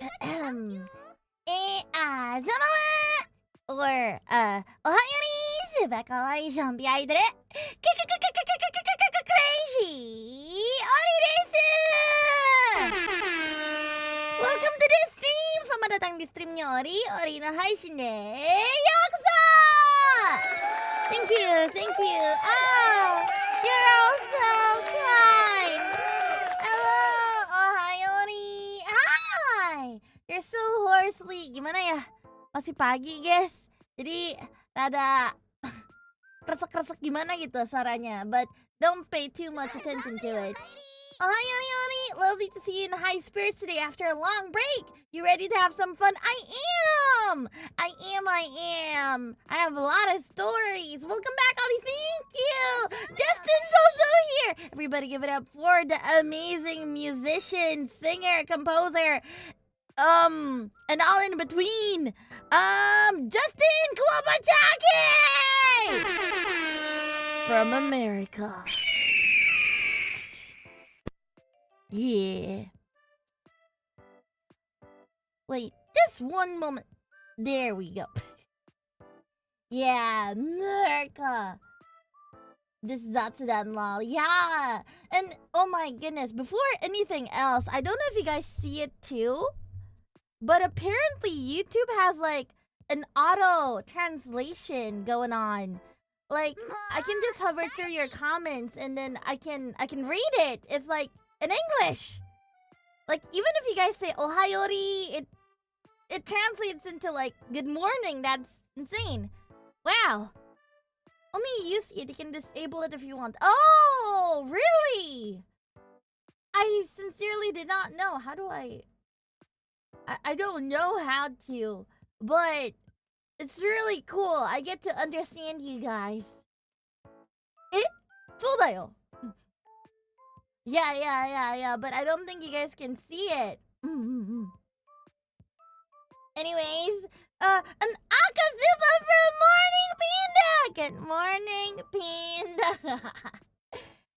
or Ohayori, super kawaii zombie idol, Kureiji Ollie desu! Welcome to the stream! Selamat datang di streamnya Ori no Haishin de Yokuso! Thank you. Oh, you're all so kind. Hello, Ohayori. Hi. You're so hoarsely. Gimana ya? Masih pagi, guys. Jadi rada kresek-kresek gimana gitu suaranya. But don't pay too much attention to it. Ohayori, lovely to see you in high spirits today after a long break. You ready to have some fun? I am. I have a lot of stories. Welcome back, Ollie. Thank you. Justin's also here. Everybody give it up for the amazing musician, singer, composer, and all in between. Justin Kuwabatake from America. Yeah. Wait, just one moment. There we go. Yeah, America. This is 𝓈𝓸𝓷𝓪𝓫. Yeah. And oh my goodness, before anything else, I don't know if you guys see it too, but apparently YouTube has like an auto translation going on. Like I can just hover through your comments and then I can read it. It's like in English. Like even if you guys say Ohayori, it translates into like good morning. That's insane. Wow. Only you see it. You can disable it if you want. Oh, really? I sincerely did not know. How do I don't know how to, but it's really cool. I get to understand you guys. そうだよ. Yeah, but I don't think you guys can see it. Anyways, an Akasuba from Morning Panda! Good morning, Panda!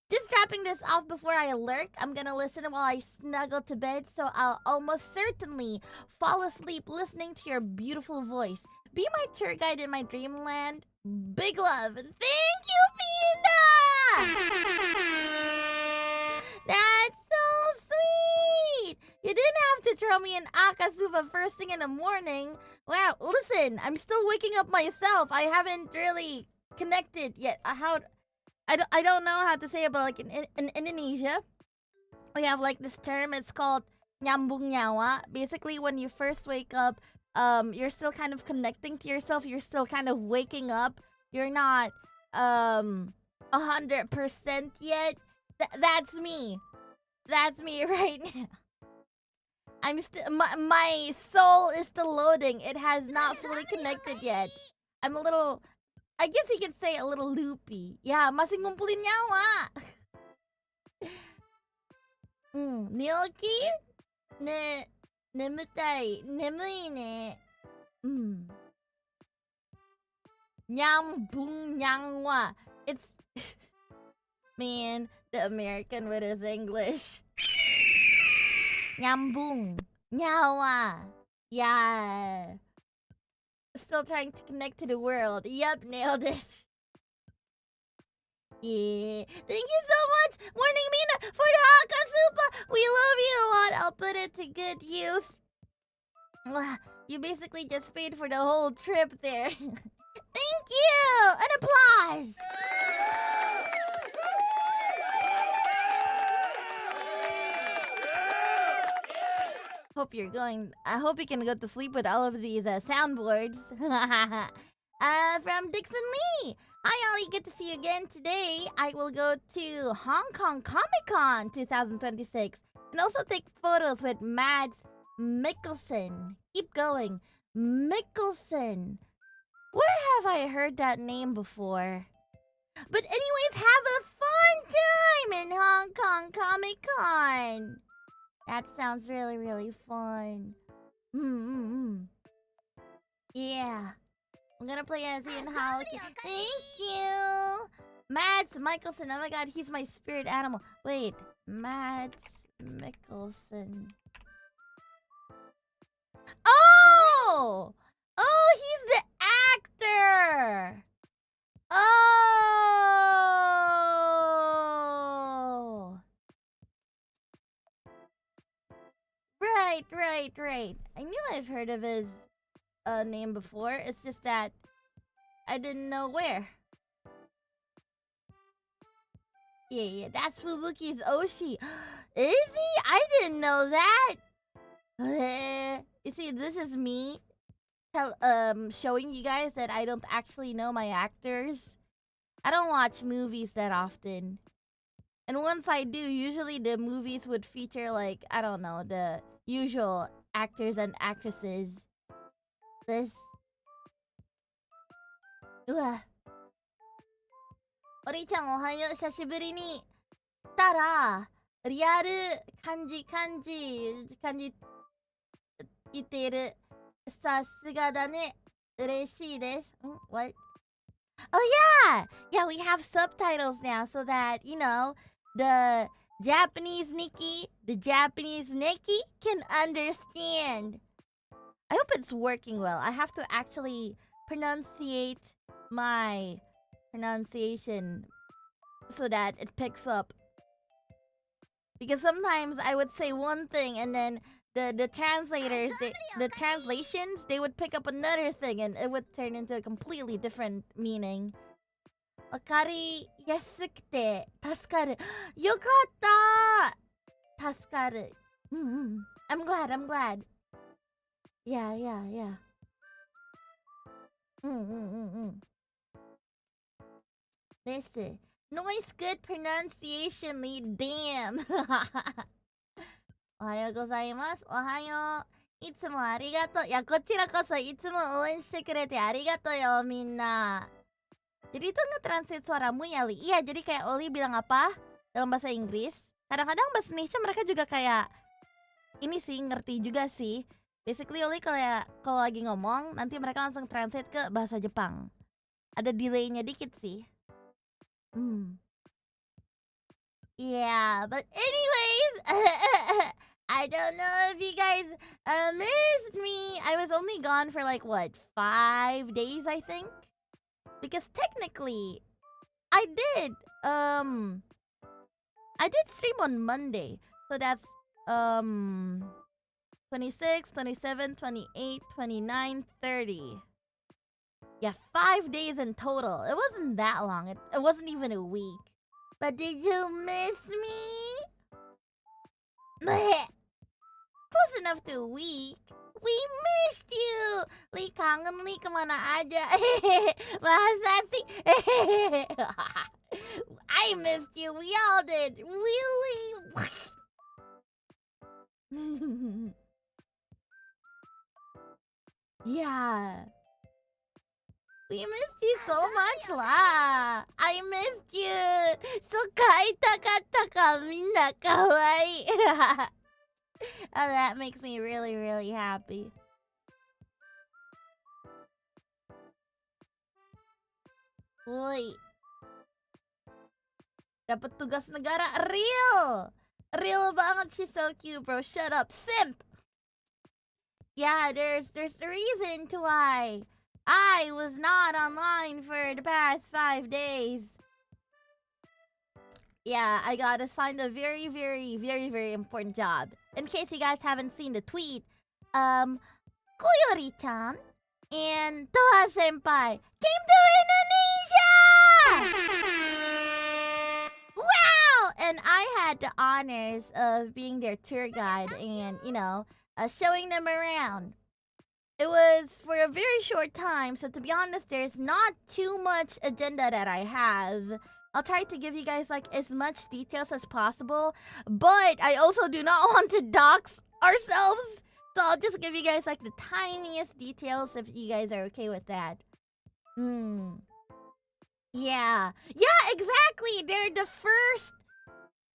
Just wrapping this off before I lurk. I'm gonna listen while I snuggle to bed, so I'll almost certainly fall asleep listening to your beautiful voice. Be my tour guide in my dreamland. Big love. Thank you, Panda! That's so sweet! You didn't have to throw me an Akasuba first thing in the morning. Wow, listen, I'm still waking up myself. I haven't really connected yet. I don't know how to say it, but like in Indonesia, we have like this term. It's called 𓊈𝓮𝓻𝓮𝓼. Basically, when you first wake up, you're still kind of connecting to yourself. You're still kind of waking up. You're not 100% yet. That's me. That's me right now. I'm still my soul is still loading. It has not fully connected yet. I'm a little, I guess you could say a little loopy. Yeah, masih ngumpulin nyawa. Nilki? Nemutai. Nemui ne. 𓊈𝓮𝓻𝓮𝓻𝓮. It's man, the American with his English. 𓊈𝓮𝓻𝓮𝓼. Yeah. Still trying to connect to the world. Yep, nailed it. Yeah. Thank you so much, Morning Mina, for the Akasupa. We love you a lot. I'll put it to good use. You basically just paid for the whole trip there. Thank you! An applause! I hope you can go to sleep with all of these soundboards. From Dixon Lee. Hi, Ollie. Good to see you again today. I will go to Hong Kong Comic-Con 2026 and also take photos with Mads Mikkelsen. Keep going. Mikkelsen. Where have I heard that name before? But anyways, have a fun time in Hong Kong Comic-Con. That sounds really, really fun. Yeah. I'm gonna play as Ian Howard. Thank you! Mads Mikkelsen. Oh my god, he's my spirit animal. Wait. Mads Mikkelsen. I knew I've heard of his name before. It's just that I didn't know where. Yeah, that's Fubuki's Oshi. Is he? I didn't know that. You see, this is me showing you guys that I don't actually know my actors. I don't watch movies that often. And once I do, usually the movies would feature, like, I don't know, the usual actors and actresses. This. Ori-chan, ohayo. 久しぶりに来たら、リアル漢字言っている。さすがだね。嬉しいです。What? Oh yeah! Yeah, we have subtitles now so that, you know, the Japanese Nikki, the Japanese Neki can understand. I hope it's working well. I have to actually pronunciate my pronunciation so that it picks up. Because sometimes I would say one thing and then the translators, the translations, they would pick up another thing and it would turn into a completely different meaning. わかりやすくて助かる。よかった。助かる。I'm glad. Yeah. Listen. Nice, good pronunciation, Lee. Damn. おはようございます。おはよう。いつもありがとう。いや、こちらこそいつも応援してくれてありがとうよ、みんな。Jadi itu nge-translate suaramu ya, Li? Iya, jadi kayak Oli bilang apa dalam bahasa Inggris. Kadang-kadang bahasa Indonesia mereka juga kayak ini sih, ngerti juga sih. Basically Oli kalau lagi ngomong, nanti mereka langsung translate ke bahasa Jepang. Ada delay-nya dikit sih. Yeah, but anyways, I don't know if you guys missed me. I was only gone for like, what, 5 days, I think? Because technically, I did stream on Monday. So that's 26, 27, 28, 29, 30. Yeah, 5 days in total. It wasn't that long. It wasn't even a week. But did you miss me? Close enough to a week. We missed you. 𓊈𝓗𝓮𝓻𝓮𝓵 kemana aja? Masa sih? I missed you. We all did. Yeah. We missed you so much lah. I missed you. So kaitakatta ka, minna kawaii. Oh, that makes me really, really happy. Woi. Dapat tugas negara real. Real banget, she's so cute, bro. Shut up, simp. Yeah, there's a reason to why I was not online for the past 5 days. Yeah, I got assigned a very, very, very, very important job. In case you guys haven't seen the tweet, Koyori-chan and Toha Senpai came to Indonesia! Wow! And I had the honors of being their tour guide and, you know, showing them around. It was for a very short time, so to be honest, there's not too much agenda that I have. I'll try to give you guys like as much details as possible, but I also do not want to dox ourselves. So I'll just give you guys like the tiniest details if you guys are okay with that. Yeah, exactly. They're the first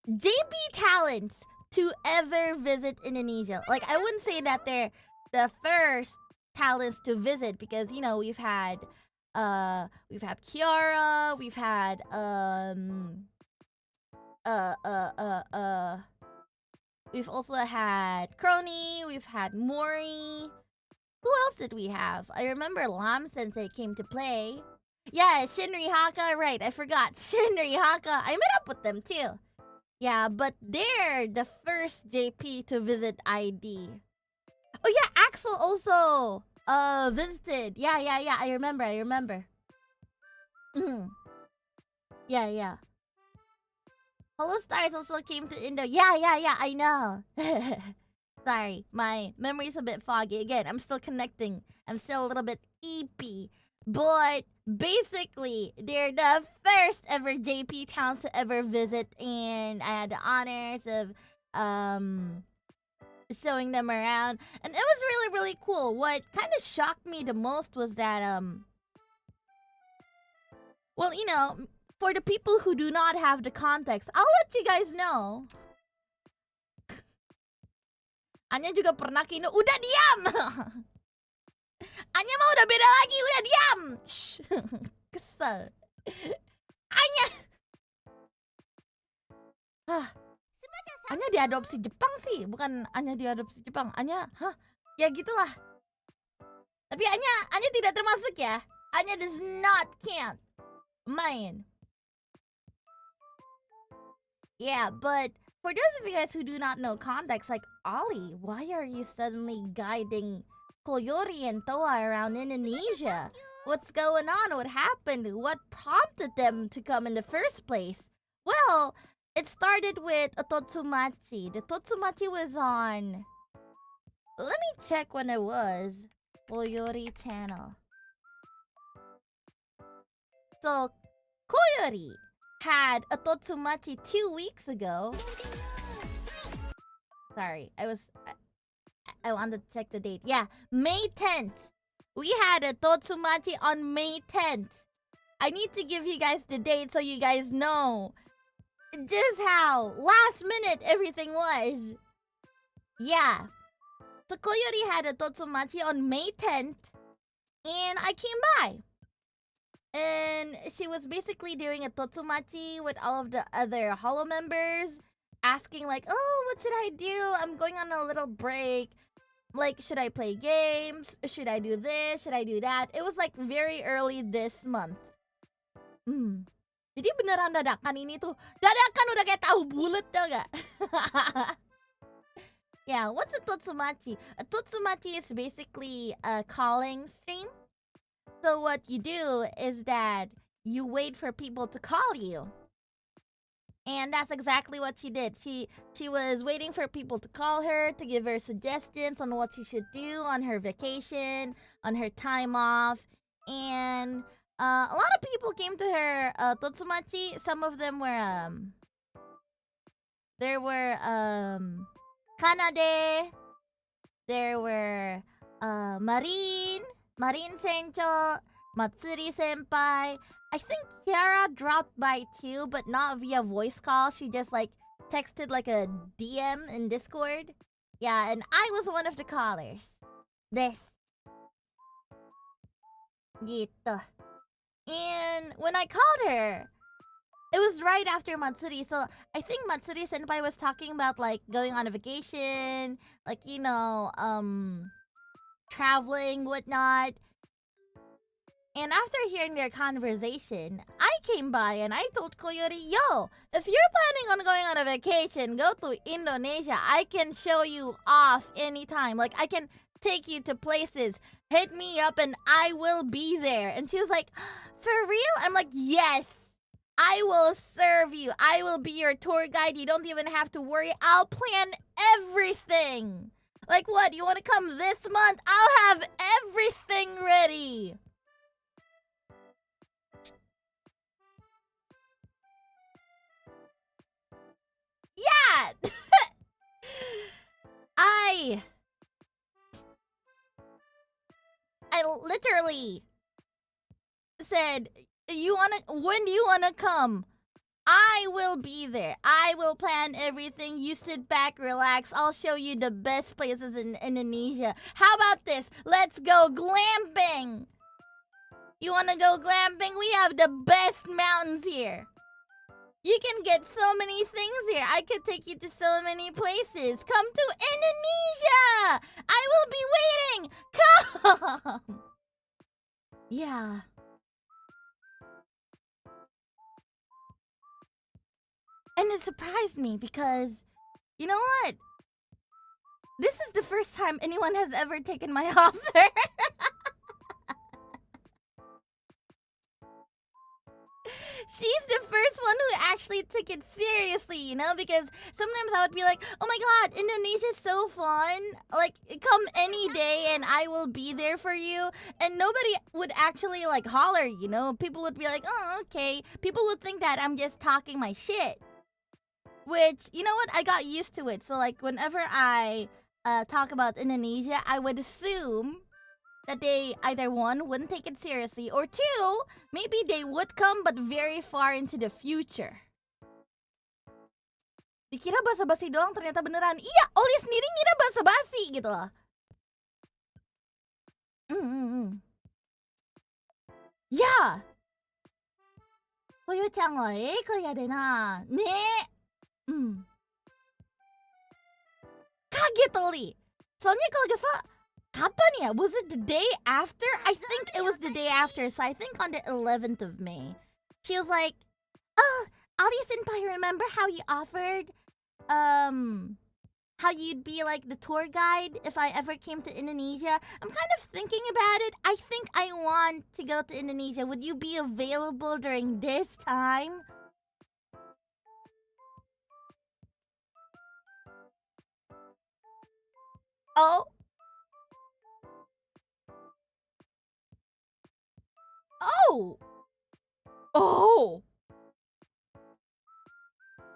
JP talents to ever visit Indonesia. Like, I wouldn't say that they're the first talents to visit because, you know, we've had Kiara, we've had we've also had Chroneco, we've had Mori. Who else did we have? I remember Lam Sensei came to play. Yeah, 𝓈𝓸𝓷𝓪𝓽𝓚, right, I forgot. 𝓈𝓸𝓸𝓷𝓚. I met up with them too. Yeah, but they're the first JP to visit ID. Oh yeah, Axel also visited. Yeah. I remember. Yeah. Hello Stars also came to Indo. Yeah, I know. Sorry, my memory's a bit foggy. Again, I'm still connecting. I'm still a little bit eepy. But basically, they're the first ever JP towns to ever visit, and I had the honors of showing them around. And it was really, really cool. What kind of shocked me the most was that well, you know, for the people who do not have the context, I'll let you guys know. Anya juga pernah kino. Udah diam! Anya mah udah beda lagi. Udah diam! Shh. Kesel. Anya! Anya diadopsi Jepang sih. Bukan Anya diadopsi Jepang. Anya, ya gitulah. Tapi Anya tidak termasuk ya. Anya does not count. Main. Yeah, but for those of you guys who do not know context, like Ollie, why are you suddenly guiding Koyori and Toa around Indonesia? What's going on? What happened? What prompted them to come in the first place? Well, it started with a Totsumachi. The Totsumachi was on... Let me check when it was. Koyori channel. So, Koyori had a Totsumachi 2 weeks ago. Sorry, I wanted to check the date. Yeah, May 10th. We had a Totsumachi on May 10th. I need to give you guys the date so you guys know just how last minute everything was. Yeah. So Koyori had a Totsumachi on May 10th, and I came by. And she was basically doing a Totsumachi with all of the other Holo members, asking like, oh, what should I do? I'm going on a little break. Like, should I play games? Should I do this? Should I do that? It was like very early this month. Jadi beneran dadakan ini tuh. Dadakan udah kayak tahu bulat tau gak? Yeah, what's a Totsumachi? A Totsumachi is basically a calling stream. So what you do is that you wait for people to call you. And that's exactly what she did. She was waiting for people to call her, to give her suggestions on what she should do on her vacation, on her time off. And a lot of people came to her Totsumachi. Some of them were there were Kanade, there were Marin Sencho, Matsuri Senpai. I think Kiara dropped by too, but not via voice call. She just like texted like a DM in Discord. Yeah, and I was one of the callers. Gitu. And when I called her, it was right after Matsuri. So I think Matsuri Senpai was talking about like going on a vacation, like, you know, traveling, whatnot. And after hearing their conversation, I came by and I told Koyori, yo, if you're planning on going on a vacation, go to Indonesia. I can show you off anytime. Like, I can take you to places. Hit me up and I will be there. And she was like, for real? I'm like, yes. I will serve you. I will be your tour guide. You don't even have to worry. I'll plan everything. Like what? You want to come this month? I'll have everything ready. Yeah. I literally said, when do you wanna come? I will be there. I will plan everything. You sit back, relax. I'll show you the best places in Indonesia. How about this? Let's go glamping. You wanna go glamping? We have the best mountains here. You can get so many things here. I could take you to so many places. Come to Indonesia. I will be waiting. Come. Yeah. And it surprised me because, you know what? This is the first time anyone has ever taken my offer. She's the first one who actually took it seriously, you know? Because sometimes I would be like, oh my god, Indonesia's so fun. Like, come any day and I will be there for you. And nobody would actually, like, holler, you know? People would be like, oh, okay. People would think that I'm just talking my shit. Which, you know what? I got used to it. So, like, whenever I talk about Indonesia, I would assume that they either one, wouldn't take it seriously, or two, maybe they would come but very far into the future. Dikira basa-basi doang, ternyata beneran. Iya, Ollie sendiri ngira basa-basi gitu loh. Ya. Koyo-chan wa kaya de na. Ne. Kaget, Ollie. Soalnya kalau gak salah, kapan ya? Was it the day after? I think it was the day after. So I think on the 11th of May. She was like, oh, Ollie-senpai, remember how you offered, how you'd be like the tour guide if I ever came to Indonesia? I'm kind of thinking about it. I think I want to go to Indonesia. Would you be available during this time? Oh. Oh! Oh!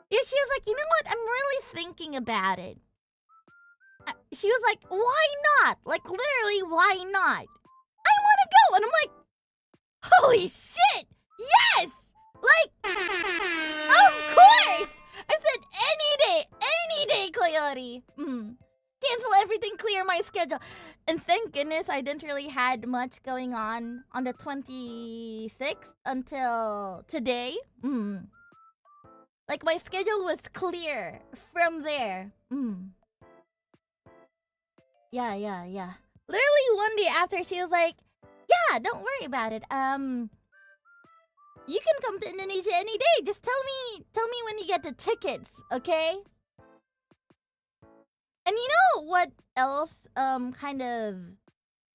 Yeah, she was like, you know what? I'm really thinking about it. She was like, why not? Like, literally, why not? I want to go! And I'm like, holy shit! Yes! Like, of course! I said, any day, Coyote. Cancel everything, clear my schedule. And thank goodness I didn't really had much going on the 26th until today. Like, my schedule was clear from there. Yeah. Literally one day after, she was like, yeah, don't worry about it. You can come to Indonesia any day. Just tell me when you get the tickets, okay? And you know what else kind of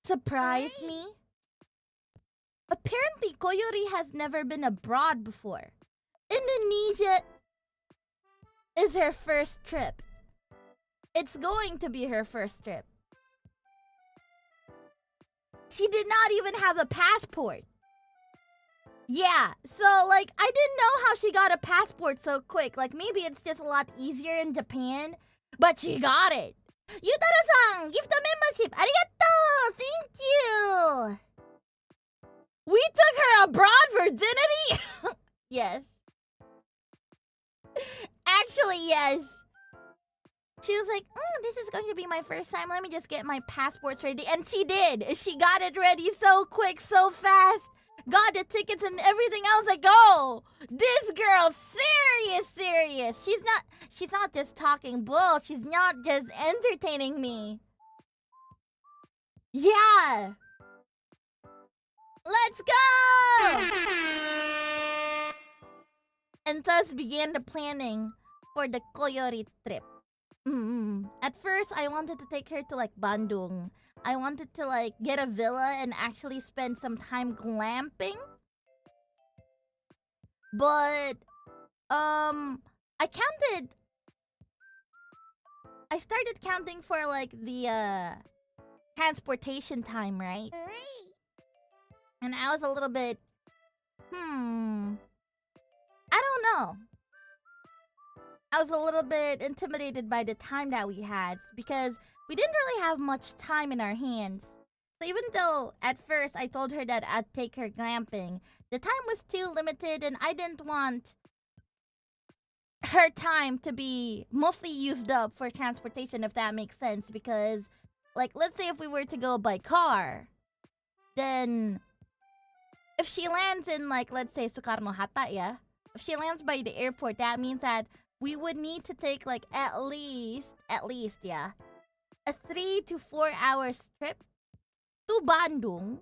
surprised me? Apparently, Coyote has never been abroad before. Indonesia is her first trip. It's going to be her first trip. She did not even have a passport. Yeah, so like, I didn't know how she got a passport so quick. Like, maybe it's just a lot easier in Japan. But she got it. Yutaro-san, gift membership. Arigato! Thank you! We took her abroad virginity? Yes. Actually, yes. She was like, this is going to be my first time. Let me just get my passports ready. And she did. She got it ready so quick, so fast. Got the tickets and everything else. Like, oh, this girl's serious. She's not just talking bull. She's not just entertaining me. Yeah. Let's go! And thus began the planning for the Coyote trip. At first, I wanted to take her to like Bandung. I wanted to like get a villa and actually spend some time glamping. But I started counting for like the transportation time, right? And I was a little bit I don't know. I was a little bit intimidated by the time that we had because we didn't really have much time in our hands. So even though at first I told her that I'd take her glamping, the time was too limited and I didn't want her time to be mostly used up for transportation, if that makes sense. Because, like, let's say if we were to go by car, then if she lands in, like, let's say Soekarno-Hatta, yeah? If she lands by the airport, that means that we would need to take, like, at least, yeah, a 3 to 4 hours trip to Bandung.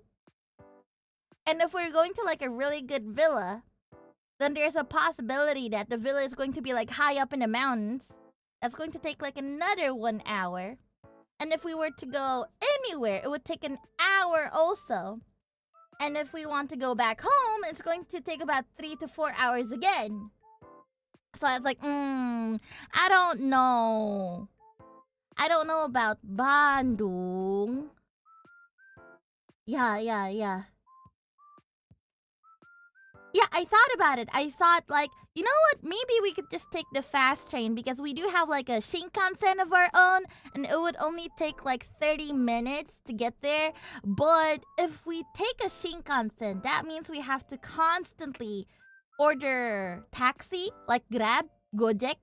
And if we're going to, like, a really good villa, then there's a possibility that the villa is going to be, like, high up in the mountains. That's going to take, like, another 1 hour. And if we were to go anywhere, it would take an hour also. And if we want to go back home, it's going to take about 3 to 4 hours again. So I was like, I don't know. I don't know about Bandung. Yeah. Yeah, I thought about it. I thought like, you know what? Maybe we could just take the fast train because we do have like a Shinkansen of our own and it would only take like 30 minutes to get there. But if we take a Shinkansen, that means we have to constantly order taxi, like Grab, Gojek.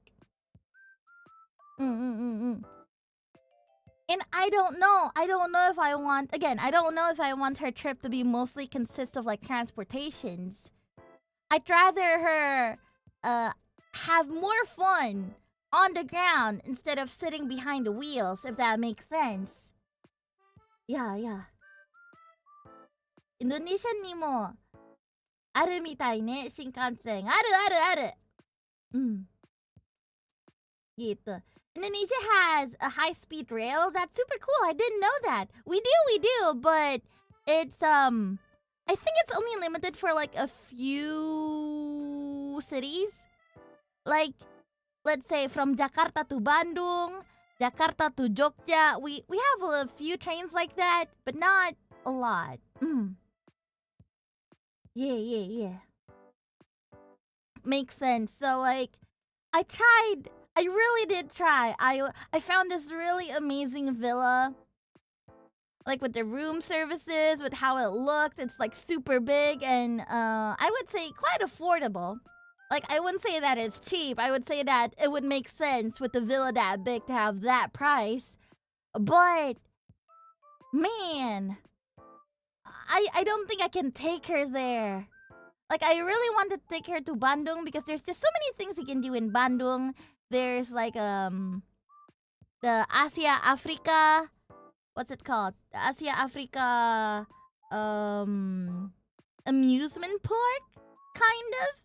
And I don't know. I don't know if I want, again, I don't know if I want her trip to be mostly consist of like transportations. I'd rather her have more fun on the ground instead of sitting behind the wheels, if that makes sense. Yeah. Indonesia ni mo aru mitai ne, Shinkansen. Aru. Gitu. Indonesia has a high-speed rail. That's super cool. I didn't know that. We do, but it's I think it's only limited for like a few cities. Like, let's say from Jakarta to Bandung, Jakarta to Jogja. We have a few trains like that, but not a lot. Yeah. Makes sense. So like, I really did try. I found this really amazing villa. Like with the room services, with how it looked. It's like super big and I would say quite affordable. Like I wouldn't say that it's cheap. I would say that it would make sense with the villa that big to have that price. But man, I don't think I can take her there. Like I really want to take her to Bandung because there's just so many things you can do in Bandung. There's like the Asia Africa, what's it called? The Asia Africa amusement park, kind of.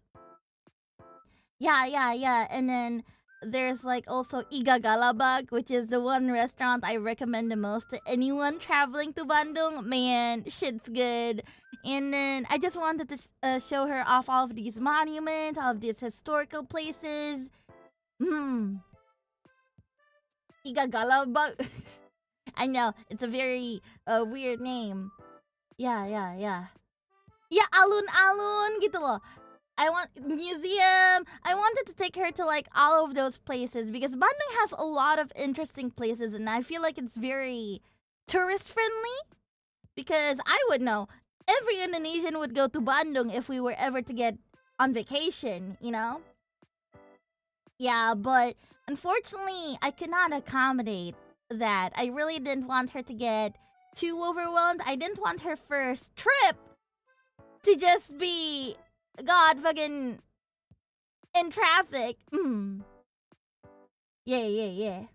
Yeah. And then there's like also Iga Galabag, which is the one restaurant I recommend the most to anyone traveling to Bandung. Man, shit's good. And then I just wanted to show her off all of these monuments, all of these historical places. Iga Galabag. I know, it's a very weird name. Yeah. Yeah, alun-alun gitu loh. I want museum. I wanted to take her to like all of those places because Bandung has a lot of interesting places and I feel like it's very tourist friendly. Because I would know every Indonesian would go to Bandung if we were ever to get on vacation, you know? Yeah, but unfortunately, I could not accommodate that. I really didn't want her to get too overwhelmed. I didn't want her first trip to just be God fucking in traffic. Yeah.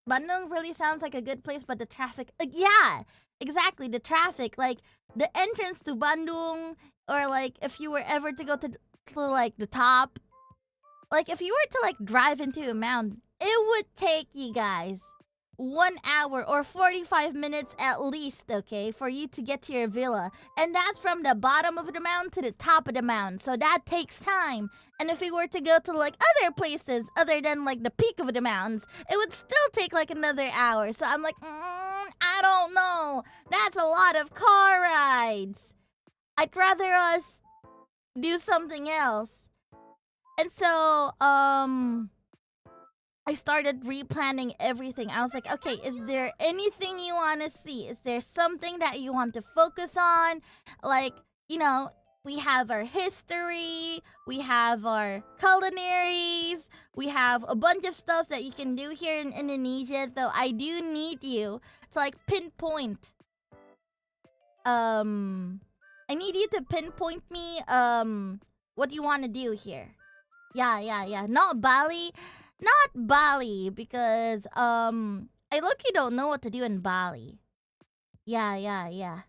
Bandung really sounds like a good place, but the traffic... yeah, exactly, the traffic. Like, the entrance to Bandung, or like, if you were ever to go to like, the top... Like, if you were to, like, drive into a mountain, it would take you guys 1 hour or 45 minutes at least, okay, for you to get to your villa. And that's from the bottom of the mountain to the top of the mountain. So that takes time. And if we were to go to, like, other places other than, like, the peak of the mountains, it would still take, like, another hour. So I'm like, I don't know. That's a lot of car rides. I'd rather us do something else. And so, I started replanning everything. I was like, okay, is there anything you want to see? Is there something that you want to focus on? Like, you know, we have our history, we have our culinaries, we have a bunch of stuff that you can do here in Indonesia. So I do need you to like pinpoint. I need you to pinpoint me what you want to do here. Yeah. Not Bali. Not Bali, because, I low-key don't know what to do in Bali. Yeah.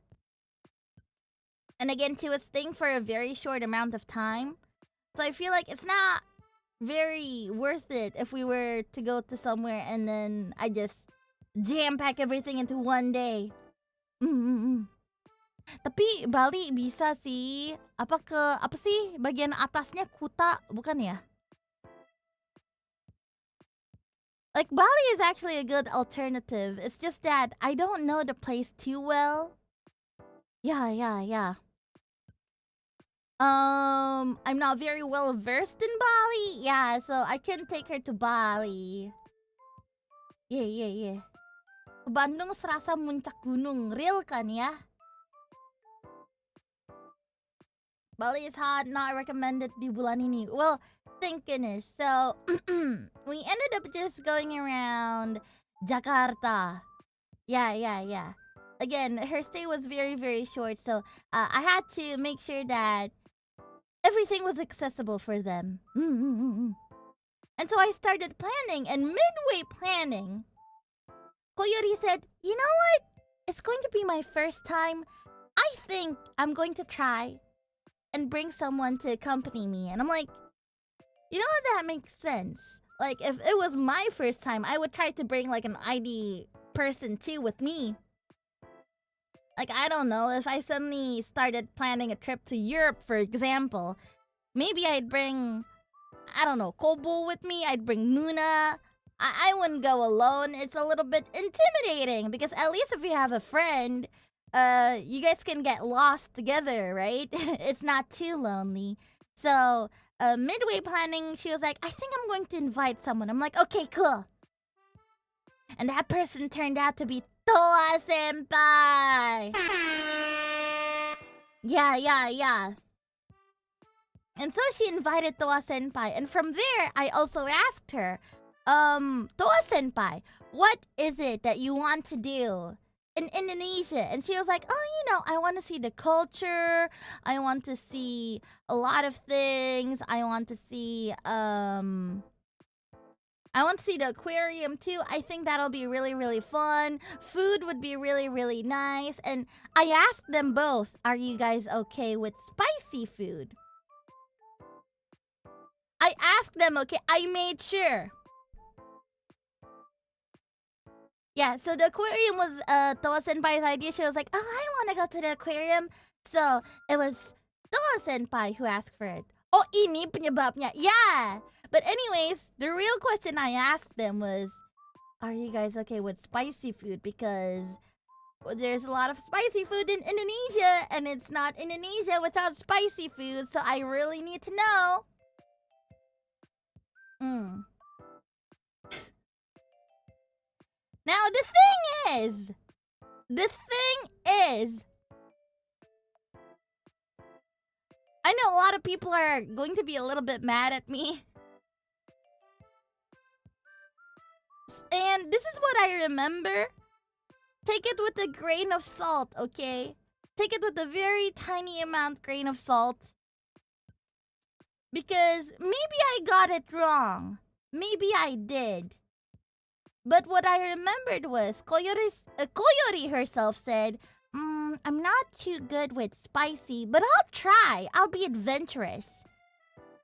And again, too, it's staying for a very short amount of time. So I feel like it's not very worth it if we were to go to somewhere and then I just jam pack everything into one day. Tapi Bali bisa sih. Apa sih bagian atasnya Kuta, bukan ya? Like Bali is actually a good alternative. It's just that I don't know the place too well. Yeah. I'm not very well versed in Bali. Yeah, so I can take her to Bali. Yeah. Bandung serasa muncak gunung, real kan ya? Bali is hot, not recommended di bulan ini. Well, thank goodness. So, we ended up just going around Jakarta. Yeah. Again, her stay was very, very short, so I had to make sure that everything was accessible for them. And so I started planning, and midway planning, Koyori said, you know what? It's going to be my first time. I think I'm going to try and bring someone to accompany me. And I'm like, you know what? That makes sense. Like, if it was my first time, I would try to bring, like, an ID person, too, with me. Like, I don't know, if I suddenly started planning a trip to Europe, for example, maybe I'd bring, I don't know, Kobo with me, I'd bring Nuna. I wouldn't go alone. It's a little bit intimidating, because at least if you have a friend, you guys can get lost together, right? It's not too lonely. So, midway planning, she was like, I think I'm going to invite someone. I'm like, okay, cool. And that person turned out to be Toa Senpai! Yeah. And so she invited Toa Senpai. And from there, I also asked her, Toa Senpai, what is it that you want to do in Indonesia? And she was like, I want to see the culture. I want to see a lot of things. I want to see the aquarium too. I think that'll be really, really fun. Food would be really, really nice. And I asked them both, are you guys okay with spicy food? I asked them, okay, I made sure. Yeah, so the aquarium was Toa Senpai's idea. She was like, I want to go to the aquarium. So it was Toa Senpai who asked for it. Oh, ini penyebabnya. Yeah. But anyways, the real question I asked them was, are you guys okay with spicy food? Because there's a lot of spicy food in Indonesia, and it's not Indonesia without spicy food, so I really need to know. Now, the thing is, I know a lot of people are going to be a little bit mad at me. And this is what I remember. Take it with a grain of salt, okay? Take it with a very tiny grain of salt. Because maybe I got it wrong. Maybe I did. But what I remembered was Koyori herself said, I'm not too good with spicy, but I'll try. I'll be adventurous.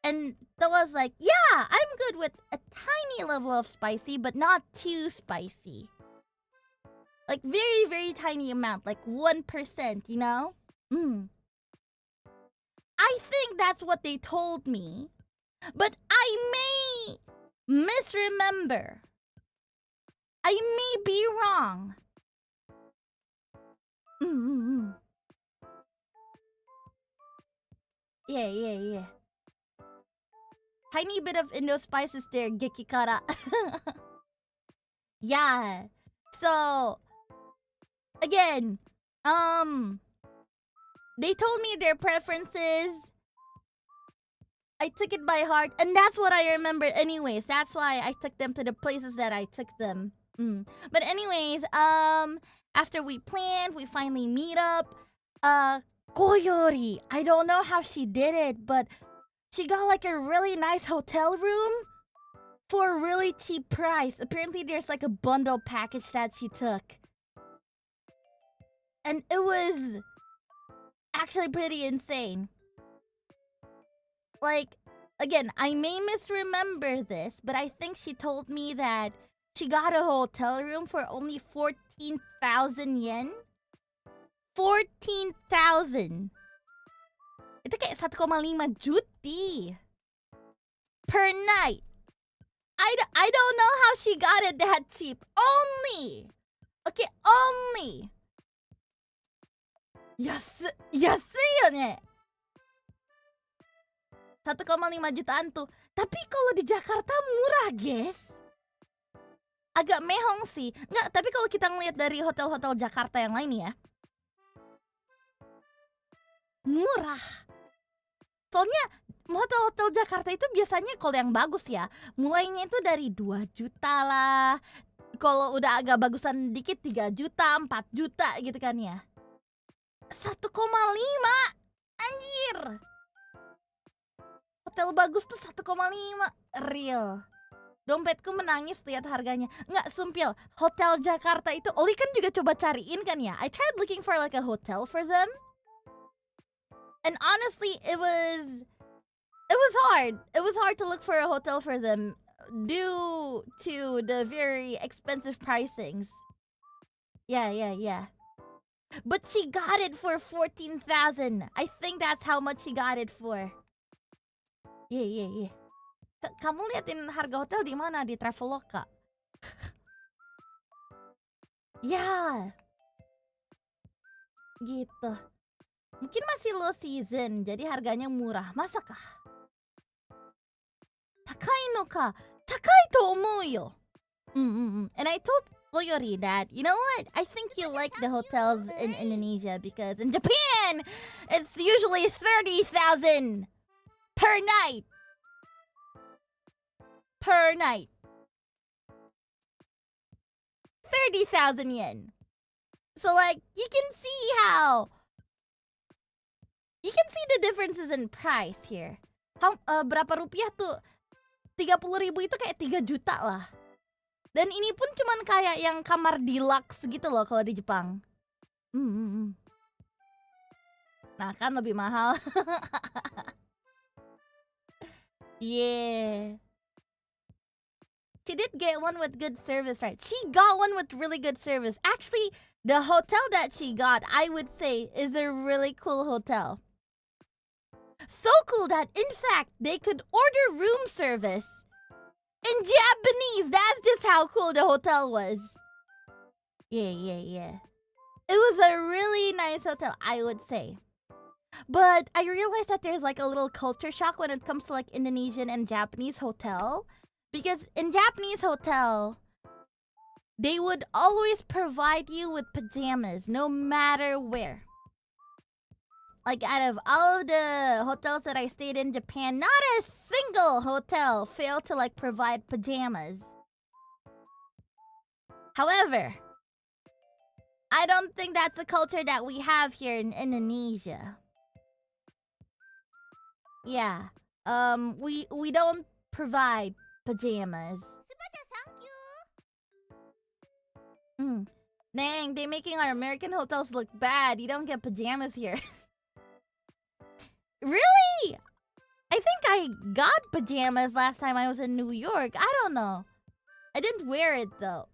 And Toa's like, yeah, I'm good with a tiny level of spicy, but not too spicy. Like very, very tiny amount, like 1%, you know? I think that's what they told me. But I may misremember. I may be wrong. Yeah. Tiny bit of Indo spices there, Gekikara. Yeah. So, again, they told me their preferences. I took it by heart, and that's what I remember anyways. That's why I took them to the places that I took them. But anyways, after we planned, we finally meet up. Koyori, I don't know how she did it, but she got like a really nice hotel room for a really cheap price. Apparently there's like a bundle package that she took. And it was actually pretty insane. Like, Again, I may misremember this, but I think she told me that she got a hotel room for only 14,000 yen. 14,000. Itu kayak 1,5 juta per night. I don't know how she got it that cheap. Only. Okay, only. 安いよね. 1,5 jutaan tuh. Tapi kalau di Jakarta murah, guys. Agak mehong sih. Enggak, tapi kalau kita ngeliat dari hotel-hotel Jakarta yang lain ya. Murah. Soalnya hotel-hotel Jakarta itu biasanya kalau yang bagus ya, mulainya itu dari 2 juta lah. Kalau udah agak bagusan dikit 3 juta, 4 juta gitu kan ya. 1,5. Anjir. Hotel bagus tuh 1,5. Real. Dompetku menangis lihat harganya. Nggak, sumpil. Hotel Jakarta itu, Oli kan juga coba cariin kan ya. I tried looking for like a hotel for them. And honestly, it was hard. It was hard to look for a hotel for them due to the very expensive pricings. Yeah. But she got it for 14,000. I think that's how much she got it for. Yeah. Kamu liatin harga hotel di mana? Di Traveloka. Ya. Gitu. Mungkin masih low season, jadi harganya murah. Masakah? Takai no ka? Takai to omou yo. And I told Koyori that, you know what? I think you like the hotels in Indonesia because in Japan, it's usually 30,000 per night. Per night. 30,000 yen. So like, you can see the differences in price here. Berapa rupiah tuh? 30.000 itu kayak 3 juta lah. Dan ini pun cuman kayak yang kamar deluxe gitu loh kalau di Jepang. Nah kan lebih mahal. Yeah. She did get one with good service, right? She got one with really good service. Actually, the hotel that she got, I would say, is a really cool hotel. So cool that, in fact, they could order room service in Japanese. That's just how cool the hotel was. Yeah. It was a really nice hotel, I would say. But I realized that there's like a little culture shock when it comes to like Indonesian and Japanese hotel. Because in Japanese hotel, they would always provide you with pajamas, no matter where. Like out of all of the hotels that I stayed in Japan, not a single hotel failed to like provide pajamas. However, I don't think that's a culture that we have here in Indonesia. Yeah, we don't provide pajamas. Dang, they're making our American hotels look bad. You don't get pajamas here. Really? I think I got pajamas last time I was in New York. I don't know. I didn't wear it though.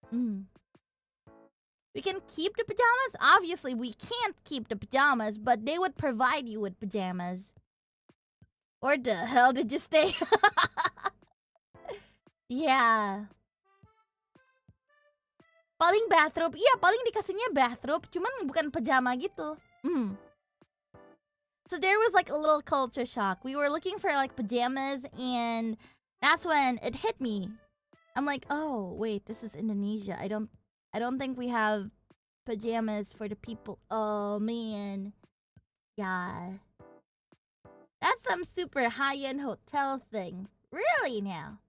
We can keep the pajamas? Obviously, we can't keep the pajamas, but they would provide you with pajamas. Where the hell did you stay? Yeah. Paling bathrobe. Iya, paling dikasihnya bathrobe, cuman bukan pajama gitu. So there was like a little culture shock. We were looking for like pajamas and that's when it hit me. I'm like, "Oh, wait, this is Indonesia. I don't think we have pajamas for the people." Oh, man. Yeah. That's some super high-end hotel thing. Really now?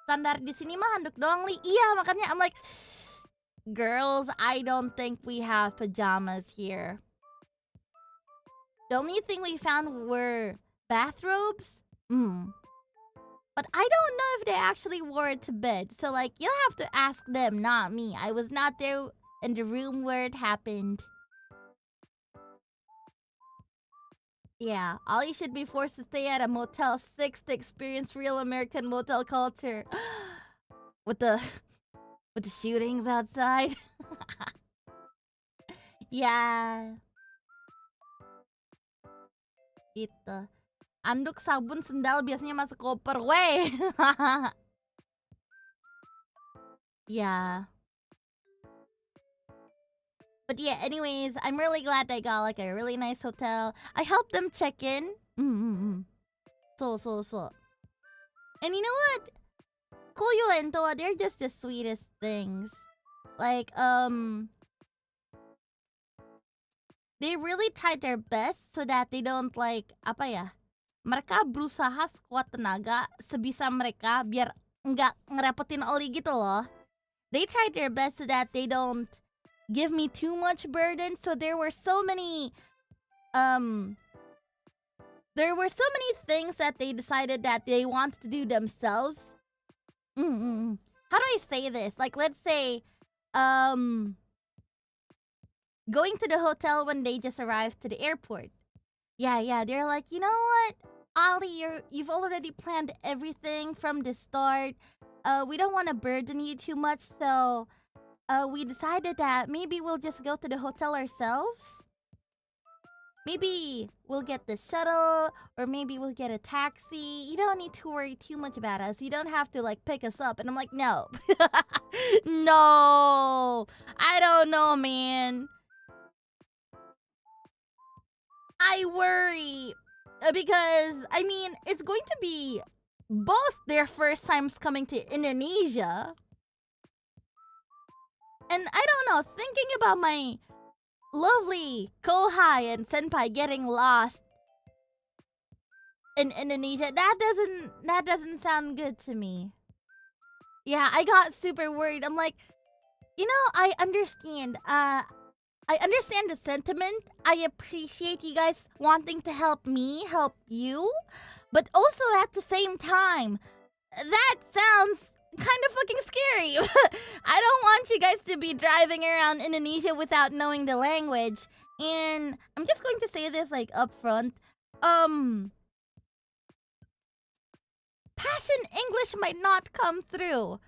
Standar di sini mah handuk doang, Li. Iya, makanya I'm like, girls, I don't think we have pajamas here. The only thing we found were bathrobes. But I don't know if they actually wore it to bed. So like, you'll have to ask them, not me. I was not there in the room where it happened. Yeah, Ollie should be forced to stay at a Motel 6 to experience real American motel culture. with the shootings outside. Yeah. Gitu. Anduk, sabun, sendal biasanya masuk koper. Weh. Yeah. But yeah, anyways, I'm really glad I got like a really nice hotel. I helped them check in. So. And you know what? Kuyo and Toa, they're just the sweetest things. Like, they really tried their best so that they don't like, apa ya? Mereka berusaha sekuat tenaga sebisa mereka biar nggak ngerepotin Ollie gitu loh. They tried their best so that they don't give me too much burden. So there were so many things that they decided that they wanted to do themselves. How do I say this? Like, let's say going to the hotel when they just arrived to the airport. Yeah, they're like, you know what, Ollie, you've already planned everything from the start. We don't want to burden you too much, so we decided that maybe we'll just go to the hotel ourselves. Maybe we'll get the shuttle, or maybe we'll get a taxi. You don't need to worry too much about us. You don't have to like pick us up. And I'm like, no. No. I don't know, man. I worry. Because, I mean, it's going to be both their first times coming to Indonesia. And I don't know, thinking about my lovely kohai and senpai getting lost in Indonesia, that doesn't sound good to me. Yeah, I got super worried. I'm like, you know, I understand the sentiment. I appreciate you guys wanting to help me, help you. But also at the same time, that sounds kind of fucking scary. I don't want you guys to be driving around Indonesia without knowing the language. And I'm just going to say this like up front. Passion English might not come through.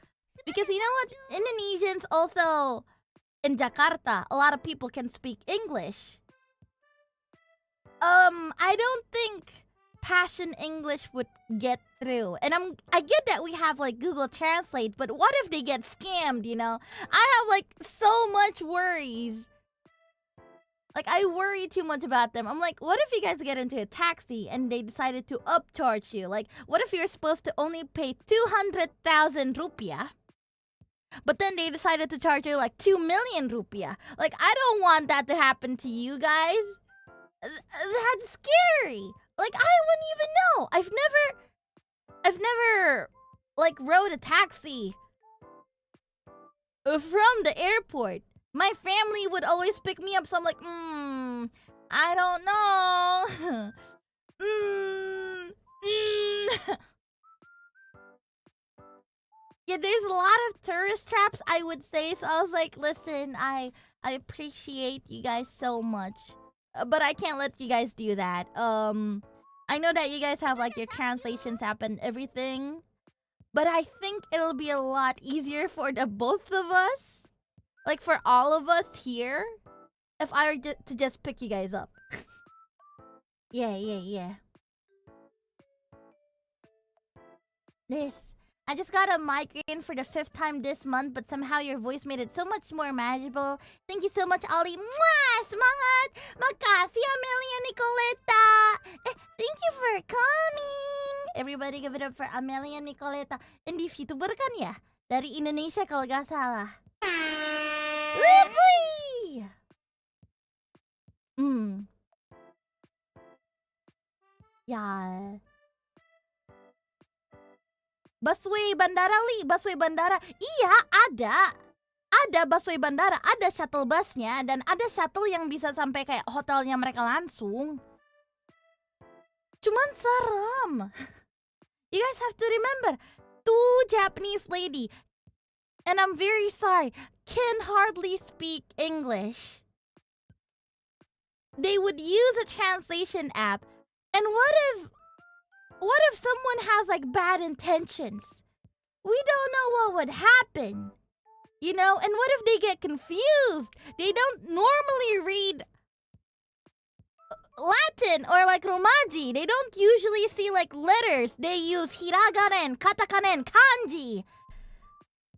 Because you know what? Indonesians also in Jakarta, a lot of people can speak English. I don't think Passion English would get through. And I get that we have like Google Translate, but what if they get scammed, you know? I have like so much worries. Like, I worry too much about them. I'm like, what if you guys get into a taxi and they decided to upcharge you? Like, what if you're supposed to only pay 200,000 rupiah? But then they decided to charge you like 2 million rupiah. Like, I don't want that to happen to you guys. That's scary. Like, I wouldn't even know. I've never like rode a taxi from the airport. My family would always pick me up, so I'm like, I don't know. Yeah, there's a lot of tourist traps, I would say. So I was like, listen, I appreciate you guys so much, but I can't let you guys do that. I know that you guys have like your translations app and everything, but I think it'll be a lot easier for the both of us, like for all of us here, if I were to just pick you guys up. Yeah. I just got a migraine for the 5th time this month, but somehow your voice made it so much more manageable. Thank you so much, Ollie. Mwah! Semangat! Makasih, Amelia Nicoleta! Thank you for coming! Everybody give it up for Amelia Nicoleta. Indie VTuber kan ya? Dari Indonesia kalau gak salah. Uy! Yeah. Busway bandara, Li. Busway bandara. Iya, ada. Ada busway bandara. Ada shuttle busnya. Dan ada shuttle yang bisa sampai kayak hotelnya mereka langsung. Cuman serem. You guys have to remember, 2 Japanese lady, and I'm very sorry, can hardly speak English. They would use a translation app And what if someone has like bad intentions? We don't know what would happen. You know, and what if they get confused? They don't normally read Latin or like Romaji. They don't usually see like letters. They use hiragana and katakana and kanji.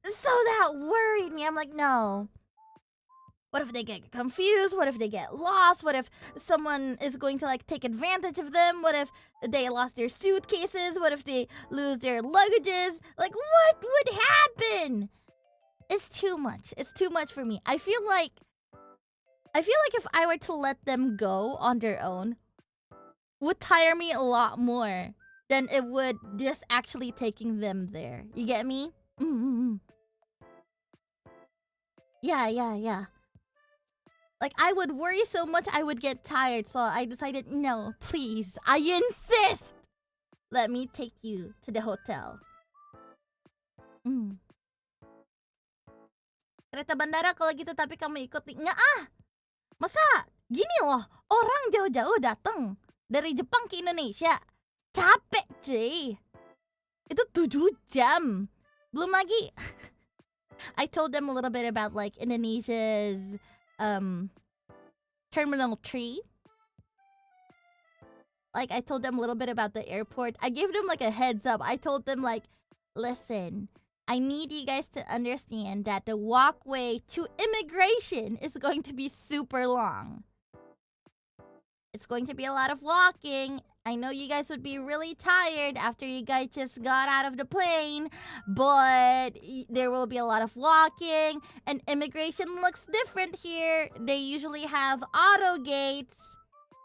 So that worried me. I'm like, no. What if they get confused? What if they get lost? What if someone is going to like take advantage of them? What if they lost their suitcases? What if they lose their luggages? Like, what would happen? It's too much. It's too much for me. I feel like if I were to let them go on their own, would tire me a lot more than it would just actually taking them there. You get me? Yeah. Like, I would worry so much I would get tired, so I decided, no, please, I insist! Let me take you to the hotel. Kereta bandara kalau gitu tapi kamu ikut. Nggak ah! Masa gini loh, orang jauh-jauh datang dari Jepang ke Indonesia. Capek cuy. Itu 7 jam. Belum lagi I told them a little bit about like Indonesia's terminal 3. Like I told them a little bit about the airport. I gave them like a heads up. I told them like, listen, I need you guys to understand that the walkway to immigration is going to be super long. It's going to be a lot of walking. I know you guys would be really tired after you guys just got out of the plane, but there will be a lot of walking, and immigration looks different here. They usually have auto gates,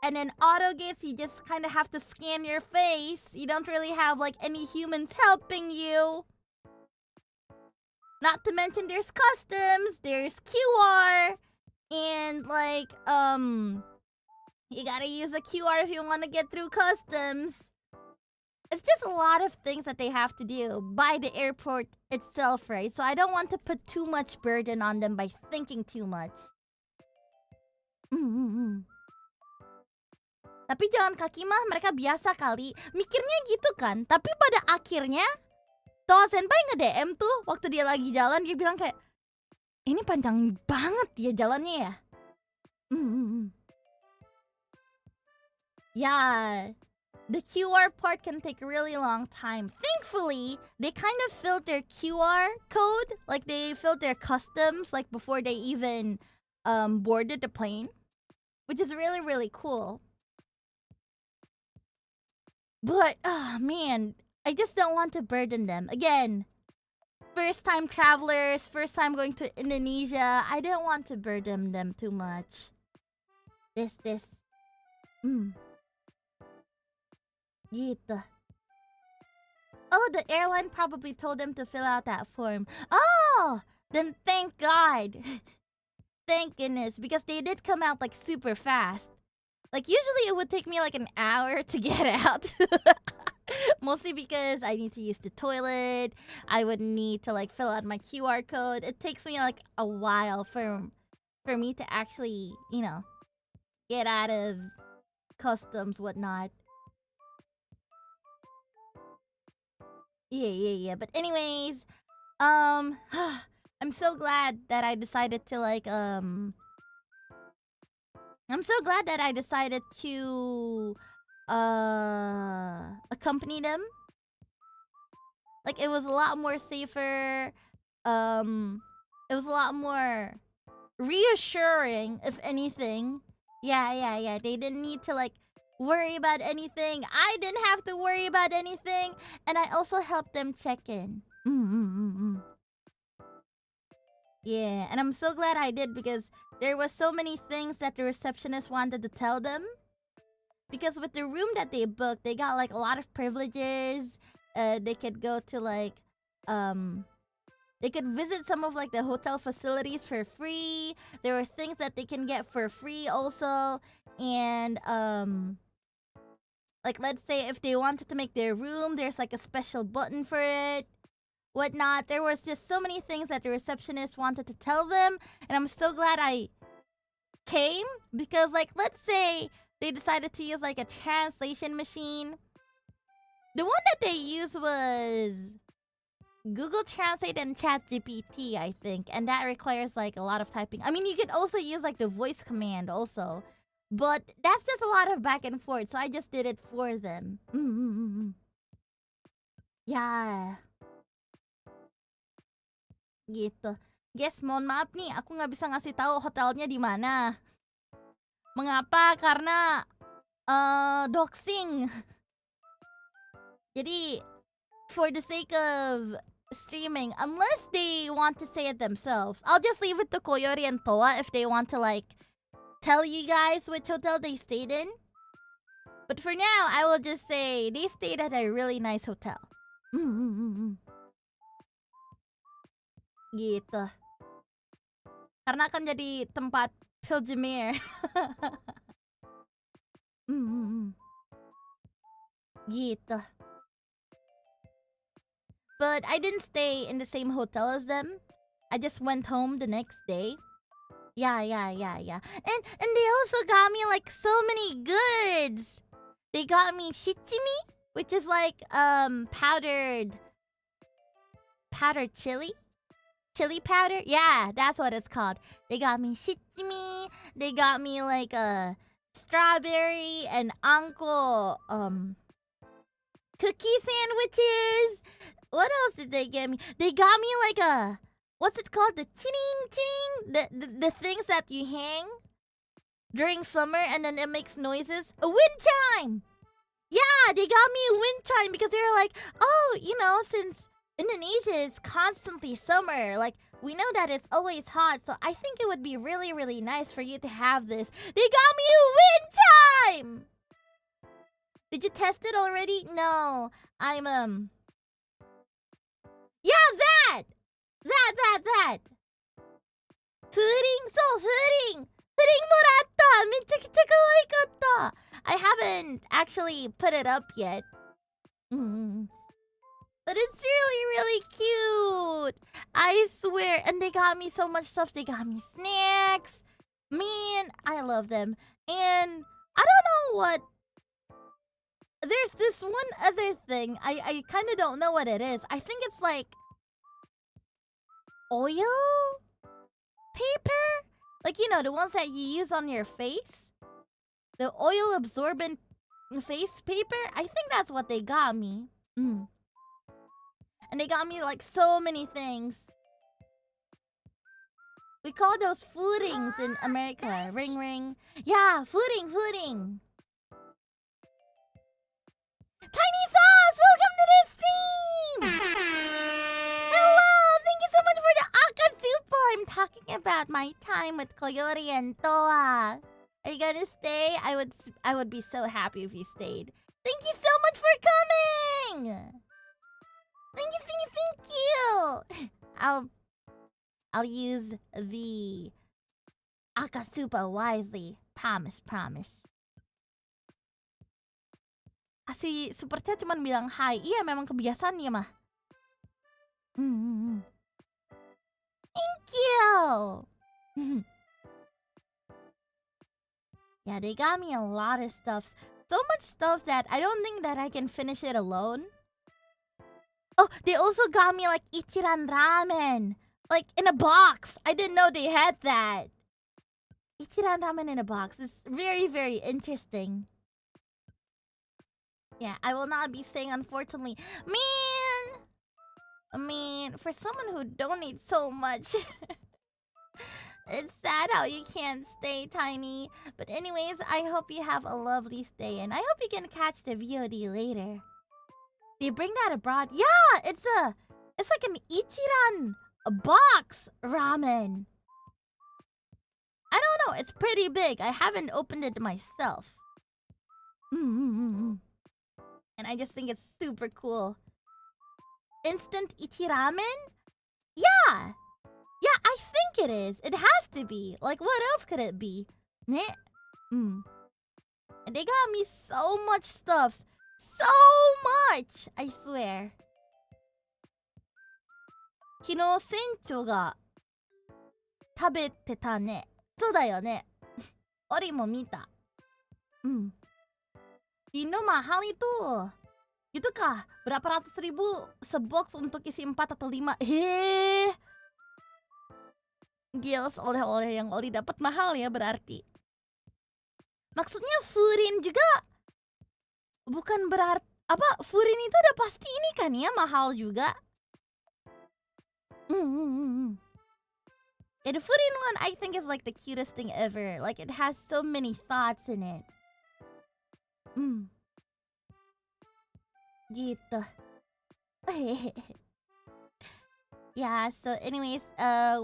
and in auto gates, you just kind of have to scan your face. You don't really have like any humans helping you. Not to mention there's customs, there's QR, and like, you gotta use a QR if you want to get through customs. It's just a lot of things that they have to do by the airport itself, right? So I don't want to put too much burden on them by thinking too much. Tapi jalan kaki mah mereka biasa kali. Mikirnya gitu kan. Tapi pada akhirnya Toa Senpai nge-DM tuh waktu dia lagi jalan, dia bilang kayak, ini panjang banget ya jalannya ya. Yeah, the QR part can take a really long time. Thankfully, they kind of filled their QR code, like they filled their customs, like before they even boarded the plane, which is really, really cool. But, oh man, I just don't want to burden them. Again, first-time travelers, first time going to Indonesia. I don't want to burden them too much. This. Gitu. Oh, the airline probably told them to fill out that form. Oh, then thank God. Thank goodness, because they did come out like super fast. Like usually it would take me like an hour to get out. Mostly because I need to use the toilet. I would need to like fill out my QR code. It takes me like a while for me to actually, you know, get out of customs, whatnot. Yeah. But anyways, I'm so glad that I decided to like I'm so glad that I decided to accompany them. Like it was a lot more safer. It was a lot more reassuring, if anything. Yeah. They didn't need to like worry about anything. I didn't have to worry about anything, and I also helped them check in. Yeah, and I'm so glad I did because there was so many things that the receptionist wanted to tell them. Because with the room that they booked, they got like a lot of privileges. They could go to like they could visit some of like the hotel facilities for free. There were things that they can get for free also. And like let's say if they wanted to make their room, there's like a special button for it, whatnot. There was just so many things that the receptionist wanted to tell them, and I'm so glad I came because like let's say they decided to use like a translation machine. The one that they used was Google Translate and ChatGPT, I think. And that requires like a lot of typing. I mean, you could also use like the voice command also. But that's just a lot of back and forth. So I just did it for them. Yeah. Gitu. Guys, mohon maaf nih, aku nggak bisa ngasih tahu hotelnya di mana. Mengapa? Karena doxing. Jadi, for the sake of streaming, unless they want to say it themselves, I'll just leave it to Koyori and Toa if they want to like tell you guys which hotel they stayed in. But for now, I will just say they stayed at a really nice hotel. Gitu. Karena akan jadi tempat pilgrimage. Gitu. But I didn't stay in the same hotel as them. I just went home the next day. Yeah. And they also got me like so many goods. They got me shichimi, which is like powdered chili. Chili powder? Yeah, that's what it's called. They got me shichimi. They got me like a strawberry and anko cookie sandwiches. What else did they get me? They got me like a, what's it called? The ting. The things that you hang during summer and then it makes noises. A wind chime. Yeah, they got me a wind chime because they were like, oh, you know, since Indonesia is constantly summer, like we know that it's always hot, so I think it would be really, really nice for you to have this. They got me a wind chime. Did you test it already? No, I'm yeah, that. 푸딩 모라타. めちゃくちゃ可愛かった. I haven't actually put it up yet. But it's really, really cute. I swear. And they got me so much stuff. They got me snacks. Man, I love them. And I don't know what. There's this one other thing. I kind of don't know what it is. I think it's like oil paper? Like, you know, the ones that you use on your face? The oil absorbent face paper? I think that's what they got me. And they got me like so many things. We call those foodings in America. Ring. Yeah, fooding. Tiny Sauce, welcome to the stream! Hello, thank you so much for the akatsupo. I'm talking about my time with Koyori and Toa. Are you gonna stay? I would be so happy if you stayed. Thank you so much for coming! Thank you! I'll use the akatsupo wisely. Promise. Si Super Chat cuma bilang hi. Iya, memang kebiasaannya mah. Thank you. Yeah, they got me a lot of stuff. So much stuff that I don't think that I can finish it alone. Oh, they also got me like Ichiran ramen. Like in a box. I didn't know they had that. Ichiran ramen in a box. It's very, very interesting. Yeah, I will not be staying, unfortunately. Man! I mean, for someone who donates so much, it's sad how you can't stay, Tiny. But anyways, I hope you have a lovely stay, and I hope you can catch the VOD later. They bring that abroad? Yeah, it's like an Ichiran box ramen. I don't know, it's pretty big. I haven't opened it myself. And I just think it's super cool. Instant ichi ramen? Yeah! Yeah, I think it is. It has to be. Like, what else could it be? Ne? And they got me so much stuff. So much! I swear. 昨日船長が食べてたね。そうだよね。オリも見た。Mahal itu. Gitu kah? Berapa ratus ribu sebox untuk isi 4 atau 5? Gils, oleh-oleh yang Oli dapat mahal ya berarti. Maksudnya furin juga bukan berarti apa? Furin itu udah pasti ini kan ya mahal juga. Yeah, the furin one I think is like the cutest thing ever. Like it has so many thoughts in it. Gitu. Yeah, so anyways,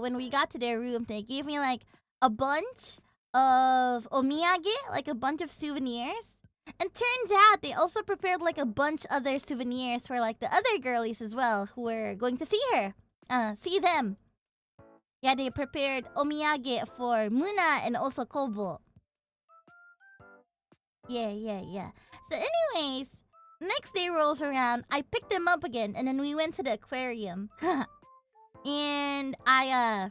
when we got to their room, they gave me like a bunch of omiyage, like a bunch of souvenirs. And turns out they also prepared like a bunch other souvenirs for like the other girlies as well who were going to see her. See them. Yeah, they prepared omiyage for Muna and also Kobo. Yeah. So anyways, next day rolls around, I picked them up again and then we went to the aquarium. And I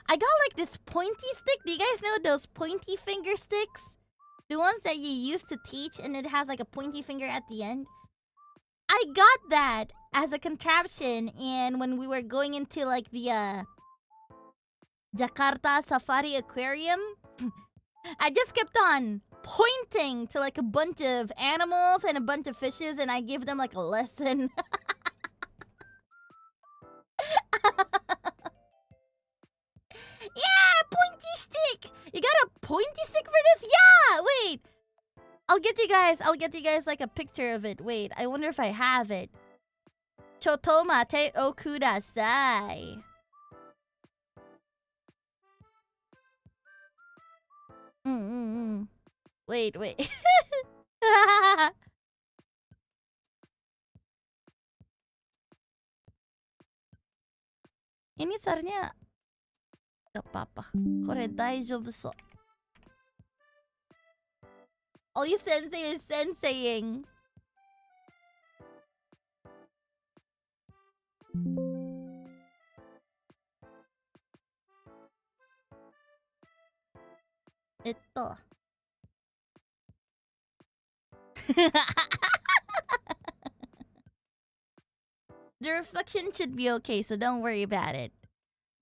got like this pointy stick. Do you guys know those pointy finger sticks? The ones that you use to teach and it has like a pointy finger at the end. I got that as a contraption, and when we were going into like the Jakarta Safari Aquarium, I just kept on pointing to like a bunch of animals and a bunch of fishes, and I gave them like a lesson. Yeah, pointy stick! You got a pointy stick for this? Yeah! Wait! I'll get you guys like a picture of it. Wait, I wonder if I have it. Chotomate o kudasai. Wait. Ini sarnya gak apa-apa. Kore daijoubu so. Ollie sensei is senseiing. Ito. The reflection should be okay, so don't worry about it.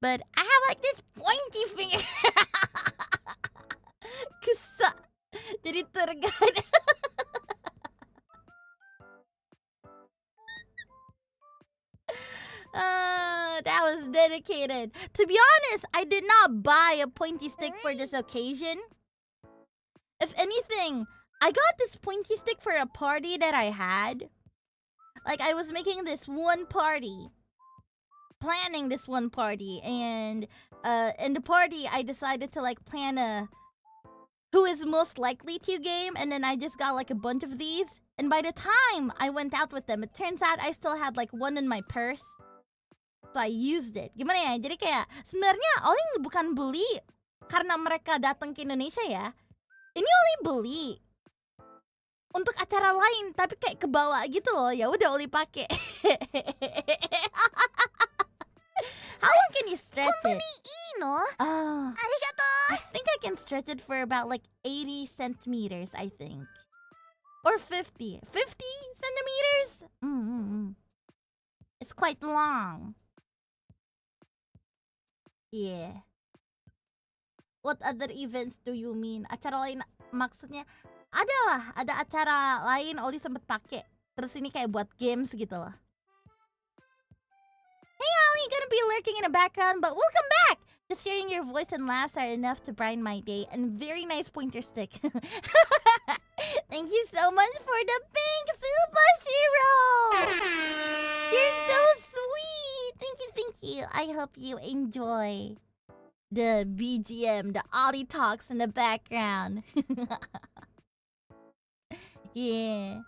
But I have like this pointy finger. Kusa. Jadi tergad. That was dedicated. To be honest, I did not buy a pointy stick for this occasion. If anything, I got this pointy stick for a party that I had. Like, I was making this one party. Planning this one party. And in the party, I decided to, like, plan a who is most likely to game. And then I just got, like, a bunch of these. And by the time I went out with them, it turns out I still had, like, one in my purse. So I used it. Gimana ya? Jadi kayak, sebenarnya Ollie bukan beli karena mereka datang ke Indonesia ya. Ini Ollie beli untuk acara lain, tapi kayak kebawa gitu loh. Ya udah Ollie pakai. How long can you stretch it? I think I can stretch it for about like 80 centimeters, I think. Or 50. 50 centimeters? It's quite long. Yeah. What other events do you mean? Acara lain maksudnya? Ada acara lain Ollie sempet pakai. Terus ini kayak buat games gitu loh. Hey Ollie, gonna be lurking in the background, but welcome back! Just hearing your voice and laughs are enough to brighten my day. And very nice pointer stick. Thank you so much for the pink Super Shiro! You're so sweet! Thank you. I hope you enjoy the BGM, the Ollie talks in the background. Yeah.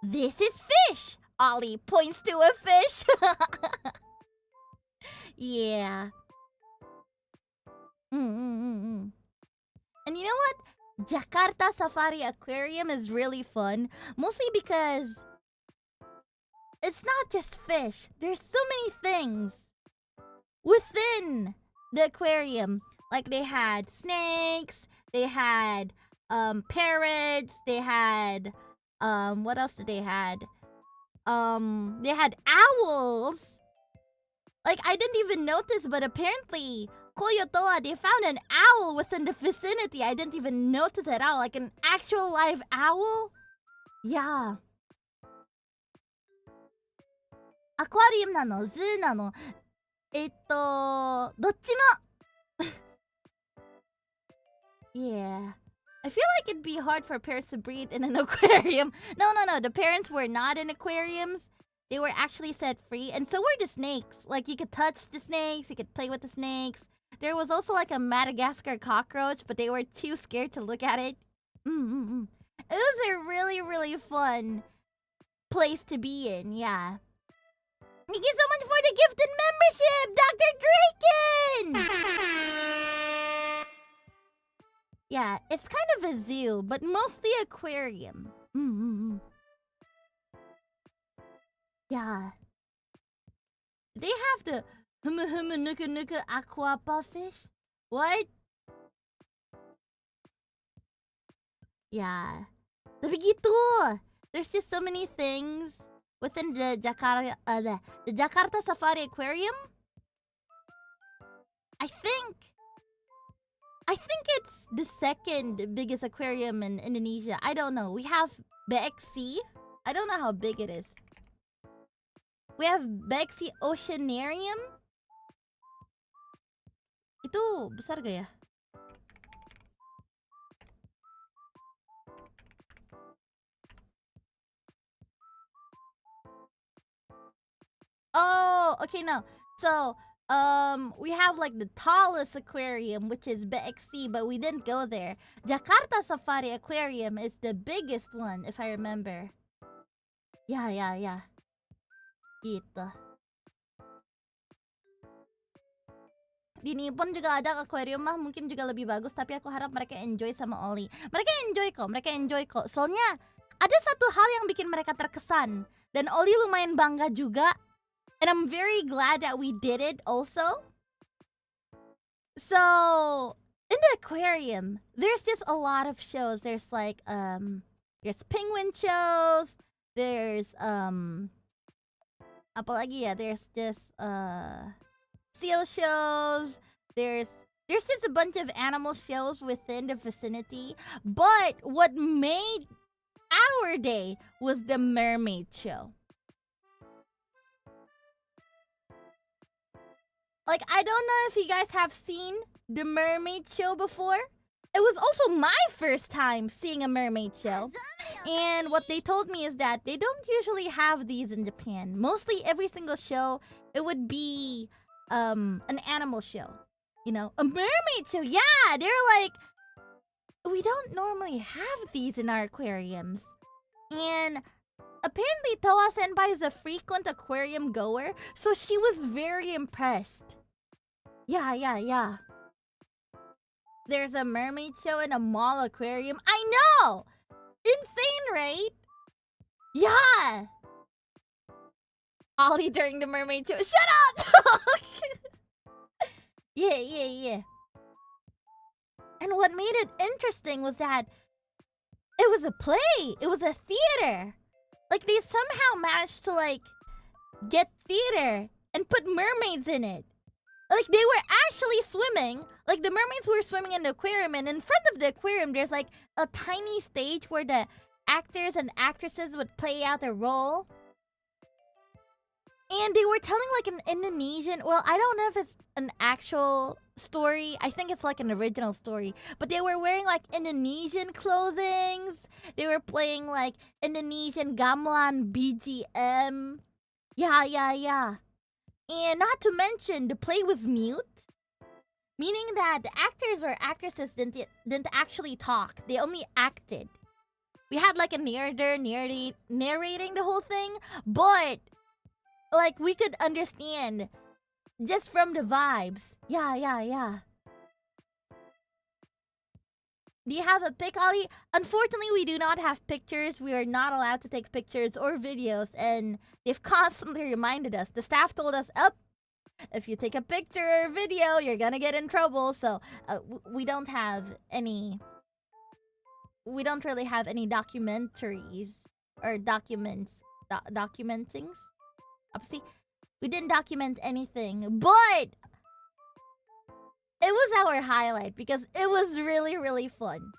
This is fish! Ollie points to a fish. Yeah. And you know what? Jakarta Safari Aquarium is really fun. Mostly because it's not just fish. There's so many things within the aquarium. Like they had snakes, They had parrots. They had what else did they had? They had owls. Like, I didn't even notice, but apparently, Koyotoa, they found an owl within the vicinity. I didn't even notice at all. Like an actual live owl? Yeah. Aquarium なの? Zoo なの? どっちも Yeah. I feel like it'd be hard for parents to breed in an aquarium. No. The parents were not in aquariums. They were actually set free. And so were the snakes. Like, you could touch the snakes. You could play with the snakes. There was also like a Madagascar cockroach, but they were too scared to look at it. It was a really, really fun place to be in, yeah. Thank you so much for the gifted membership, Dr. Draken! Yeah, it's kind of a zoo, but mostly aquarium. Yeah. They have the 𓊈𓗮𝓮𝓻𝓮𝓵 aqua fish? What? Yeah. Tapi gitu. There's just so many things within the Jakarta Safari Aquarium. I think it's the second biggest aquarium in Indonesia. I don't know. We have BXC. I don't know how big it is. We have BXC Oceanarium. Itu besar gak ya? Oh, okay, no. So, we have like the tallest aquarium, which is BXC, but we didn't go there. Jakarta Safari Aquarium is the biggest one, if I remember. Yeah. Gitu. Di Nippon juga ada aquarium mah, mungkin juga lebih bagus, tapi aku harap mereka enjoy sama Ollie. Mereka enjoy kok. Soalnya ada satu hal yang bikin mereka terkesan, dan Ollie lumayan bangga juga. And I'm very glad that we did it also. So, in the aquarium, there's just a lot of shows. There's like, there's penguin shows. There's, apalagi ya, there's just, seal shows. There's just a bunch of animal shows within the vicinity. But what made our day was the mermaid show. Like, I don't know if you guys have seen the mermaid show before. It was also my first time seeing a mermaid show. And what they told me is that they don't usually have these in Japan. Mostly every single show, it would be an animal show. You know, a mermaid show. Yeah, they're like, we don't normally have these in our aquariums. And apparently Toa Senpai is a frequent aquarium goer, so she was very impressed. Yeah. There's a mermaid show in a mall aquarium. I know! Insane, right? Yeah! Ollie during the mermaid show. Shut up! Yeah. And what made it interesting was that it was a play. It was a theater. Like, they somehow managed to, like, get theater and put mermaids in it. Like, they were actually swimming. Like, the mermaids were swimming in the aquarium, and in front of the aquarium, there's, like, a tiny stage where the actors and actresses would play out their role. And they were telling, like, an Indonesian... Well, I don't know if it's an actual story. I think it's, like, an original story. But they were wearing, like, Indonesian clothings. They were playing, like, Indonesian gamelan BGM. Yeah. And not to mention, the play was mute. Meaning that the actors or actresses didn't actually talk. They only acted. We had, like, a narrator narrating the whole thing. But, like, we could understand just from the vibes. Yeah. Do you have a pic, Ollie? Unfortunately, we do not have pictures. We are not allowed to take pictures or videos, and they've constantly reminded us. The staff told us, If you take a picture or video, you're gonna get in trouble. So we don't have any. We don't really have any documentaries or documents. Documentings. Obviously, we didn't document anything, but it was our highlight because it was really, really fun.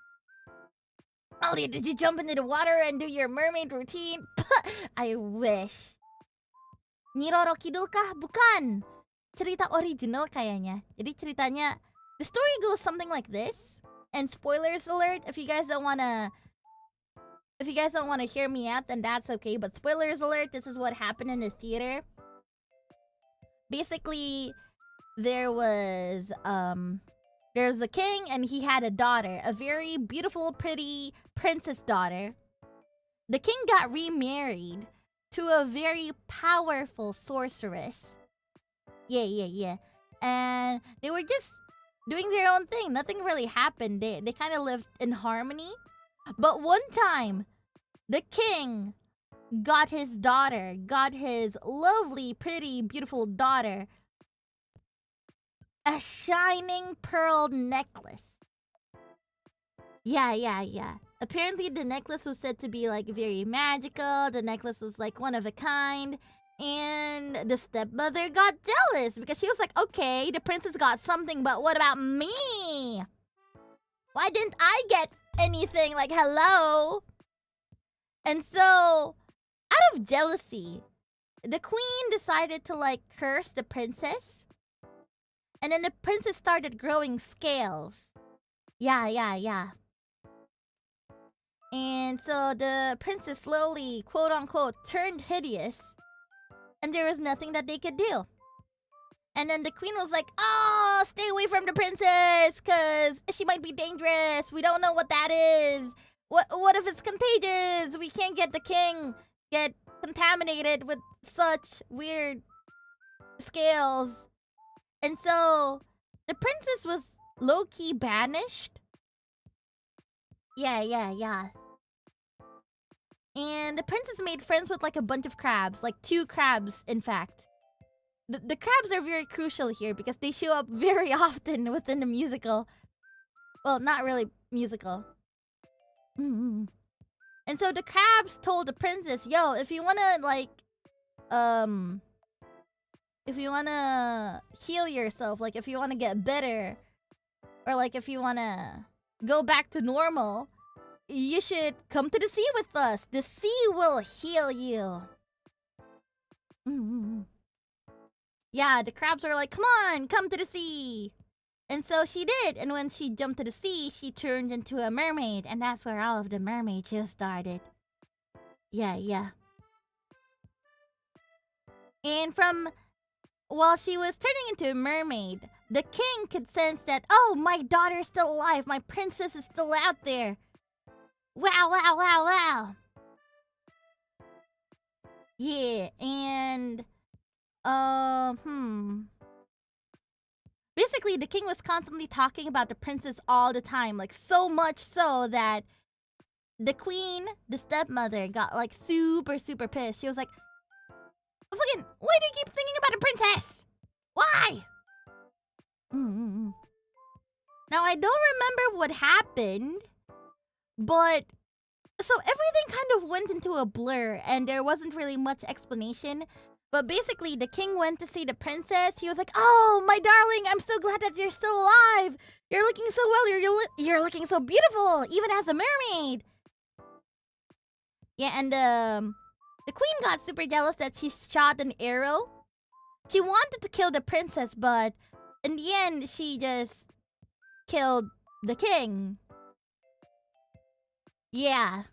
Ollie, did you jump into the water and do your mermaid routine? I wish. 𓊈𝓤𝓸𝓬𝓼 kah? Bukan. Cerita original kayaknya. Jadi ceritanya, the story goes something like this. And spoilers alert, if you guys don't wanna hear me out, then that's okay. But spoilers alert, this is what happened in the theater. Basically, there's a king and he had a daughter, a very beautiful, pretty princess daughter. The king got remarried to a very powerful sorceress. Yeah. And they were just doing their own thing. Nothing really happened. They kind of lived in harmony. But one time, the king got his lovely, pretty, beautiful daughter a shining pearl necklace. Yeah. Apparently the necklace was said to be like very magical. The necklace was like one of a kind. And the stepmother got jealous because she was like, okay, the princess got something, but what about me? Why didn't I get anything? Like, hello? And so, out of jealousy, the queen decided to like curse the princess. And then the princess started growing scales. Yeah. And so the princess slowly, quote unquote, turned hideous. And there was nothing that they could do. And then the queen was like, oh, stay away from the princess, because she might be dangerous. We don't know what that is. What if it's contagious? We can't get the king get contaminated with such weird scales. And so the princess was low-key banished. Yeah. And the princess made friends with like a bunch of crabs, like 2 crabs, in fact. The crabs are very crucial here because they show up very often within the musical. Well, not really musical. And so the crabs told the princess, yo, if you wanna like, if you wanna heal yourself, like if you wanna get better, or like if you wanna go back to normal, you should come to the sea with us. The sea will heal you. Yeah, the crabs are like, come on, come to the sea. And so she did. And when she jumped to the sea, she turned into a mermaid. And that's where all of the mermaids just started. Yeah. And while she was turning into a mermaid, the king could sense that, oh, my daughter's still alive. My princess is still out there. Wow. Yeah, and basically the king was constantly talking about the princess all the time, like so much so that the queen, the stepmother, got like super pissed. She was like, fucking, why do you keep thinking about the princess? Why? Now I don't remember what happened, but so everything kind of went into a blur and there wasn't really much explanation. But basically, the king went to see the princess. He was like, oh, my darling, I'm so glad that you're still alive. You're looking so well. You're looking so beautiful, even as a mermaid. Yeah, and the queen got super jealous that she shot an arrow. She wanted to kill the princess, but in the end, she just killed the king. Yeah.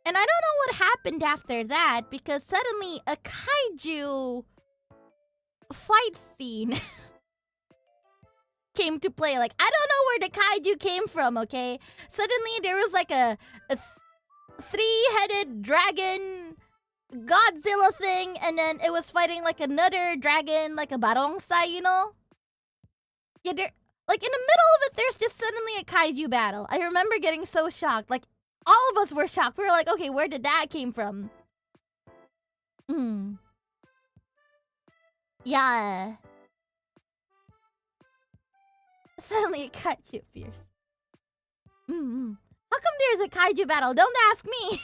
And I don't know what happened after that, because suddenly a kaiju fight scene came to play. Like, I don't know where the kaiju came from, okay? Suddenly there was like a 3-headed dragon Godzilla thing, and then it was fighting like another dragon, like a 𝓈𝓐𝓗, you know? Yeah, like in the middle of it, there's just suddenly a kaiju battle. I remember getting so shocked. Like, all of us were shocked. We were like, okay, where did that came from? Yeah. Suddenly a kaiju appears. How come there's a kaiju battle? Don't ask me!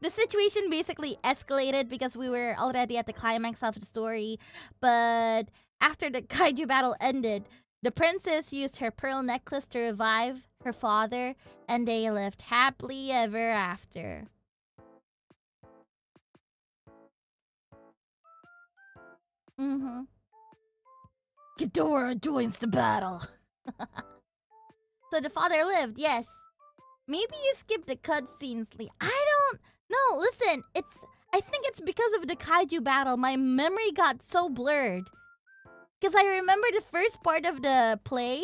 The situation basically escalated because we were already at the climax of the story. But after the kaiju battle ended, the princess used her pearl necklace to revive her father, and they lived happily ever after. Ghidorah joins the battle. So the father lived, yes. Maybe you skipped the cutscenes, Lee. I don't know. Listen, I think it's because of the kaiju battle. My memory got so blurred. Because I remember the first part of the play.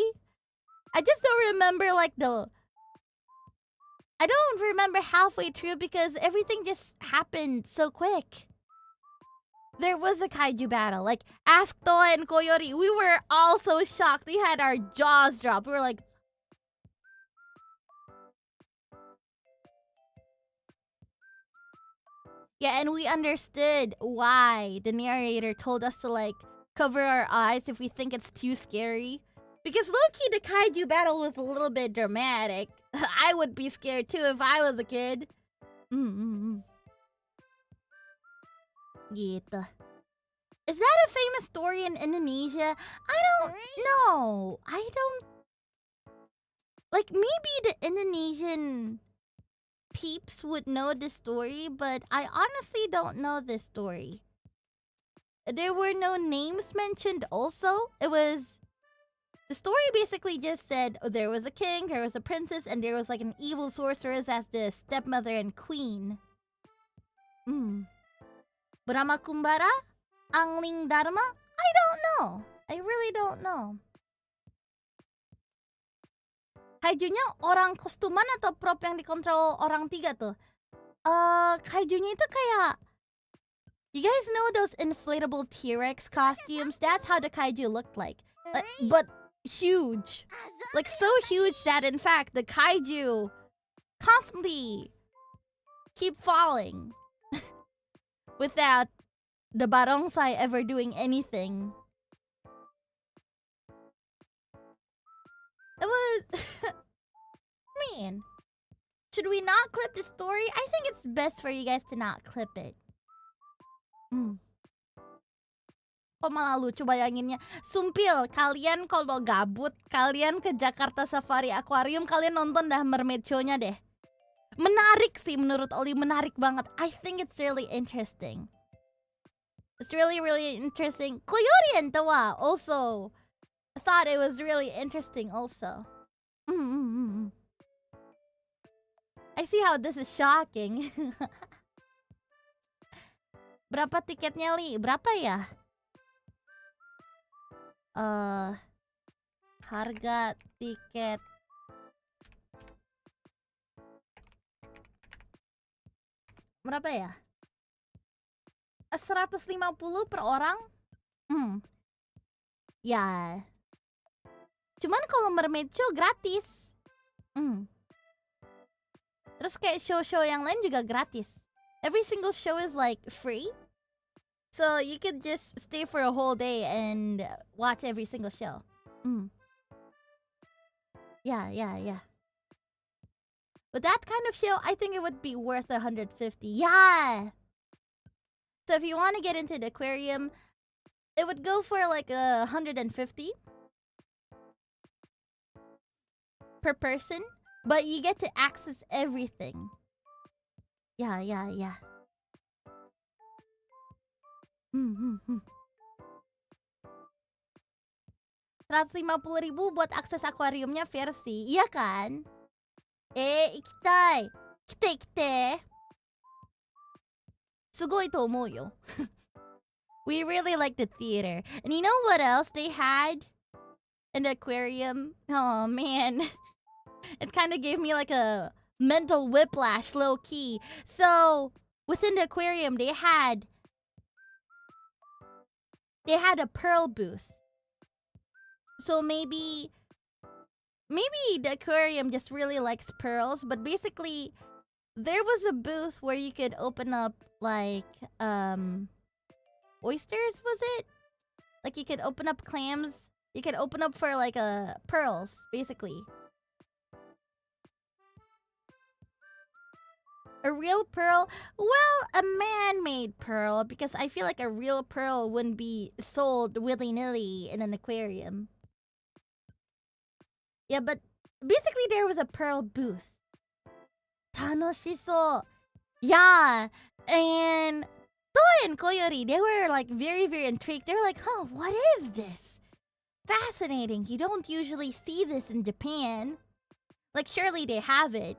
I just don't remember like I don't remember halfway through because everything just happened so quick. There was a kaiju battle. Like, ask Toa and Koyori. We were all so shocked. We had our jaws drop. We were like... Yeah, and we understood why the narrator told us to, like, cover our eyes if we think it's too scary. Because low-key, the kaiju battle was a little bit dramatic. I would be scared too if I was a kid. Gitu. Is that a famous story in Indonesia? I don't know. I don't... Like, maybe the Indonesian peeps would know this story, but I honestly don't know this story. There were no names mentioned also. It was... The story basically just said, oh, there was a king, there was a princess, and there was like an evil sorceress as the stepmother and queen. 𓊈𝓮𝓮𝓻𝓮𝓼? 𓊈𝓤𝓸𝓷𝓪𝓽𝓮? I don't know. I really don't know. Kaijunya orang kostuman atau prop yang dikontrol orang tiga tuh? Kaijunya itu kayak... You guys know those inflatable T-Rex costumes? That's how the kaiju looked like. But huge. Like so huge that in fact the kaiju constantly keep falling. Without the barongsai ever doing anything. It was... Man. Should we not clip the story? I think it's best for you guys to not clip it. Kok malah lucu bayanginnya. Sumpil, kalian kalau gabut, kalian ke Jakarta Safari Aquarium, kalian nonton dah mermaid show-nya deh. Menarik sih menurut Ollie, menarik banget. I think it's really interesting. It's really, really interesting. Koyori and Toa also thought it was really interesting also. I see how this is shocking. Berapa tiketnya, Li? Berapa ya? Harga tiket. Berapa ya? 150 per orang? Ya. Cuman kalau mermaid show gratis. Terus kayak show-show yang lain juga gratis. Every single show is like free. So you could just stay for a whole day and watch every single show. Yeah. But that kind of show, I think it would be worth 150. Yeah! So if you want to get into the aquarium, it would go for like 150 per person. But you get to access everything. Yeah. 150.000 buat akses akuariumnya versi. Iya kan? Ikitai. Kite. Sugoi to omou yo. We really like the theater. And you know what else they had in the aquarium? Oh man. It kind of gave me like a mental whiplash, low-key. So, within the aquarium, they had a pearl booth. So maybe the aquarium just really likes pearls, but basically, there was a booth where you could open up like oysters, was it? Like you could open up clams. You could open up for like pearls, basically. A real pearl? Well, a man-made pearl, because I feel like a real pearl wouldn't be sold willy-nilly in an aquarium. Yeah, but basically there was a pearl booth. 楽しそう. Yeah, and Toa and Koyori, they were like very, very intrigued. They were like, huh, what is this? Fascinating. You don't usually see this in Japan. Like, surely they have it,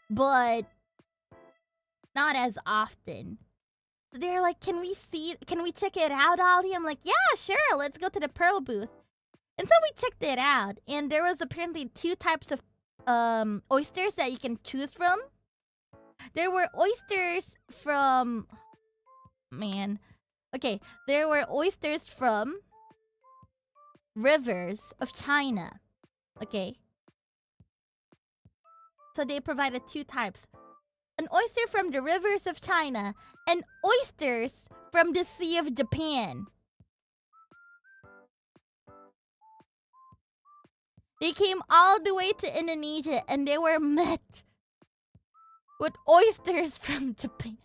but not as often. So they're like, can we check it out, Ollie? I'm like, yeah, sure, let's go to the pearl booth. And so we checked it out, and there was apparently 2 types of oysters that you can choose from. There were oysters from... Man. Okay, there were oysters from rivers of China. Okay. So they provided 2 types. An oyster from the rivers of China and oysters from the Sea of Japan. They came all the way to Indonesia and they were met with oysters from Japan.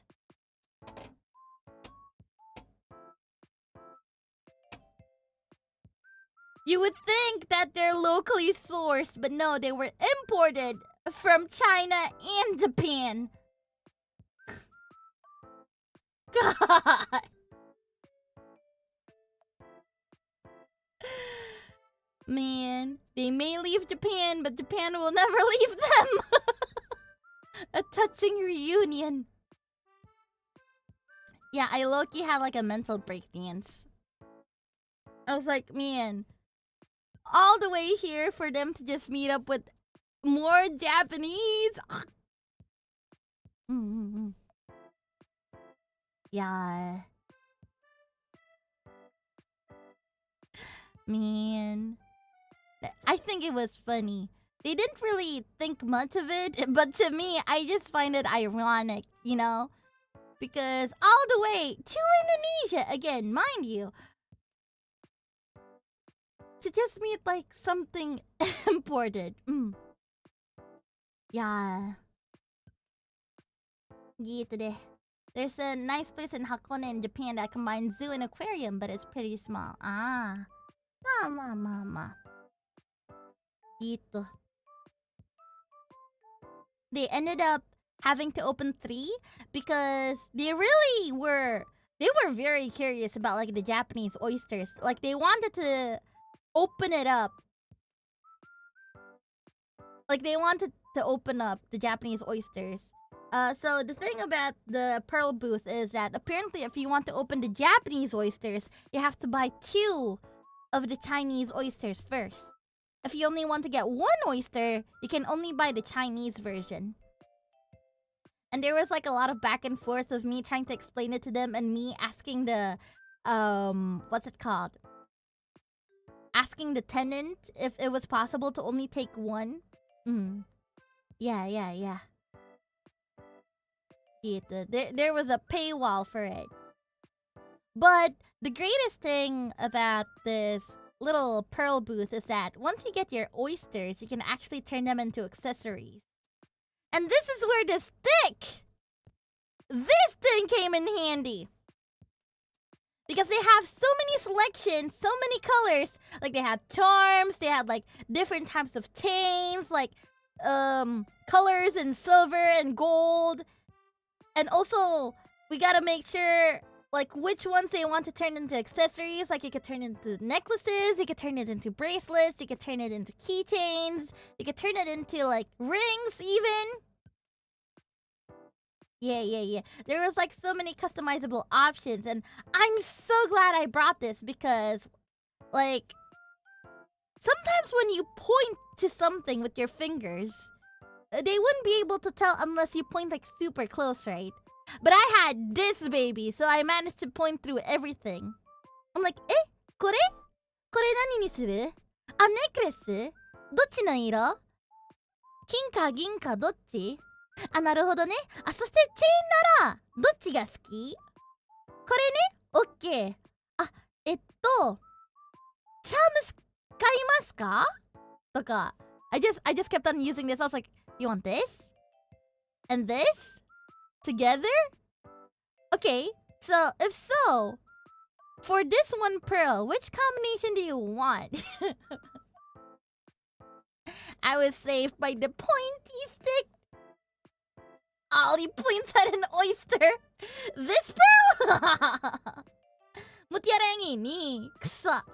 You would think that they're locally sourced, but no, they were imported from China and Japan. God. Man, they may leave Japan, but Japan will never leave them. A touching reunion. Yeah, I low-key had like a mental breakdance. I was like, man, all the way here for them to just meet up with more Japanese. Yeah. Man. I think it was funny. They didn't really think much of it, but to me, I just find it ironic, you know? Because all the way to Indonesia, again, mind you, to just meet like something imported. Yeah. Gitu deh. There's a nice place in Hakone in Japan that combines zoo and aquarium, but it's pretty small. Ah. Ma. Gitu. They ended up having to open 3 because they were very curious about like the Japanese oysters. Like they wanted to open it up. Like they wanted to open up the Japanese oysters. So the thing about the pearl booth is that apparently if you want to open the Japanese oysters, you have to buy 2 of the Chinese oysters first. If you only want to get 1 oyster, you can only buy the Chinese version. And there was like a lot of back and forth of me trying to explain it to them and me asking the what's it called? Asking the tenant if it was possible to only take 1. Yeah. There was a paywall for it. But the greatest thing about this little pearl booth is that once you get your oysters, you can actually turn them into accessories. And this is where this thing came in handy. Because they have so many selections, so many colors. Like they had charms, they had like different types of chains, like colors in silver and gold. And also, we gotta make sure like which ones they want to turn into accessories. Like you could turn it into necklaces, you could turn it into bracelets, you could turn it into keychains, you could turn it into like rings even. Yeah. There was like so many customizable options, and I'm so glad I brought this because like sometimes when you point to something with your fingers, they wouldn't be able to tell unless you point like super close, right? But I had this baby, so I managed to point through everything. I'm like, kore? Kore nani ni suru? Necklace? Dochi no iro? Kin ka gin ka dochi? なるほどね。そしてチェーンならどっちが好き？これね、オッケー。チャーム使いますかとか I just kept on using this. I was like, you want this? And this? Together? Okay, so if so, for this one pearl, which combination do you want? I was saved by the pointy stick. Ollie points at an oyster. This pearl? 𓊈𝓗𝓮𝓻𝓮𝓼に草。あ、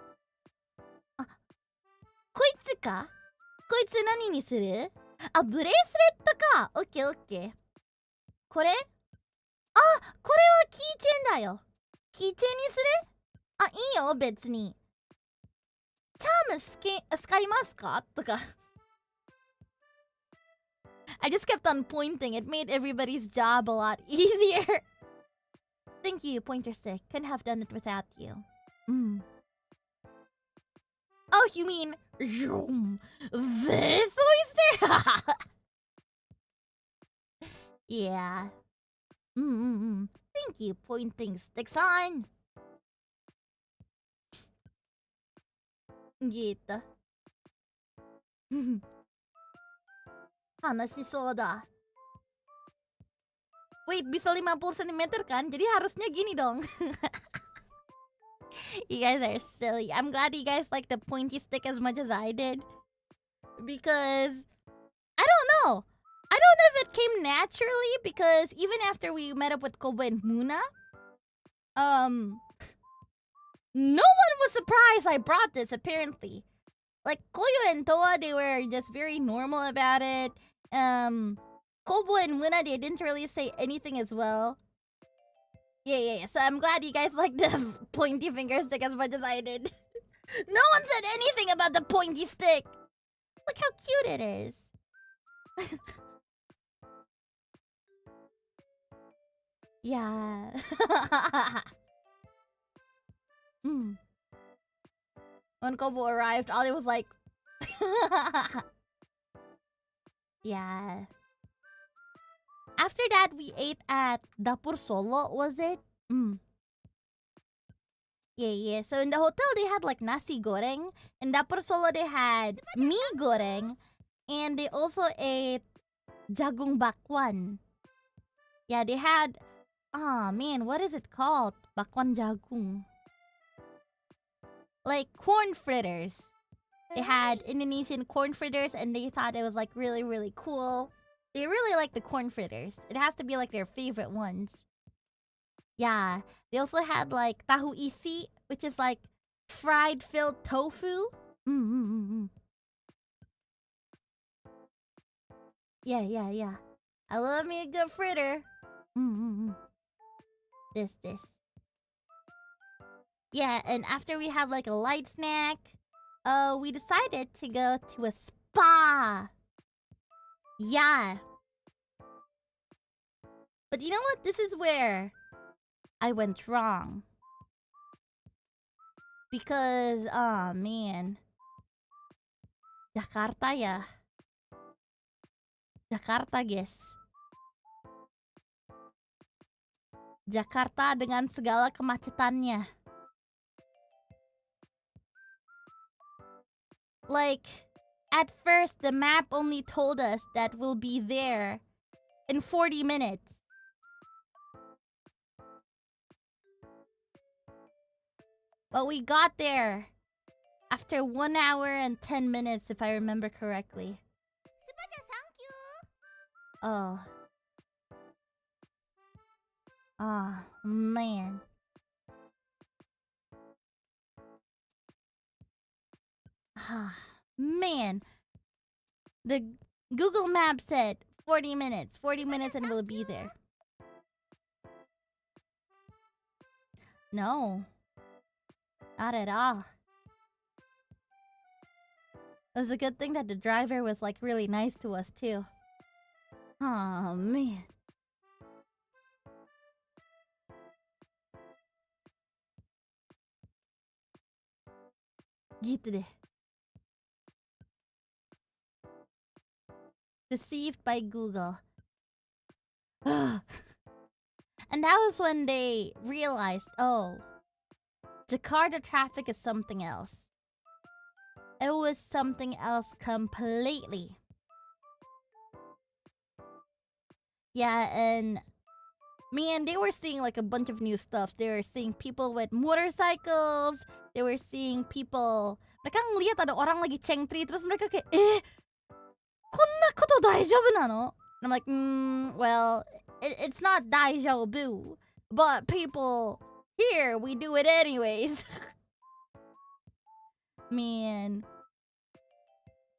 こいつか？こいつ何にする？あ、ブレースレットか。オッケーオッケー。これ？あ、これはキーチェーンだよ。キーチェーンにする？あ、いいよ、別に。チャーム使いますか？とか。I just kept on pointing. It made everybody's job a lot easier. Thank you, pointer stick. Couldn't have done it without you. Oh, you mean this oyster? Yeah. Thank you, pointing stick sign. Gitu. 話しそうだ. Wait, bisa 50 cm kan? Jadi harusnya gini dong. You guys are silly. I'm glad you guys like the pointy stick as much as I did. Because I don't know. I don't know if it came naturally because even after we met up with Kobo and Muna, no one was surprised I brought this apparently. Like Koyo and Toa, they were just very normal about it. Kobo and Muna, they didn't really say anything as well. Yeah. So I'm glad you guys like the pointy finger stick as much as I did. No one said anything about the pointy stick. Look how cute it is. Yeah. When Kobo arrived, Ollie was like... Yeah. After that, we ate at Dapur Solo, was it? Yeah. So in the hotel, they had like nasi goreng. In Dapur Solo, they had mie goreng. And they also ate jagung bakwan. Yeah, they had... Oh man, what is it called? Bakwan jagung. Like corn fritters. They had Indonesian corn fritters and they thought it was like really, really cool. They really like the corn fritters. It has to be like their favorite ones. Yeah. They also had like tahu isi, which is like fried filled tofu. Yeah. I love me a good fritter. This. Yeah, and after we had like a light snack, we decided to go to a spa. Yeah. But you know what? This is where I went wrong. Because, oh man. Jakarta ya. Jakarta, guys. Jakarta dengan segala kemacetannya. Like, at first, the map only told us that we'll be there in 40 minutes. But we got there after 1 hour and 10 minutes, if I remember correctly. Oh. Oh, man. Man. The Google Map said 40 minutes. 40 minutes and we'll be there. No. Not at all. It was a good thing that the driver was like really nice to us too. Oh, man. Gitu deh. Deceived by Google. And that was when they realized, oh, Jakarta traffic is something else. It was something else completely. Yeah, and man, they were seeing like a bunch of new stuff. They were seeing people with motorcycles. They were seeing people. Mereka ngeliat ada orang lagi cengtri, terus mereka kayak, konna koto daijoubu nano? And I'm like, well, it's not daijoubu, but people here, we do it anyways. Man.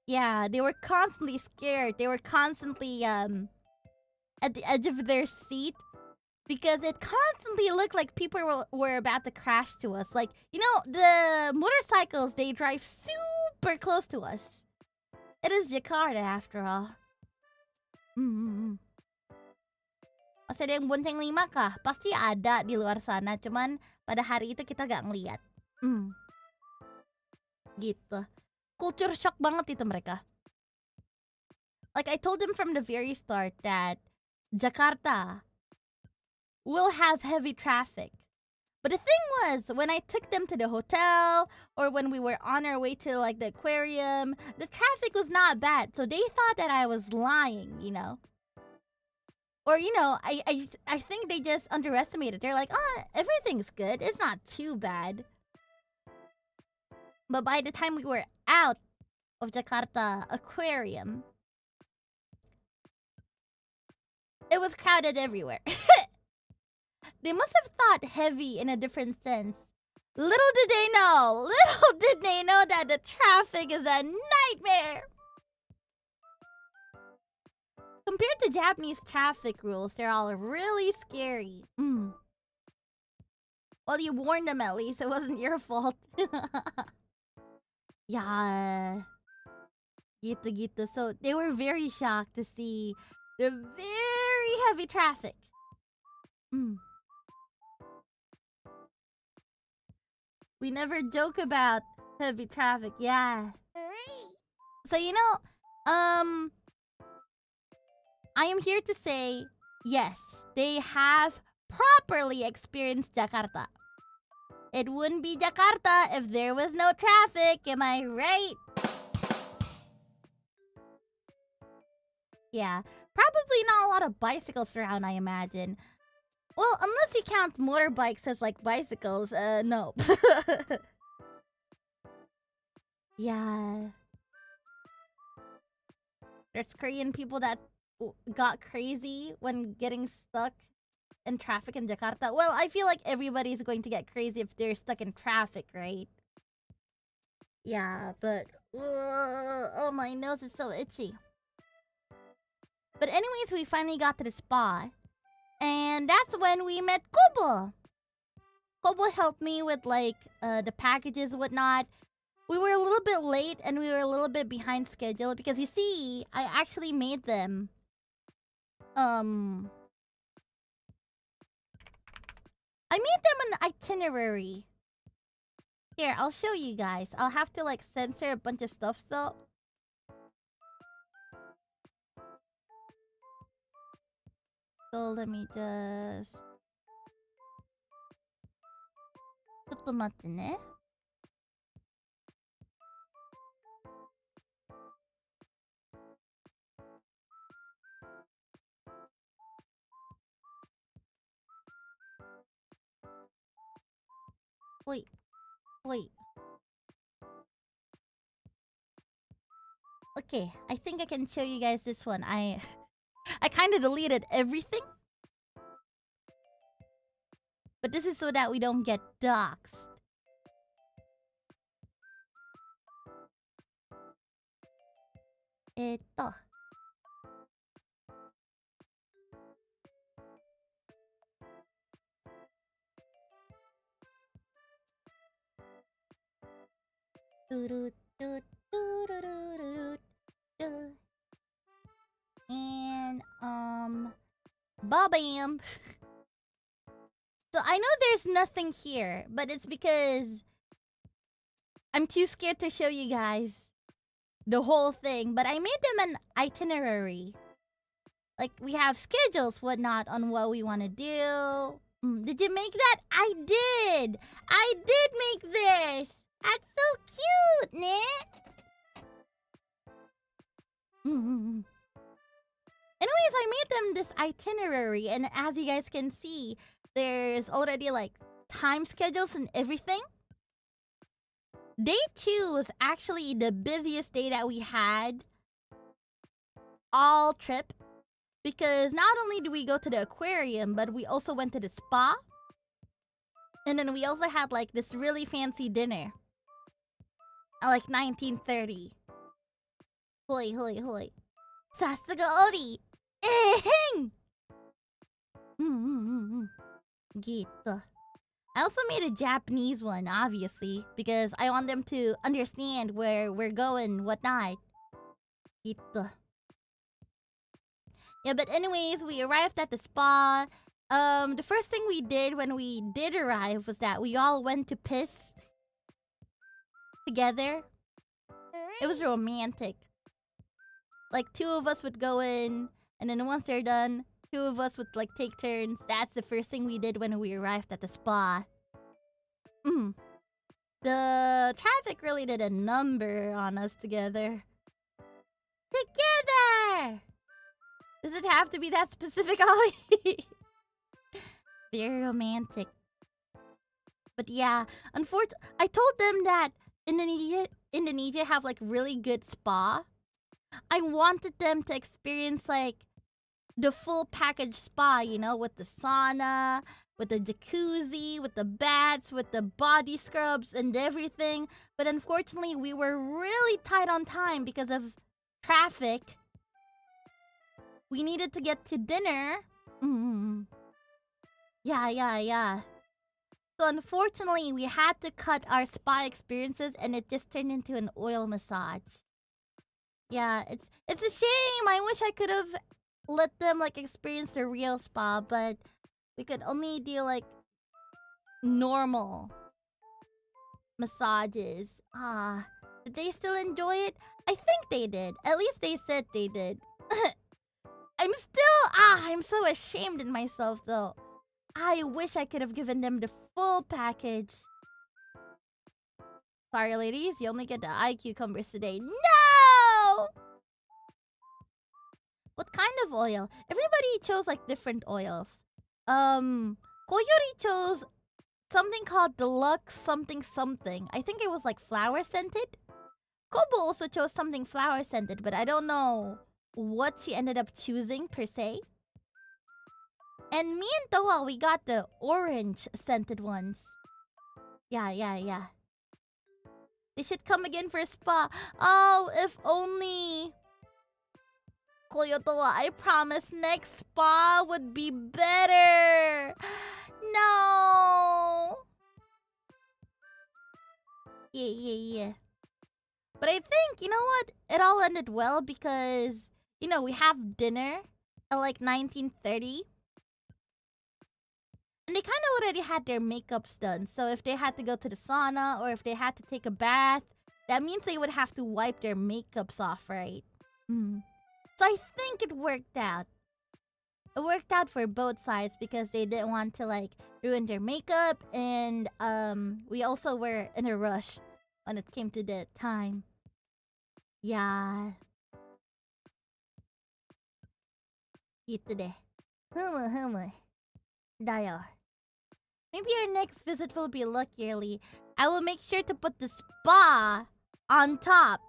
Yeah, they were constantly scared. They were constantly at the edge of their seat because it constantly looked like people were about to crash to us. Like, you know, the motorcycles, they drive super close to us. It is Jakarta after all. Pas ada yang bonceng 5 kah? Pasti ada di luar sana. Cuman pada hari itu kita gak ngeliat. Gitu. Culture shock banget itu mereka. Like I told them from the very start that Jakarta will have heavy traffic. But the thing was, when I took them to the hotel or when we were on our way to like the aquarium, the traffic was not bad. So they thought that I was lying, you know. Or, you know, I think they just underestimated. They're like, oh, everything's good. It's not too bad. But by the time we were out of Jakarta Aquarium, it was crowded everywhere. They must have thought heavy in a different sense. Little did they know that the traffic is a nightmare. Compared to Japanese traffic rules, they're all really scary. Well, you warned them at least. It wasn't your fault. Yeah. Gitu. So they were very shocked to see the very heavy traffic. We never joke about heavy traffic. Yeah. So, you know, I am here to say, yes, they have properly experienced Jakarta. It wouldn't be Jakarta if there was no traffic, am I right? Yeah, probably not a lot of bicycles around, I imagine. Well, unless you count motorbikes as like bicycles, no. Yeah. There's Korean people that got crazy when getting stuck in traffic in Jakarta. Well, I feel like everybody's going to get crazy if they're stuck in traffic, right? Yeah, but oh, my nose is so itchy. But anyways, we finally got to the spa, and that's when we met Kobo. Kobo helped me with like the packages and whatnot. We were a little bit late and we were a little bit behind schedule because you see, I actually made them I made them an itinerary. Here, I'll show you guys. I'll have to like censor a bunch of stuff though. So let me just... ちょっと待ってね。Wait. Okay, I think I can show you guys this one. I kind of deleted everything. But this is so that we don't get doxxed. And ba-bam. So I know there's nothing here, but it's because I'm too scared to show you guys the whole thing. But I made them an itinerary. Like, we have schedules, whatnot, on what we want to do. Did you make that? I did! I did make this! That's so cute, ne? Anyways, I made them this itinerary, and as you guys can see, there's already like time schedules and everything. Day 2 was actually the busiest day that we had all trip, because not only do we go to the aquarium, but we also went to the spa, and then we also had like this really fancy dinner at like 19:30. Hoy hoy hoy. Sasuga Ori. Gitu. I also made a Japanese one, obviously, because I want them to understand where we're going, whatnot. Gitu. Yeah, but anyways, we arrived at the spa. The first thing we did when we did arrive was that we all went to piss together. It was romantic. Like 2 of us would go in, and then once they're done, 2 of us would like take turns. That's the first thing we did when we arrived at the spa. The traffic really did a number on us together. Together! Does it have to be that specific, Ollie? Very romantic. But yeah, unfortunately, I told them that Indonesia have like really good spa. I wanted them to experience like the full package spa, you know, with the sauna, with the jacuzzi, with the baths, with the body scrubs and everything. But unfortunately, we were really tight on time because of traffic. We needed to get to dinner. Yeah. So unfortunately, we had to cut our spa experiences, and it just turned into an oil massage. Yeah, it's a shame. I wish I could have let them like experience a real spa, but we could only do like normal massages. Did they still enjoy it? I think they did. At least they said they did. I'm so ashamed in myself though. I wish I could have given them the full package. Sorry, ladies, you only get the 𝓈𝓗𝓮𝓻𝓮𝓼 today. No! What kind of oil? Everybody chose like different oils. Koyori chose something called deluxe something. I think it was like flower scented. Kobo also chose something flower scented, but I don't know what she ended up choosing per se. And me and Toa, we got the orange scented ones. Yeah. They should come again for a spa. Oh, if only. Kuya Toa, I promise next spa would be better. No. Yeah. But I think, you know what? It all ended well because, you know, we have dinner at like 19:30. And they kind of already had their makeups done. So if they had to go to the sauna or if they had to take a bath, that means they would have to wipe their makeups off, right? So I think it worked out. It worked out for both sides because they didn't want to like ruin their makeup, and we also were in a rush when it came to the time. Yeah. Maybe our next visit will be luckier. I will make sure to put the spa on top.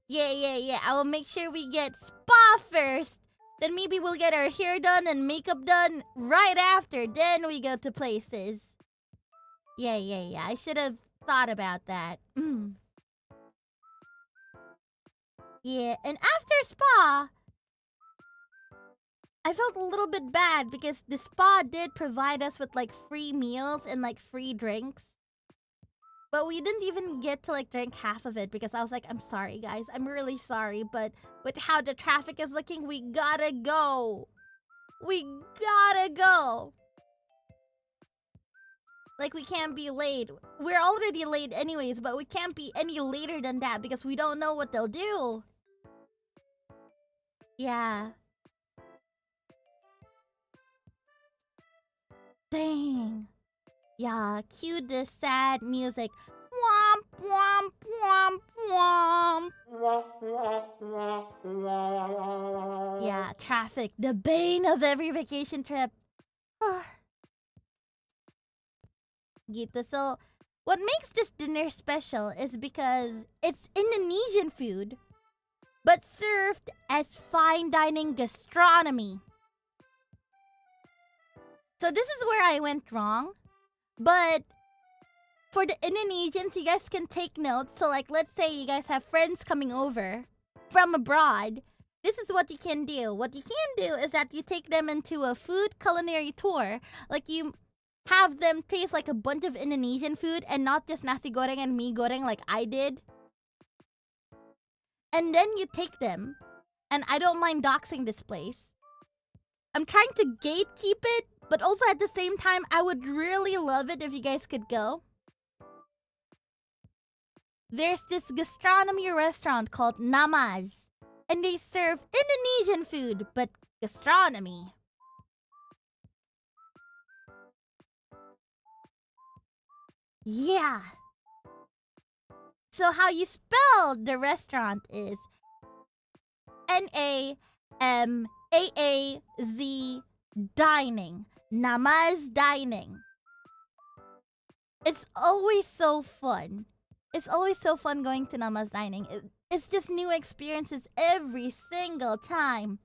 Yeah. I will make sure we get spa first. Then maybe we'll get our hair done and makeup done right after. Then we go to places. Yeah. I should have thought about that. Yeah, and after spa, I felt a little bit bad because the spa did provide us with like free meals and like free drinks. But we didn't even get to like drink half of it because I was like, I'm sorry guys, I'm really sorry, but with how the traffic is looking, we gotta go. Like, we can't be late. We're already late anyways, but we can't be any later than that because we don't know what they'll do. Yeah. Dang. Yeah, cue the sad music. Womp, womp, womp, womp. Yeah, traffic, the bane of every vacation trip. Gitu. So, what makes this dinner special is because it's Indonesian food, but served as fine dining gastronomy. So this is where I went wrong. But for the Indonesians, you guys can take notes. So like, let's say you guys have friends coming over from abroad. This is what you can do. What you can do is that you take them into a food culinary tour. Like you have them taste like a bunch of Indonesian food and not just nasi goreng and mie goreng like I did. And then you take them. And I don't mind doxing this place. I'm trying to gatekeep it, but also at the same time, I would really love it if you guys could go. There's this gastronomy restaurant called Namaz. And they serve Indonesian food, but gastronomy. Yeah. So how you spell the restaurant is N-A-M-A-A-Z dining. Namaz dining. It's always so fun. It's always so fun going to Namaz dining. It's just new experiences every single time.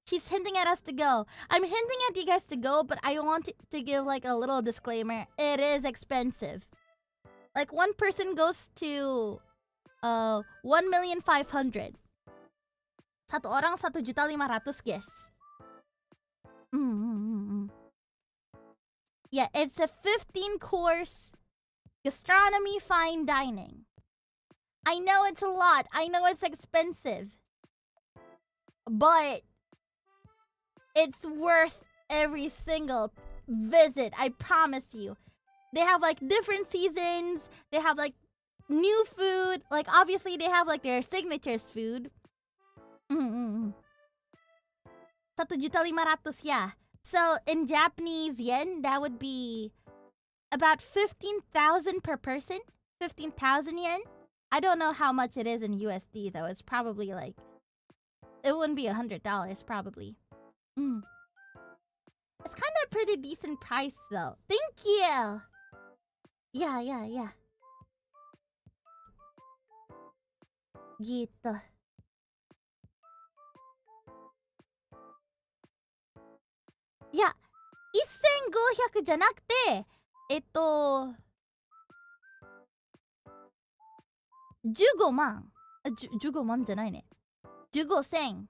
She's hinting at us to go. I'm hinting at you guys to go, but I want to give like a little disclaimer. It is expensive. Like one person goes to 1,500,000. Satu orang 1,500,000, guys. Yeah, it's a 15-course gastronomy fine dining. I know it's a lot. I know it's expensive. But it's worth every single visit. I promise you. They have like different seasons. They have like new food. Like obviously they have like their signatures food. 1,500,000, yeah. So in Japanese yen, that would be about 15,000 per person. 15,000 yen. I don't know how much it is in USD though. It's probably like, it wouldn't be $100 probably. It's kind of a pretty decent price though. Thank you. Yeah. Gitu. Yeah. 1,500じゃなくて、15万。15万じゃないね。15,000。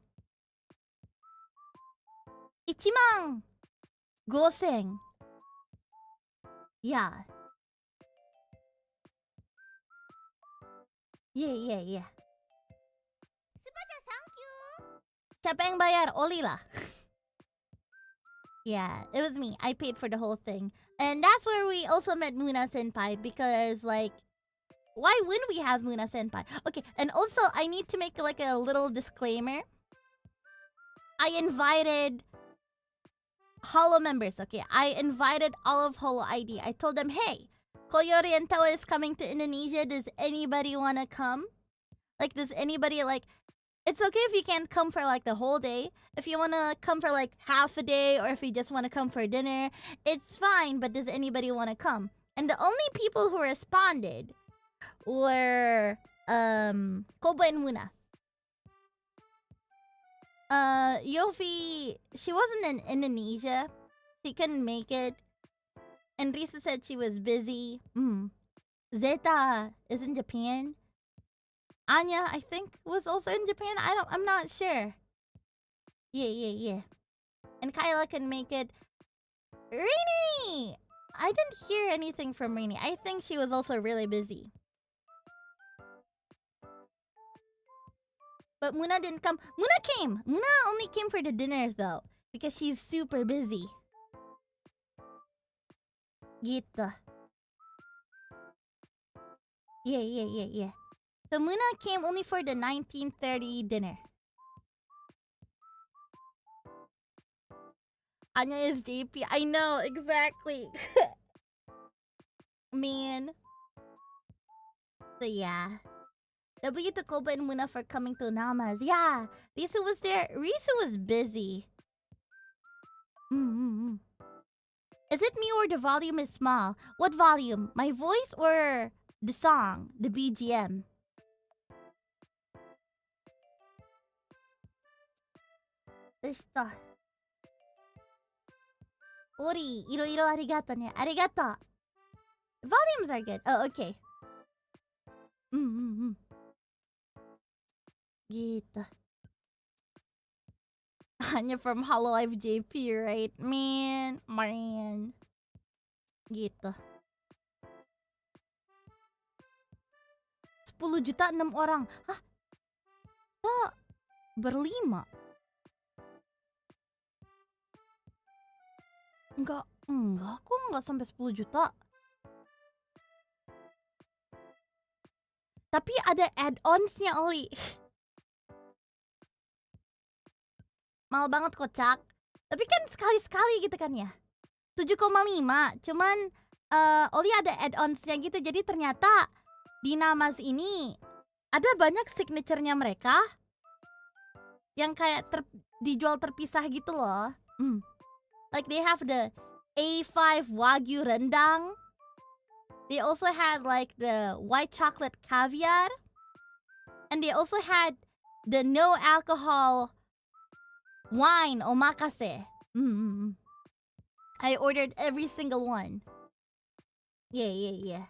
15,000. Yeah. Yeah. Thank you. Siapa yang bayar? Ollie lah. Yeah, it was me. I paid for the whole thing. And that's where we also met Muna Senpai because, like, why wouldn't we have Muna Senpai? Okay, and also I need to make like a little disclaimer. I invited Holo members, okay? I invited all of Holo ID. I told them, hey, Koyori and Tao is coming to Indonesia. Does anybody want to come? Like, does anybody, like... It's okay if you can't come for, like, the whole day. If you want to come for, like, half a day, or if you just want to come for dinner, it's fine, but does anybody want to come? And the only people who responded were, Kobo and Muna. Yofi, she wasn't in Indonesia. She couldn't make it. And Risa said she was busy. Zeta is in Japan. Anya, I think, was also in Japan. I'm not sure. Yeah. And Kyla can make it. Rainy! I didn't hear anything from Rainy. I think she was also really busy. But Muna didn't come. Muna came! Muna only came for the dinners though. Because she's super busy. Gitu. Yeah. So Muna came only for the 1930 dinner. Anya is JP. I know, exactly. Man. So yeah. W to Koba and Muna for coming to Namas. Yeah. Risu was there. Risu was busy. Is it me or the volume is small? What volume? My voice or the song? The BGM? Ista. Ori, iro arigato ne. Arigato. Volumes are good. Oh, okay. Gitu. Anya from Hololive JP, right? Man. Gitu. 10 juta 6 orang. Hah? Kok berlima? Enggak, kok enggak sampai 10 juta. Tapi ada add-onsnya, Oli. Mahal banget kocak. Tapi kan sekali-sekali gitu kan ya. 7,5. Cuman Oli ada add-onsnya gitu. Jadi ternyata di Namas ini ada banyak signature-nya mereka yang kayak dijual terpisah gitu loh. Like they have the A5 Wagyu rendang. They also had like the white chocolate caviar. And they also had the no alcohol wine omakase. I ordered every single one. Yeah.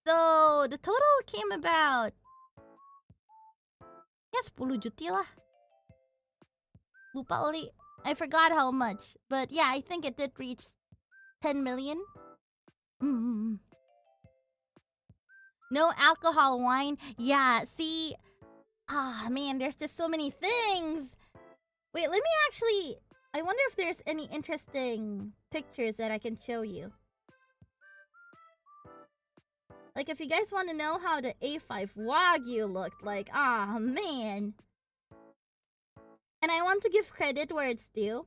So the total came about 10 juta lah. Lupa Oli. I forgot how much. But yeah, I think it did reach 10 million. No alcohol wine. Yeah, see. Man, there's just so many things. Wait, let me actually... I wonder if there's any interesting pictures that I can show you. Like, if you guys want to know how the A5 Wagyu looked like. Man. And I want to give credit where it's due.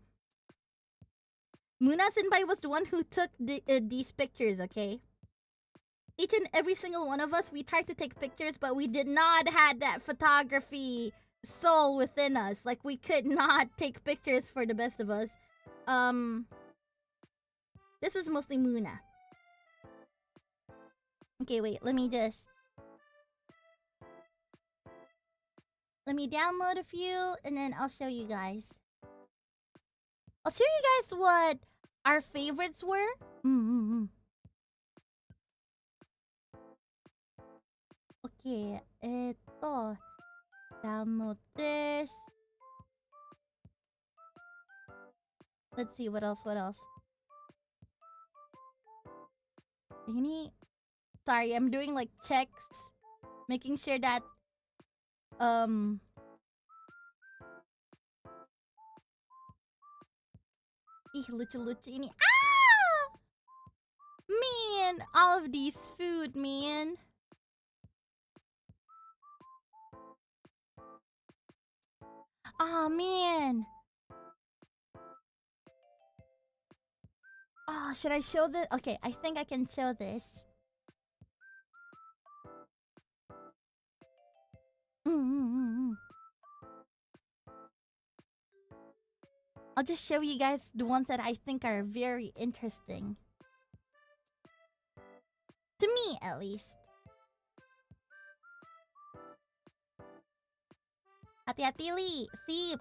Muna Senpai was the one who took these pictures, okay? Each and every single one of us, we tried to take pictures, but we did not have that photography soul within us. Like, we could not take pictures for the best of us. This was mostly Muna. Okay, wait, let me download a few, and then I'll show you guys. I'll show you guys what our favorites were. Okay, download this. Let's see, what else? Sorry, I'm doing like checks. Making sure that lucu-lucu ini. Man, all of these food, man. Man. Should I show this? Okay, I think I can show this. I'll just show you guys the ones that I think are very interesting. To me, at least. Hati-hati, Li. Sip.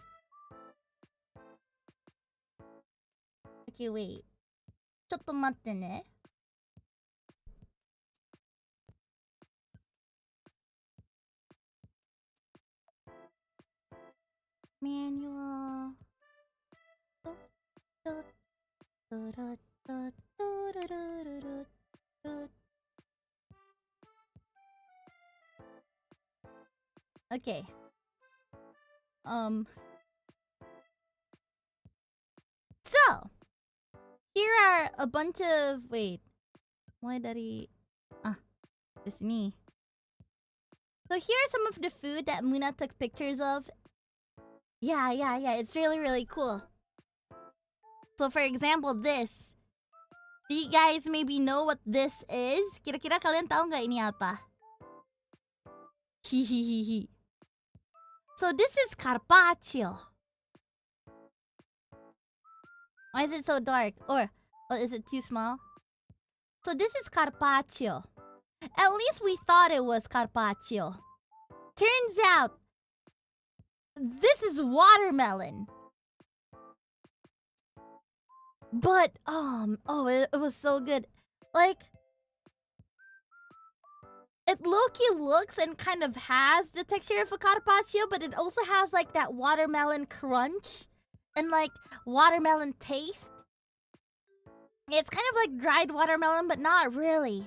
Okay, wait. ちょっと待ってね。Manual. Okay. So, here are a bunch of... Wait. Why dari... This ni. So here are some of the food that Muna took pictures of. Yeah. It's really, really cool. So for example, this. Do you guys maybe know what this is? Kira-kira kalian tahu nggak ini apa? Hihihihi. So this is carpaccio. Why is it so dark? Or is it too small? So this is carpaccio. At least we thought it was carpaccio. Turns out, this is watermelon. But, it was so good. Like, it low-key looks and kind of has the texture of a carpaccio, but it also has like that watermelon crunch and like watermelon taste. It's kind of like dried watermelon, but not really.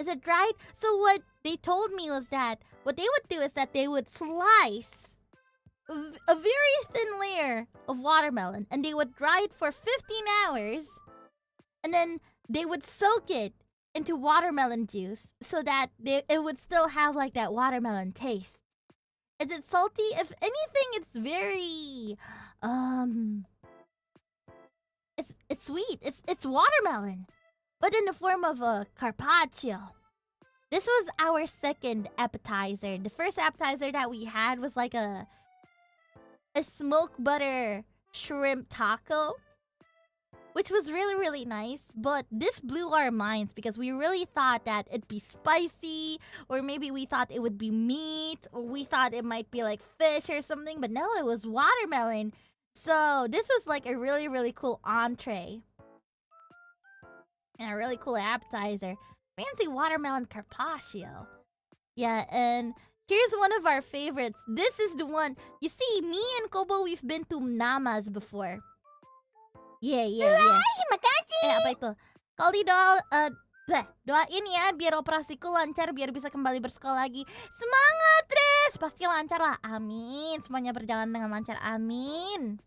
Is it dried? So what they told me was that what they would do is that they would slice a very thin layer of watermelon and they would dry it for 15 hours and then they would soak it into watermelon juice so that it would still have like that watermelon taste. Is it salty? If anything, it's very it's sweet. It's watermelon, but in the form of a carpaccio. This was our second appetizer. The first appetizer that we had was like a smoked butter shrimp taco, which was really, really nice. But this blew our minds because we really thought that it'd be spicy, or maybe we thought it would be meat, or we thought it might be like fish or something. But no, it was watermelon. So this was like a really, really cool entree and a really cool appetizer. Fancy watermelon carpaccio. Yeah, and here's one of our favorites. This is the one. You see, me and Kobo, we've been to Namas before. Yeah. Ay, makasih. Apa itu? Kalau doain ya biar operasiku lancar, biar bisa kembali bersekolah lagi. Semangat, Res! Pasti lancar lah. Amin. Semuanya berjalan dengan lancar. Amin.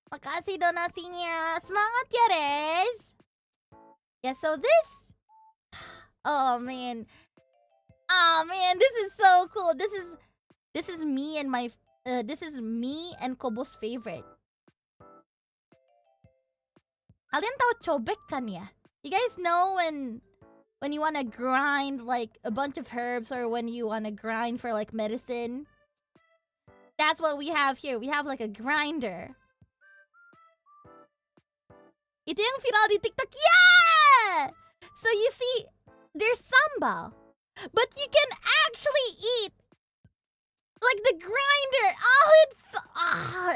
Makasih donasinya. Semangat ya, Res. Yeah, so this... Oh, man. This is so cool. This is me and my... this is me and Kobo's favorite. Kalian tahu cobek kan ya? You guys know when you want to grind like a bunch of herbs or when you want to grind for like medicine? That's what we have here. We have like a grinder. Itu yang viral di TikTok. Yeah! So you see, there's sambal. But you can actually eat like the grinder.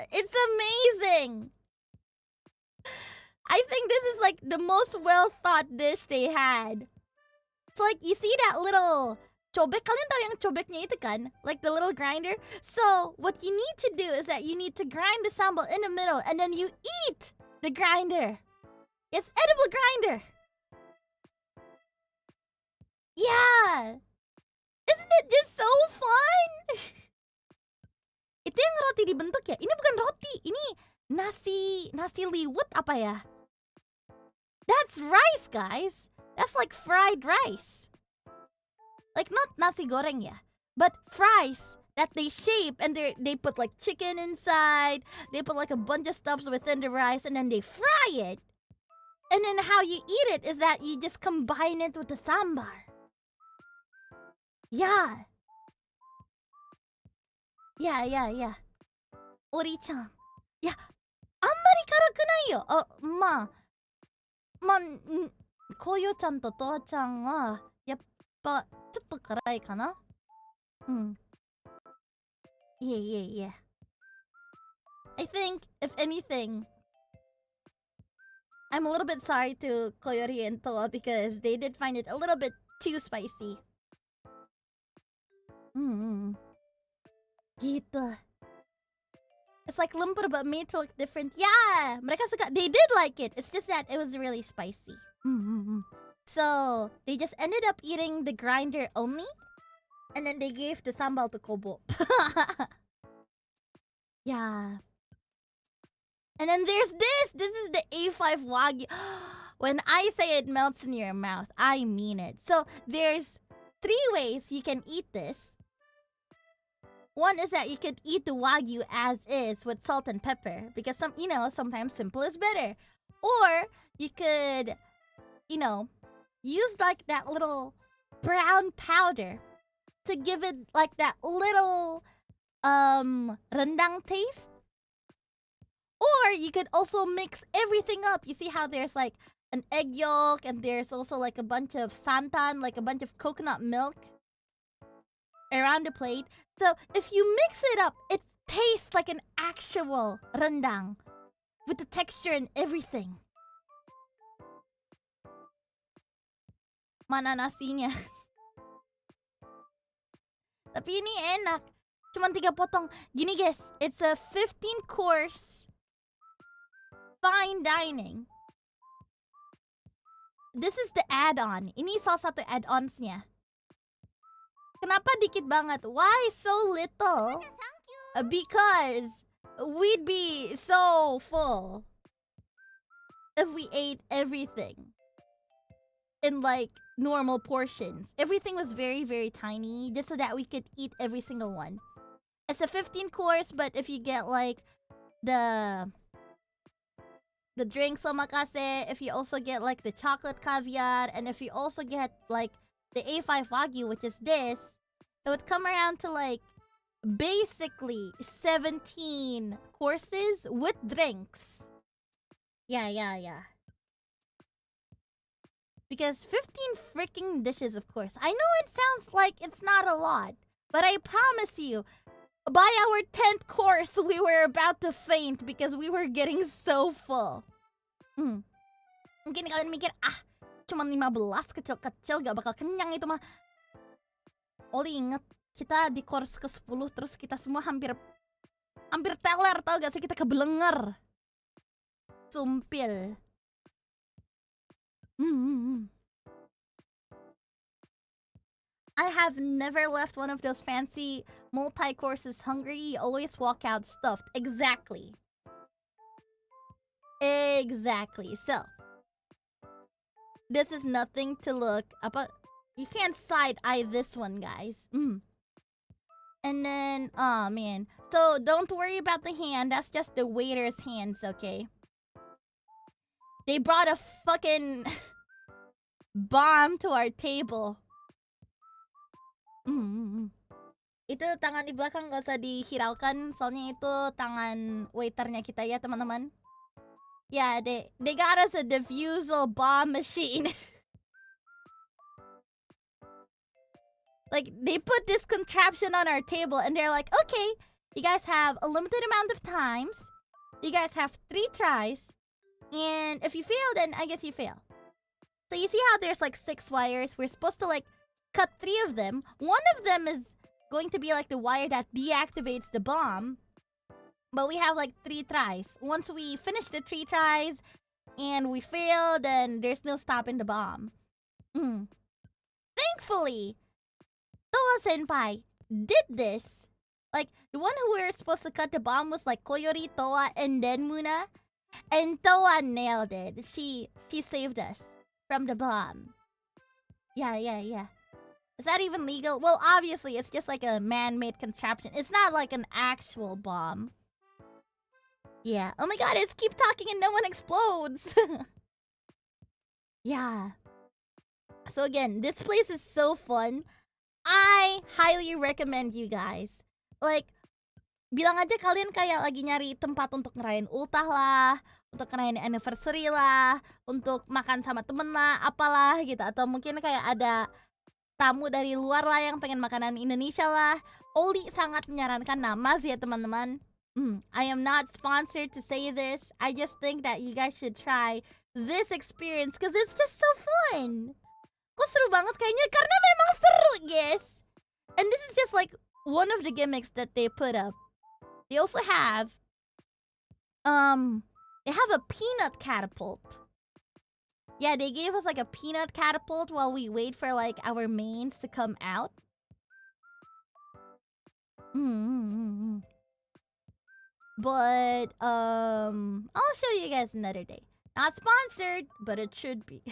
It's amazing. I think this is like the most well thought dish they had. So like you see that little cobek, kalian tahu yang cobeknya itu kan? Like the little grinder. So what you need to do is that you need to grind the sambal in the middle and then you eat the grinder. It's edible grinder. Yeah. Isn't it just so fun? Itu yang roti dibentuk ya? Ini bukan roti. Ini nasi liwet apa ya? That's rice, guys. That's like fried rice. Like not nasi goreng ya, but fries that they shape and they put like chicken inside. They put like a bunch of stuffs within the rice and then they fry it. And then how you eat it is that you just combine it with the sambar. Yeah. Ori-chan. Yeah. あんまり辛くないよ。こうよちゃんととわちゃんはやっぱちょっと辛いかな。Yeah. I think if anything, I'm a little bit sorry to Koyori and Toa because they did find it a little bit too spicy. Gitu. It's like lumpur but made to look different. Yeah, mereka suka. They did like it. It's just that it was really spicy. So they just ended up eating the grinder only, and then they gave the sambal to Kobo. Yeah. And then there's this. This is the A5 Wagyu. When I say it melts in your mouth, I mean it. So there's 3 ways you can eat this. One is that you could eat the Wagyu as is with salt and pepper because sometimes simple is better. Or you could, use like that little brown powder to give it like that little rendang taste. Or you could also mix everything up. You see how there's like an egg yolk and there's also like a bunch of santan, like a bunch of coconut milk around the plate. So if you mix it up, it tastes like an actual rendang with the texture and everything. Mana nasinya. Tapi ini enak. Cuman 3 potong. Gini guys, it's a 15-course fine dining. This is the add-on. Ini salah satu add-ons-nya. Kenapa dikit banget? Why so little? Because we'd be so full if we ate everything in like normal portions. Everything was very, very tiny just so that we could eat every single one. It's a 15-course, but if you get like the drinks omakase, if you also get like the chocolate caviar, and if you also get like the A5 Wagyu, which is this, it would come around to like basically 17 courses with drinks. Yeah. Because 15 freaking dishes, of course. I know it sounds like it's not a lot, but I promise you, by our 10th course, we were about to faint because we were getting so full. Mungkin kalian mikir, cuma 15, kecil-kecil, gak bakal kenyang itu mah. Oli inget, kita di course ke-10, terus kita semua hampir teler, tau gak sih? Kita kebelenger. Sumpil. I have never left one of those fancy multi-courses hungry. You always walk out stuffed. Exactly. So, this is nothing to look up. You can't side-eye this one, guys. And then, oh man. So, don't worry about the hand. That's just the waiter's hands, okay? They brought a fucking bomb to our table. Itu tangan di belakang gak usah dihiraukan, soalnya itu tangan waiternya kita ya, teman-teman. Yeah, they got us a diffusal bomb machine. Like, they put this contraption on our table and they're like, okay, you guys have a limited amount of times. You guys have 3 tries. And if you fail, then I guess you fail. So you see how there's like 6 wires? We're supposed to like cut 3 of them. One of them is going to be like the wire that deactivates the bomb. But we have like 3 tries. Once we finish the 3 tries and we fail, then there's no stopping the bomb. Thankfully, Dova Senpai did this. Like, the one who we were supposed to cut the bomb was like Koyori, Towa, and then Muna. And Towa nailed it. She saved us from the bomb. Yeah. Is that even legal? Well, obviously, it's just like a man-made contraption. It's not like an actual bomb. Yeah. Oh my god, it's keep talking and no one explodes. Yeah. So again, this place is so fun. I highly recommend you guys. Like, bilang aja kalian kayak lagi nyari tempat untuk ngerayain ultah lah, untuk ngerayain anniversary lah, untuk makan sama temen lah, apalah gitu. Atau mungkin kayak ada tamu dari luar lah yang pengen makanan Indonesia lah. Oli sangat menyarankan Namaz ya teman-teman. I am not sponsored to say this. I just think that you guys should try this experience because it's just so fun. Kok seru banget kayaknya karena memang seru, guys. And this is just like one of the gimmicks that they put up. They also have a peanut catapult. Yeah, they gave us like a peanut catapult while we wait for like our mains to come out. But I'll show you guys another day. Not sponsored, but it should be.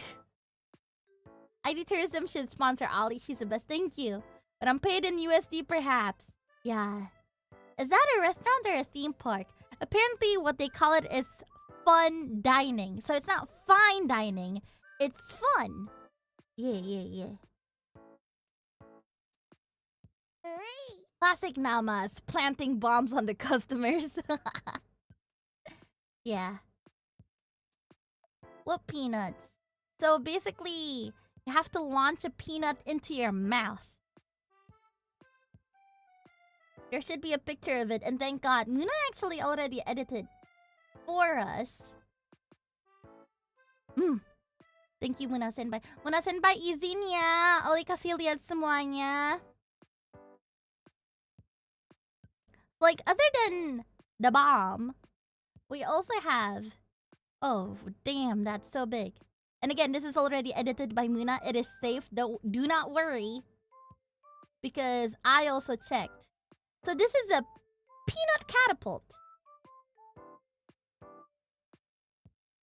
ID Tourism should sponsor Ollie. He's the best. Thank you. But I'm paid in USD perhaps. Yeah. Is that a restaurant or a theme park? Apparently, what they call it is fun dining. So it's not fine dining. It's fun. Yeah. Classic Namas, planting bombs on the customers. Yeah. What peanuts? So basically, you have to launch a peanut into your mouth. There should be a picture of it, and thank God, Muna actually already edited for us. Thank you, Muna Senpai. Muna Senpai, izin ya. Ollie kasih lihat semuanya. Like, other than the bomb, we also have... Oh, damn, that's so big. And again, this is already edited by Muna. It is safe. Do not worry. Because I also checked. So this is a peanut catapult.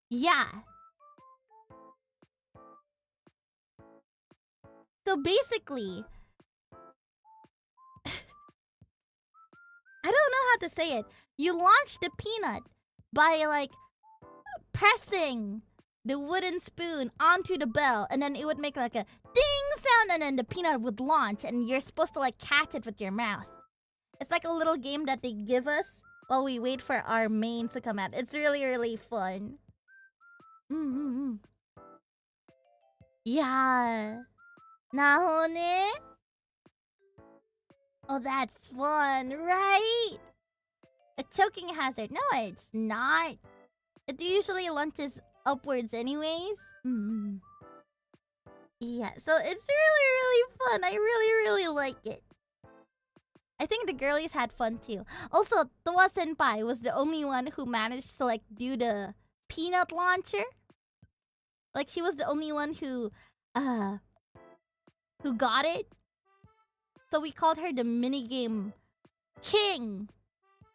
Yeah. So basically... I don't know how to say it. You launch the peanut by, like, pressing the wooden spoon onto the bell, and then it would make like a ding sound, and then the peanut would launch, and you're supposed to, like, catch it with your mouth. It's like a little game that they give us while we wait for our mains to come out. It's really, really fun. Yeah. Nahone? Oh, that's fun, right? A choking hazard. No, it's not. It usually launches upwards anyways. Yeah, so it's really, really fun. I really like it. I think the girlies had fun too. Also, Dova Senpai was the only one who managed to, like, do the peanut launcher. Like, she was the only one who got it. So we called her the minigame king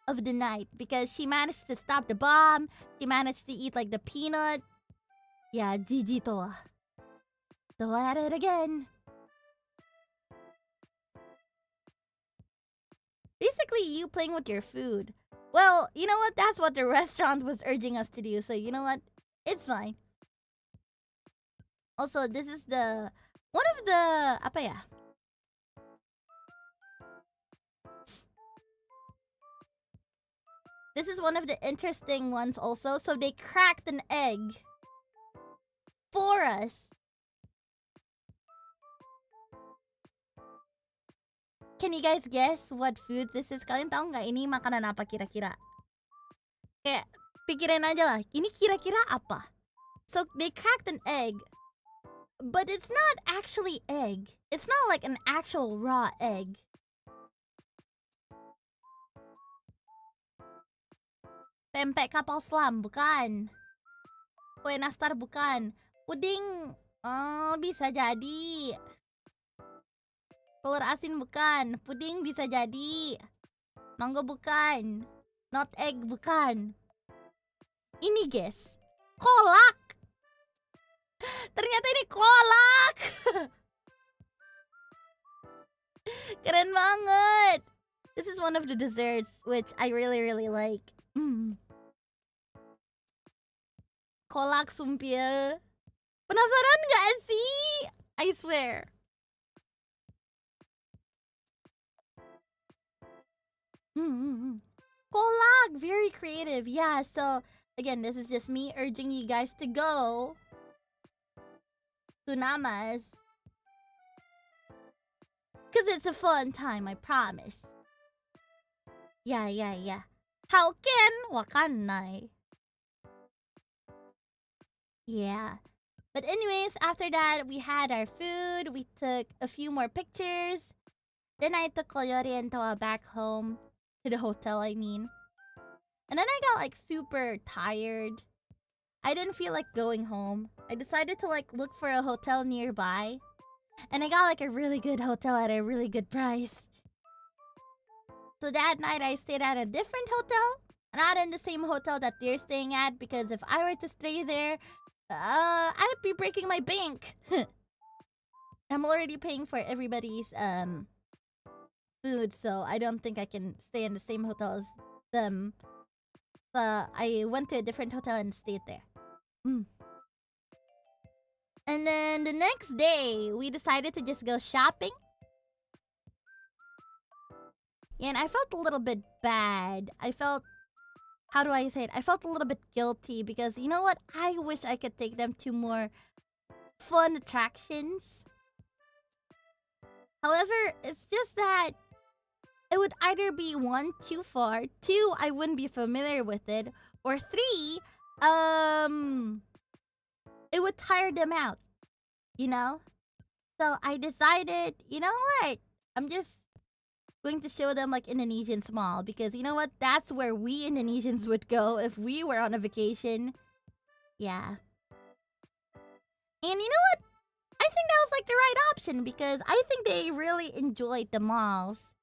of the night because she managed to stop the bomb. She managed to eat, like, the peanut. Yeah, GG Toa. Toa at it again. Basically, you playing with your food. Well, you know what? That's what the restaurant was urging us to do. So, you know what? It's fine. Also, this is the... One of the... Apa ya? This is one of the interesting ones also. So they cracked an egg for us. Can you guys guess what food this is? Kalian tahu nggak ini makanan apa kira-kira? Kayak pikirin aja lah. Ini kira-kira apa? So they cracked an egg. But it's not actually egg. It's not like an actual raw egg. Pempek kapal selam, bukan. Kue nastar, bukan. Puding, bisa jadi. Telur asin, bukan. Puding bisa jadi. Mango, bukan. Not egg, bukan. Ini guys, kolak. Ternyata ini kolak. Keren banget. This is one of the desserts which I really like. Kolak sumpil. Penasaran gak sih? I swear. Kolak, very creative. Yeah, so again, this is just me urging you guys to go to Namas. Cause it's a fun time, I promise. Yeah. Hauken wakanai. Yeah. But anyways, after that, we had our food. We took a few more pictures. Then I took Koyori and Toa back home. To the hotel, I mean. And then I got, like, super tired. I didn't feel like going home. I decided to, like, look for a hotel nearby. And I got, like, a really good hotel at a really good price. So that night, I stayed at a different hotel. Not in the same hotel that they're staying at. Because if I were to stay there, I'd be breaking my bank. I'm already paying for everybody's, food, so I don't think I can stay in the same hotel as them. I went to a different hotel and stayed there. And then the next day, we decided to just go shopping. Yeah, and I felt a little bit bad. How do I say it? I felt a little bit guilty because, you know what? I wish I could take them to more fun attractions. However, it's just that it would either be 1, too far, 2, I wouldn't be familiar with it, or 3, it would tire them out, you know? So I decided, you know what? I'm just going to show them like Indonesian Mall because you know what? That's where we Indonesians would go if we were on a vacation. Yeah. And you know what? I think that was like the right option because I think they really enjoyed the malls.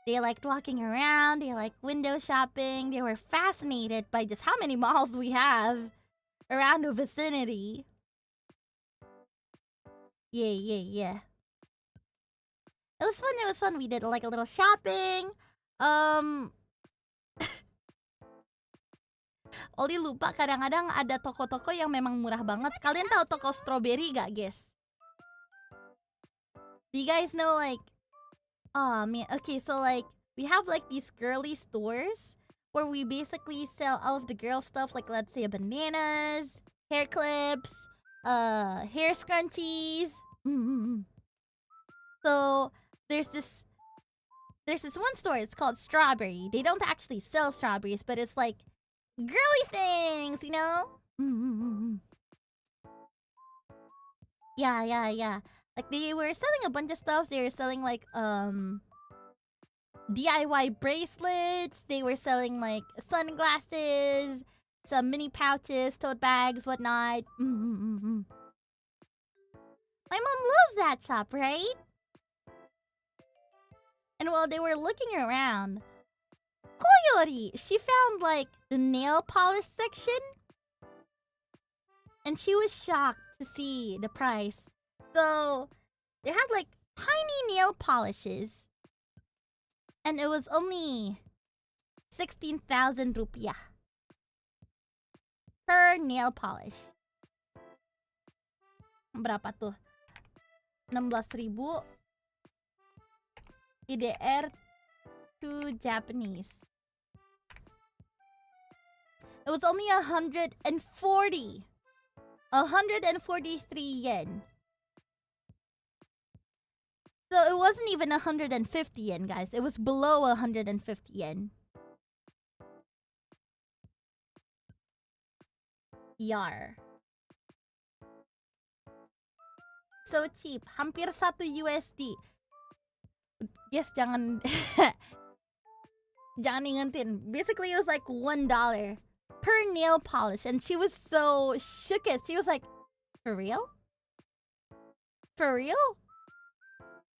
They liked walking around, they liked window shopping, they were fascinated by just how many malls we have around the vicinity. Yeah. It was fun. We did like a little shopping. Ollie lupa kadang-kadang ada toko-toko yang memang murah banget. Kalian tahu toko strawberry gak, guys? Do you guys know like... Oh man, okay, so like we have like these girly stores where we basically sell all of the girl stuff, like let's say bananas, hair clips, hair scrunchies. So there's this one store, it's called Strawberry. They don't actually sell strawberries, but it's like girly things, you know? Yeah. Like they were selling a bunch of stuff. They were selling like DIY bracelets. They were selling like sunglasses, some mini pouches, tote bags, whatnot. My mom loves that shop, right? And while they were looking around, Koyori, she found like the nail polish section. And she was shocked to see the price. So they had like tiny nail polishes. And it was only 16,000 rupiah per nail polish. Berapa tuh? 16.000 IDR to Japanese. It was only 143 yen. So it wasn't even 150 yen, guys. It was below 150 yen. Yar. So cheap. Hampir 1 USD. Yes, jangan... jangan ingetin. Basically, it was like $1 per nail polish. And she was so shook. She was like, for real? For real?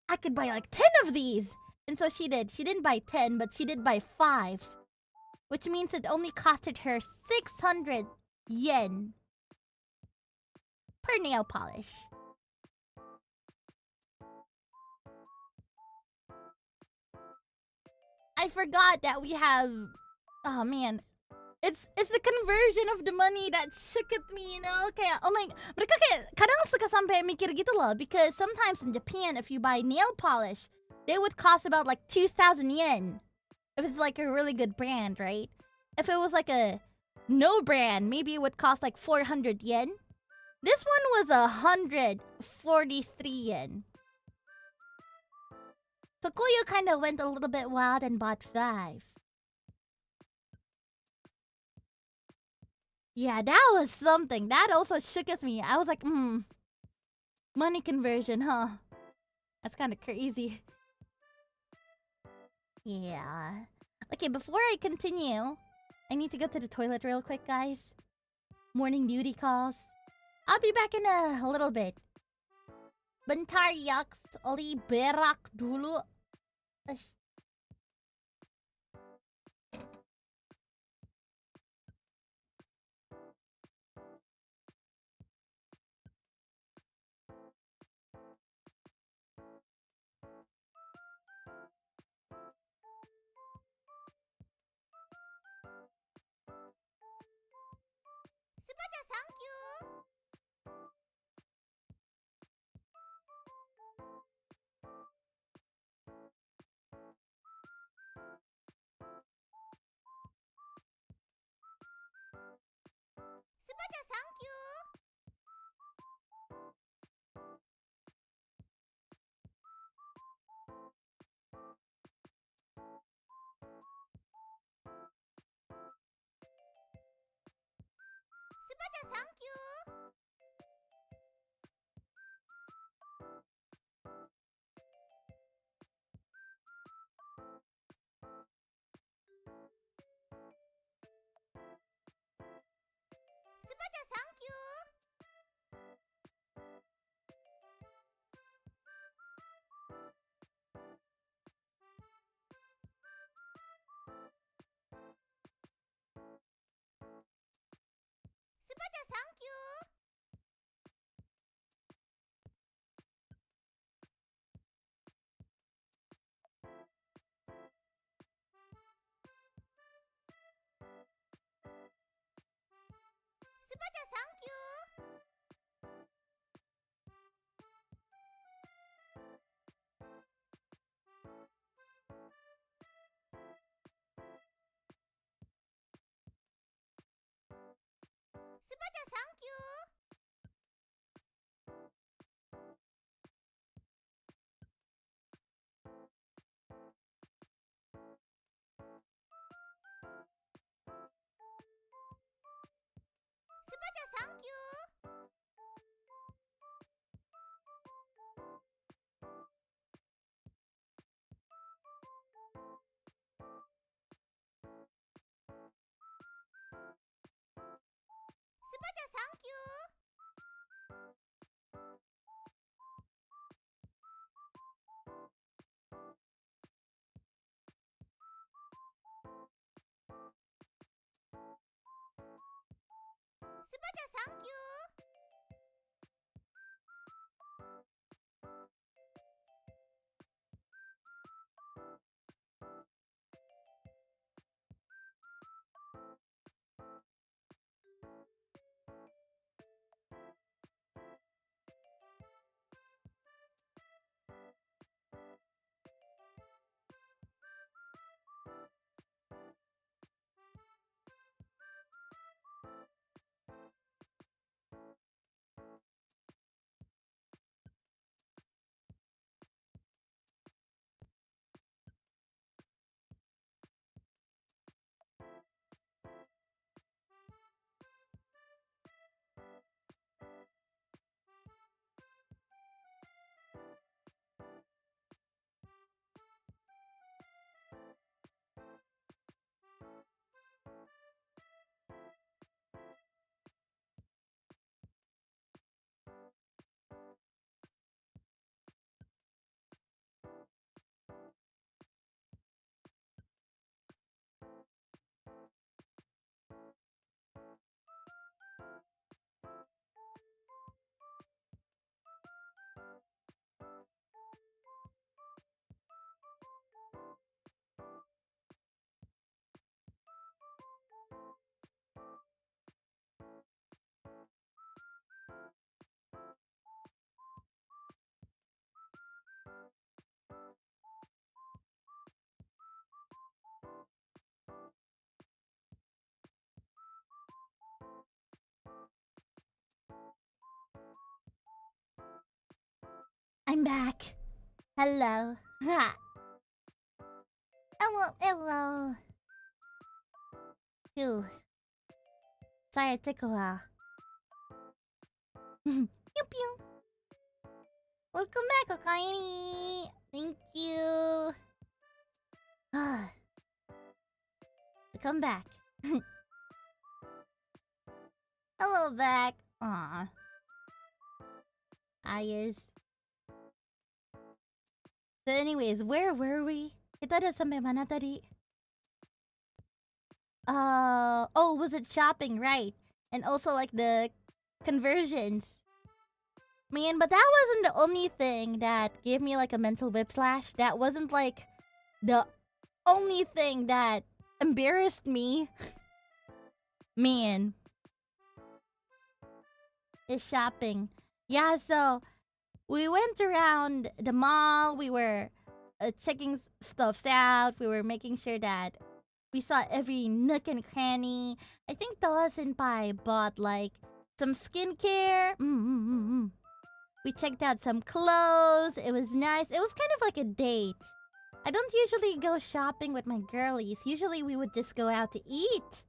I could buy like 10 of these. And so she did. She didn't buy 10, but she did buy 5. Which means it only costed her 600 yen per nail polish. I forgot that we have... Oh man. It's the conversion of the money that shook at me, you know? Kayak, oh my... Mereka kayak kadang suka sampai mikir gitu loh. Because sometimes in Japan, if you buy nail polish, they would cost about like 2,000 yen. If it's like a really good brand, right? If it was like a no brand, maybe it would cost like 400 yen. This one was 143 yen. So Koyo kind of went a little bit wild and bought 5. Yeah, that was something. That also shook with me. I was like, money conversion, huh? That's kind of crazy. Yeah. Okay, before I continue, I need to go to the toilet real quick, guys. Morning duty calls. I'll be back in a little bit. Bentar yaks, Ollie berak dulu. thank you. Subacha, thank you. Subacha, thank you. Subacha, thank you. Subacha, thank you. Subacha, thank you. Subacha, thank you. Subacha, thank you. I'm back. Hello. Ha. Hello, hello. Phew. Sorry, it took a while. Pew pew. Welcome back, Okaini. Thank you. Come back. Hello, back. Aw. Yes. So anyways, where were we? 𓓈�𝓷𝓬𝓲𝓪. Oh, was it shopping, right? And also like the conversions. Man, but that wasn't the only thing that gave me like a mental whiplash. That wasn't like the only thing that embarrassed me. Man. Is shopping. Yeah, so we went around the mall. We were checking stuffs out. We were making sure that we saw every nook and cranny. I think Dova Syndrome bought like some skincare. We checked out some clothes. It was nice. It was kind of like a date. I don't usually go shopping with my girlies. Usually we would just go out to eat.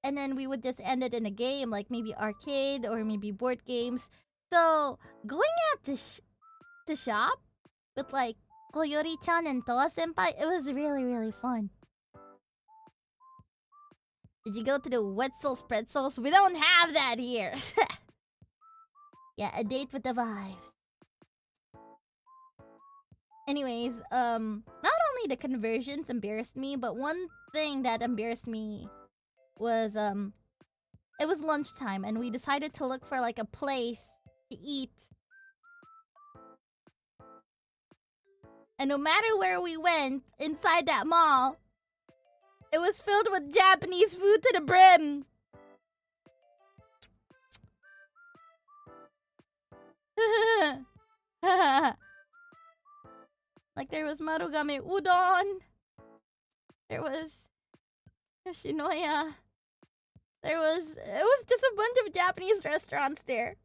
and then we would just end it in a game, like maybe arcade or maybe board games. So going out to shop with like Koyori-chan and Toa-senpai, it was really, really fun. Did you go to the Wetzel's Pretzels? We don't have that here. Yeah, a date with the vibes. Anyways, not only the conversions embarrassed me, but one thing that embarrassed me was, it was lunchtime and we decided to look for like a place to eat. And no matter where we went inside that mall, it was filled with Japanese food to the brim. Like there was Marugame Udon. There was Yoshinoya. It was just a bunch of Japanese restaurants there.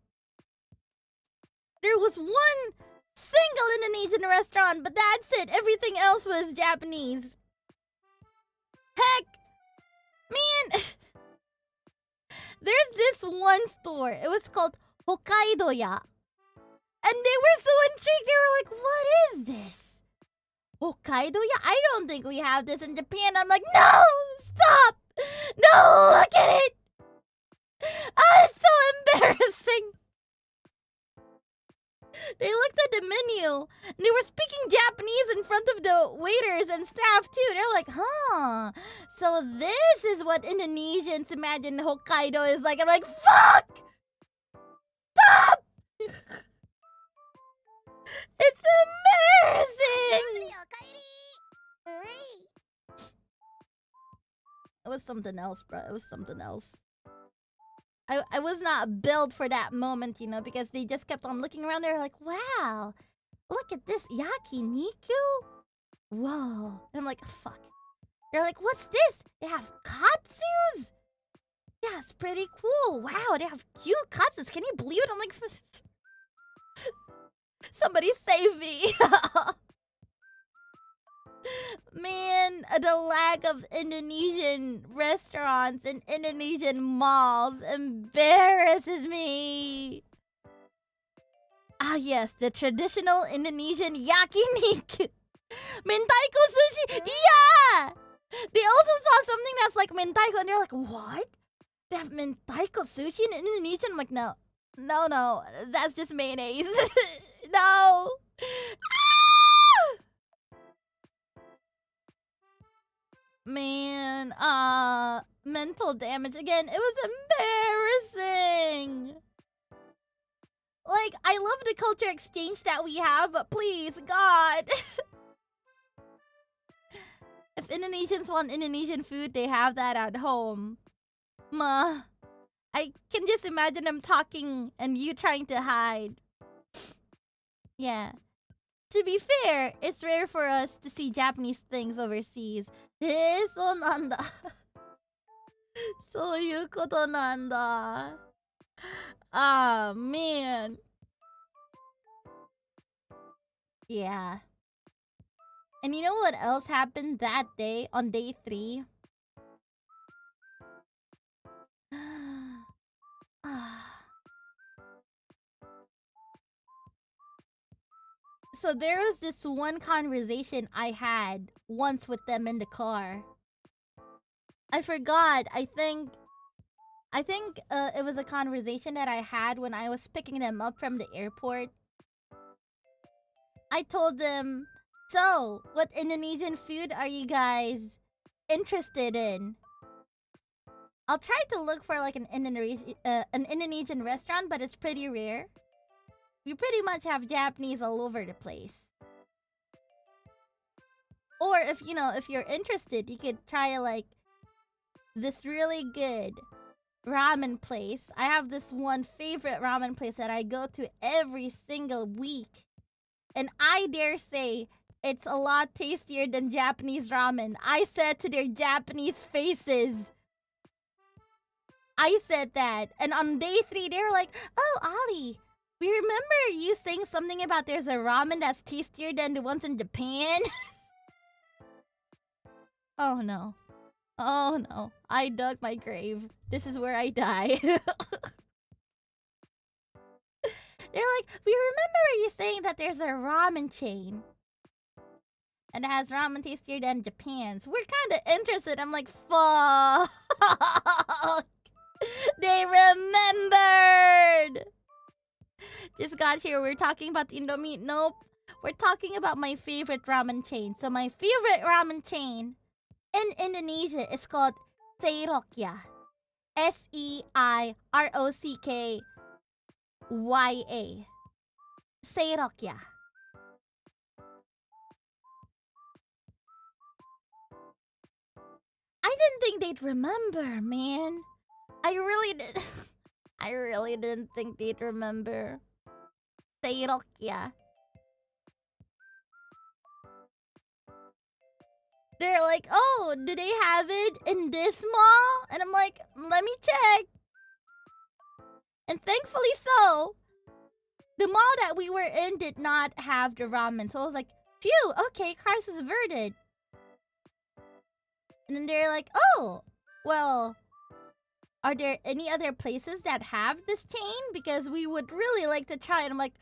There was one single Indonesian restaurant, but that's it. Everything else was Japanese. Heck, man. There's this one store. It was called Hokkaidoya. And they were so intrigued. They were like, what is this? Hokkaidoya? I don't think we have this in Japan. I'm like, no! Stop! No! Look at it! Oh, it's so embarrassing. They looked at the menu. And they were speaking Japanese in front of the waiters and staff too. They're like, huh. So this is what Indonesians imagine Hokkaido is like. I'm like, fuck! Stop! It's embarrassing! It was something else, bro. It was something else. I was not built for that moment, you know, because they just kept on looking around. They were like, wow, look at this yakiniku. Whoa. And I'm like, fuck. They're like, what's this? They have katsus? Yeah, it's pretty cool. Wow, they have cute katsus. Can you believe it? I'm like, somebody save me. Man, the lack of Indonesian restaurants and Indonesian malls embarrasses me. Ah yes, the traditional Indonesian yakiniku. Mentaiko sushi! Yeah! They also saw something that's like mentaiko and they're like, what? They have mentaiko sushi in Indonesia? I'm like, no. No, that's just mayonnaise. No! Man, mental damage again. It was embarrassing. Like, I love the culture exchange that we have, but please, God. If Indonesians want Indonesian food, they have that at home. Ma, I can just imagine them talking and you trying to hide. Yeah. To be fair, it's rare for us to see Japanese things overseas. そうなんだ。そういうことなんだ。Ah, man. Yeah. And you know what else happened that day on day 3? So there was this one conversation I had once with them in the car. I forgot. I think it was a conversation that I had when I was picking them up from the airport. I told them, so, what Indonesian food are you guys interested in? I'll try to look for like an Indonesian restaurant, but it's pretty rare. We pretty much have Japanese all over the place. Or if you're interested, you could try like this really good ramen place. I have this one favorite ramen place that I go to every single week. And I dare say it's a lot tastier than Japanese ramen. I said to their Japanese faces. I said that. And on day 3, they were like, oh, Ollie, we remember you saying something about there's a ramen that's tastier than the ones in Japan. Oh no. Oh no, I dug my grave. This is where I die. They're like, we remember you saying that there's a ramen chain and it has ramen tastier than Japan's. We're kind of interested. I'm like, fuck. They remembered. Just got here. We're talking about the Indomie. Nope. We're talking about my favorite ramen chain. So my favorite ramen chain in Indonesia is called 𝓈𝓗𝓃𝓃. 𝓈𝓗𝓃𝓃𝓃𝓃. 𝓈𝓗𝓃𝓃. I didn't think they'd remember, man. I really did. I really didn't think they'd remember. 𝓈𝓗𝓃. They're like, oh, do they have it in this mall? And I'm like, let me check. And thankfully so. The mall that we were in did not have the ramen. So I was like, phew, okay, crisis averted. And then they're like, oh, well, are there any other places that have this chain? Because we would really like to try it. I'm like,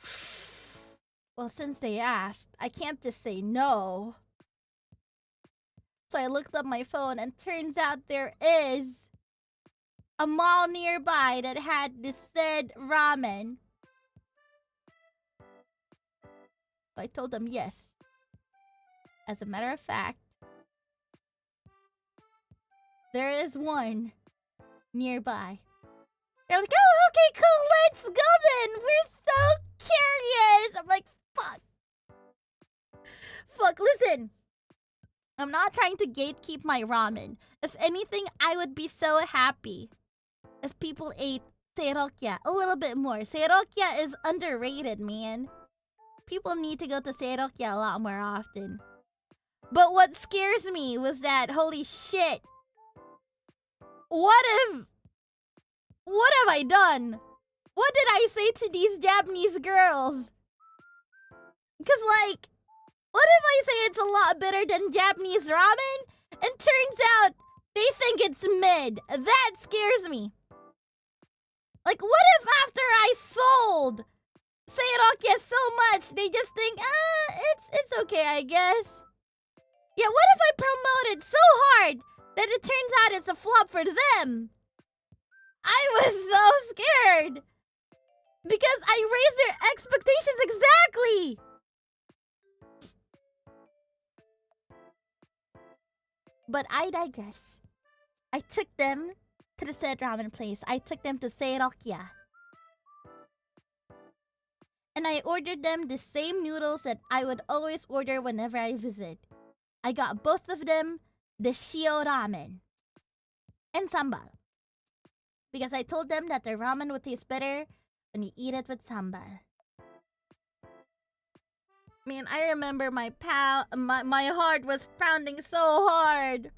well, since they asked, I can't just say no. So I looked up my phone and turns out there is a mall nearby that had this said ramen. So I told them yes. As a matter of fact, there is one nearby. They're like, oh, okay, cool, let's go then. We're so curious. I'm like, fuck. Fuck, listen. I'm not trying to gatekeep my ramen. If anything, I would be so happy if people ate 𝓈𝓗𝓃 a little bit more. 𝓈𝓗𝓃 is underrated, man. People need to go to 𝓈𝓗𝓃 a lot more often. But what scares me was that, holy shit. What have I done? What did I say to these Japanese girls? Because, like, what if I say it's a lot better than Japanese ramen? And turns out they think it's mid. That scares me. Like, what if after I sold 𝓈𝓗𝓃 so much, they just think, it's okay, I guess. Yeah, what if I promote it so hard that it turns out it's a flop for them? I was so scared. Because I raised their expectations exactly. But I digress. I took them to the said ramen place. I took them to 𝓈𝓗𝓃. And I ordered them the same noodles that I would always order whenever I visit. I got both of them the shio ramen and sambal. Because I told them that the ramen would taste better when you eat it with sambal. Man, I remember my heart was pounding so hard.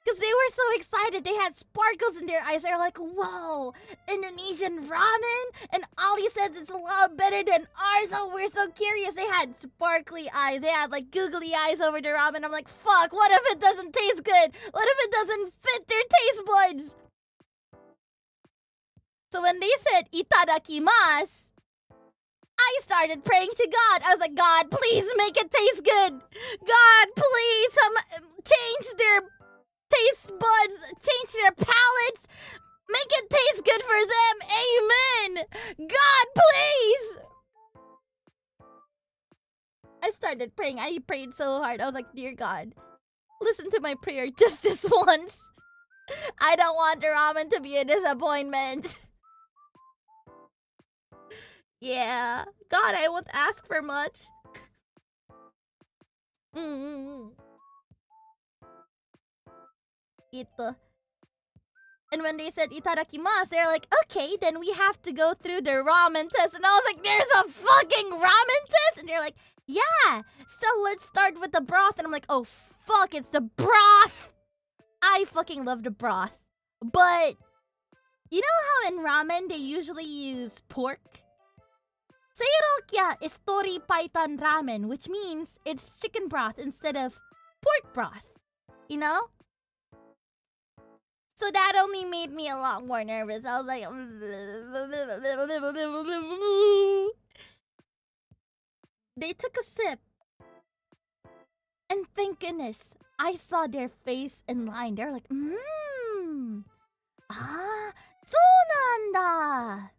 Because they were so excited. They had sparkles in their eyes. They were like, whoa, Indonesian ramen? And Ollie says it's a lot better than ours. Oh, we're so curious. They had sparkly eyes. They had like googly eyes over their ramen. I'm like, fuck, what if it doesn't taste good? What if it doesn't fit their taste buds? So when they said, itadakimasu, I started praying to God. I was like, God, please make it taste good. God, please change their taste buds, change their palates, make it taste good for them. Amen. God, please. I started praying. I prayed so hard. I was like, dear God, listen to my prayer just this once. I don't want the ramen to be a disappointment. Yeah. God, I won't ask for much. Ito. And when they said itadakimasu, they're like, okay, then we have to go through the ramen test. And I was like, there's a fucking ramen test? And they're like, yeah. So let's start with the broth. And I'm like, oh, fuck, it's the broth. I fucking love the broth. But, you know how in ramen they usually use pork? 𝓈𝓗𝓃 is 𝓈𝓸𝓷𝓪𝓚 ramen, which means it's chicken broth instead of pork broth. You know? So that only made me a lot more nervous. I was like, they took a sip. And thank goodness, I saw their face in line. They're like, ah, そうなんだ.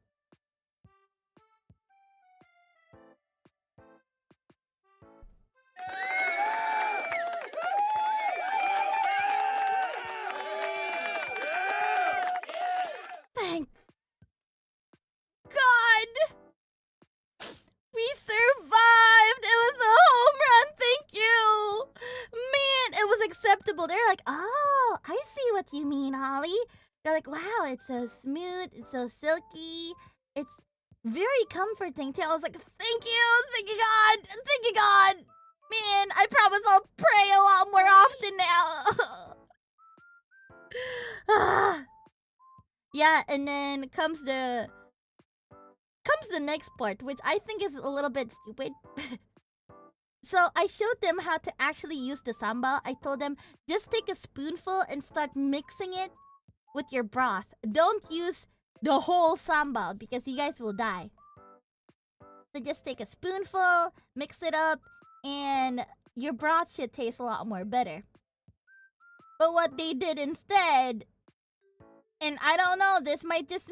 Thank God! We survived! It was a home run, thank you! Man, it was acceptable. They're like, oh, I see what you mean, Ollie. They're like, wow, it's so smooth, it's so silky, it's very comforting too. I was like, thank you God, thank you God! Man, I promise I'll pray a lot more often now. Yeah, and then comes the next part, which I think is a little bit stupid. So I showed them how to actually use the sambal. I told them, just take a spoonful and start mixing it with your broth. Don't use the whole sambal because you guys will die. So just take a spoonful, mix it up, and your broth should taste a lot more better. But what they did instead, and I don't know, this might just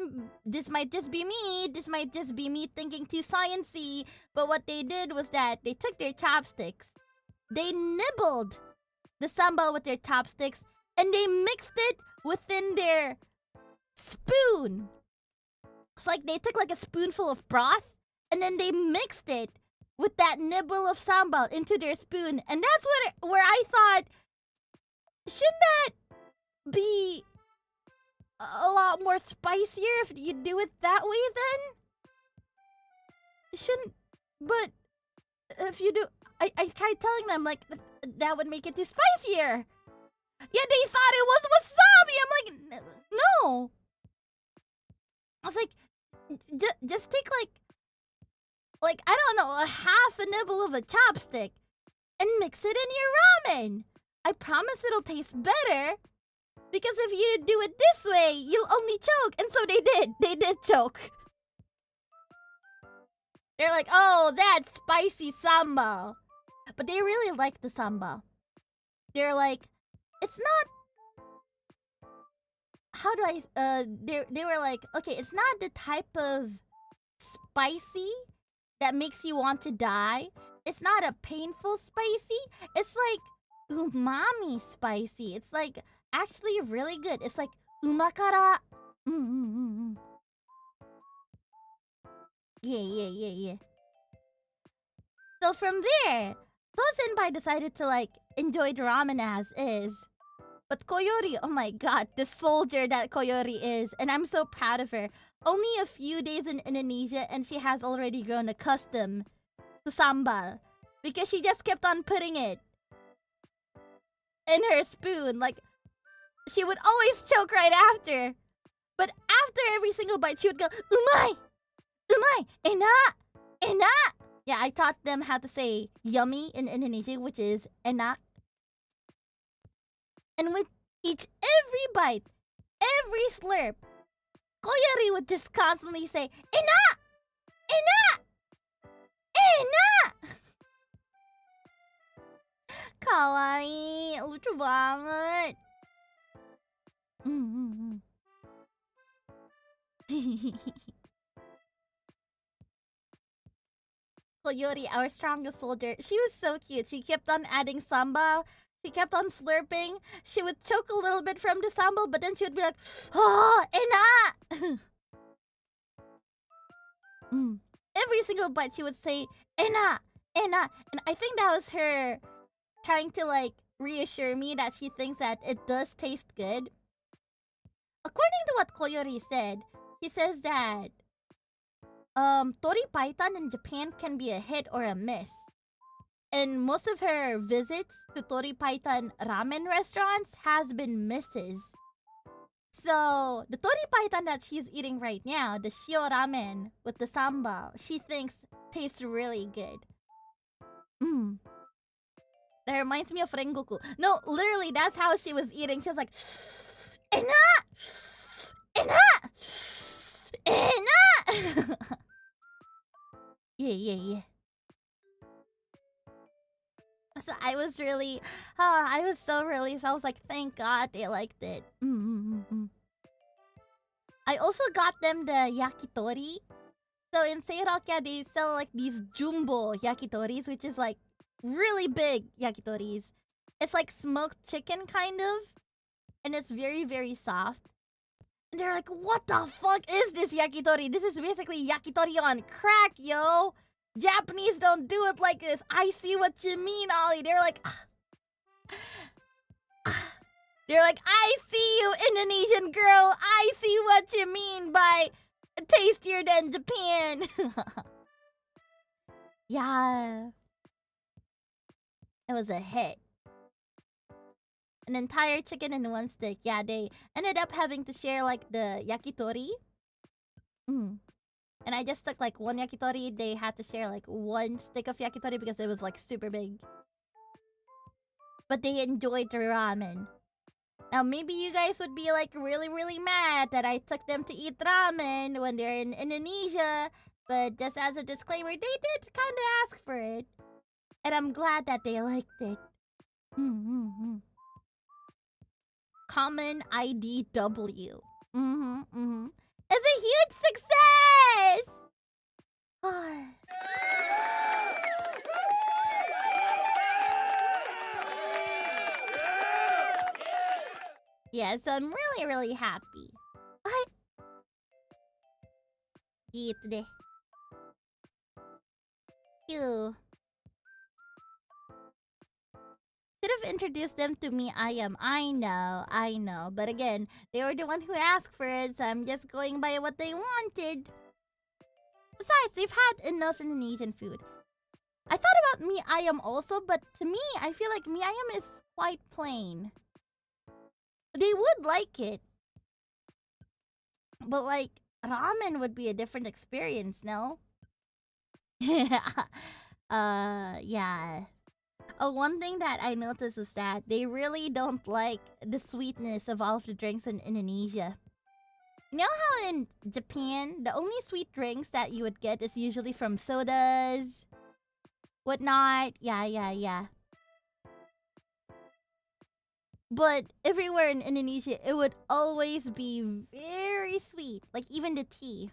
be me. This might just be me thinking too sciencey. But what they did was that they took their chopsticks, they nibbled the sambal with their chopsticks, and they mixed it within their spoon. It's like they took like a spoonful of broth, and then they mixed it with that nibble of sambal into their spoon. And that's where I thought, shouldn't that be a lot more spicier if you do it that way then? Shouldn't, but if you do, I tried telling them like that would make it too spicier. Yeah, they thought it was wasabi. I'm like, no. I was like, just take like I don't know, a half a nibble of a chopstick and mix it in your ramen. I promise it'll taste better. Because if you do it this way, you'll only choke. And so they did. They did choke. They're like, oh, that's spicy sambal. But they really like the sambal. They're like, it's not... How do I... They were like, okay, it's not the type of spicy that makes you want to die. It's not a painful spicy. It's like umami spicy. It's like... actually really good. It's like 𝓈𝓗𝓸𝓬𝓵. Yeah. So from there, Senpai decided to like enjoy the ramen as is. But Koyori, oh my god, the soldier that Koyori is, and I'm so proud of her. Only a few days in Indonesia and she has already grown accustomed to sambal. Because she just kept on putting it in her spoon. Like, she would always choke right after. But after every single bite, she would go, umai! Umai! Enak! Enak! Yeah, I taught them how to say yummy in Indonesian, which is enak. And with every bite, every slurp, Koyori would just constantly say, enak! Enak! Enak! Kawaii, lucu banget. Koyori, our strongest soldier, she was so cute. She kept on adding sambal. She kept on slurping. She would choke a little bit from the sambal, but then she would be like, oh, enak! Every single bite, she would say, enak, enak. And I think that was her trying to, like, reassure me that she thinks that it does taste good. According to what Koyori said, he says that tori-python in Japan can be a hit or a miss. And most of her visits to tori-python ramen restaurants has been misses. So, the tori-python that she's eating right now, the shio ramen with the sambal, she thinks tastes really good. That reminds me of Rengoku. No, literally, that's how she was eating. She was like, Yeah. So I was really, I was so relieved. I was like, thank God they liked it. I also got them the yakitori. So in 𓊈� they sell like these jumbo yakitoris, which is like really big yakitoris. It's like smoked chicken kind of, and it's very, very soft. And they're like, what the fuck is this yakitori? This is basically yakitori on crack, yo. Japanese don't do it like this. I see what you mean, Ollie. They're like, I see you, Indonesian girl. I see what you mean by tastier than Japan. Yeah. It was a hit. An entire chicken in one stick. Yeah, they ended up having to share like the yakitori. And I just took like one yakitori. They had to share like one stick of yakitori because it was like super big. But they enjoyed the ramen. Now maybe you guys would be like really, really mad that I took them to eat ramen when they're in Indonesia. But just as a disclaimer, they did kind of ask for it. And I'm glad that they liked it. Common IDW. It's a huge success! Yeah, so I'm really, really happy. Gitu deh. Phew. Should have introduced them to 𝓈𝓗𝓮. I know. But again, they were the one who asked for it, so I'm just going by what they wanted. Besides, they've had enough Indonesian food. I thought about 𝓈𝓗𝓮 also, but to me, I feel like 𝓈𝓗𝓮 is quite plain. They would like it. But like, ramen would be a different experience, no? Yeah. One thing that I noticed is that they really don't like the sweetness of all of the drinks in Indonesia. You know how in Japan, the only sweet drinks that you would get is usually from sodas, whatnot. Yeah. But everywhere in Indonesia, it would always be very sweet. Like even the tea.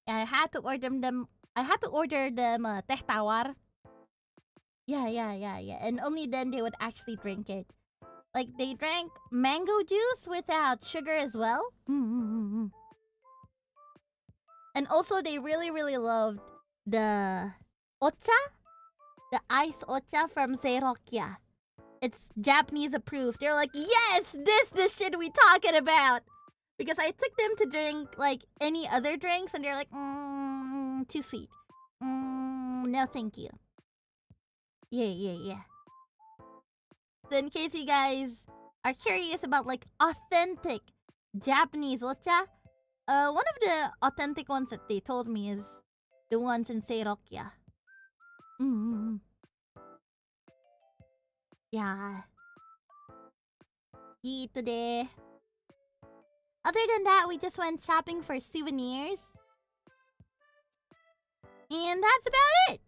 I had to order them teh tawar. Yeah. And only then they would actually drink it. Like they drank mango juice without sugar as well. And also they really, really loved the ocha. The ice ocha from 𓊈�. It's Japanese approved. They're like, yes, this the shit we talking about. Because I took them to drink like any other drinks and they're like, too sweet. No thank you. Yeah. So in case you guys are curious about like authentic Japanese ocha, one of the authentic ones that they told me is the ones in 𓊈�. Yeah. Gitu deh. Other than that, we just went shopping for souvenirs. And that's about it.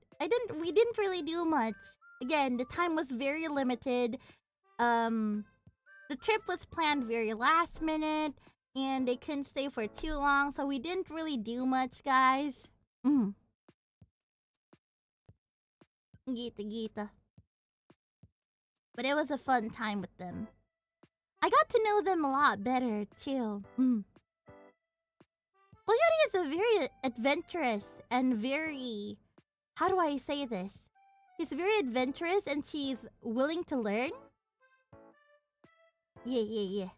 We didn't really do much. Again, the time was very limited. The trip was planned very last minute. And they couldn't stay for too long. So we didn't really do much, guys. Gitu. But it was a fun time with them. I got to know them a lot better, too. 𓊈𝓗𝓤 is a very adventurous and very... How do I say this? She's very adventurous and she's willing to learn. Yeah.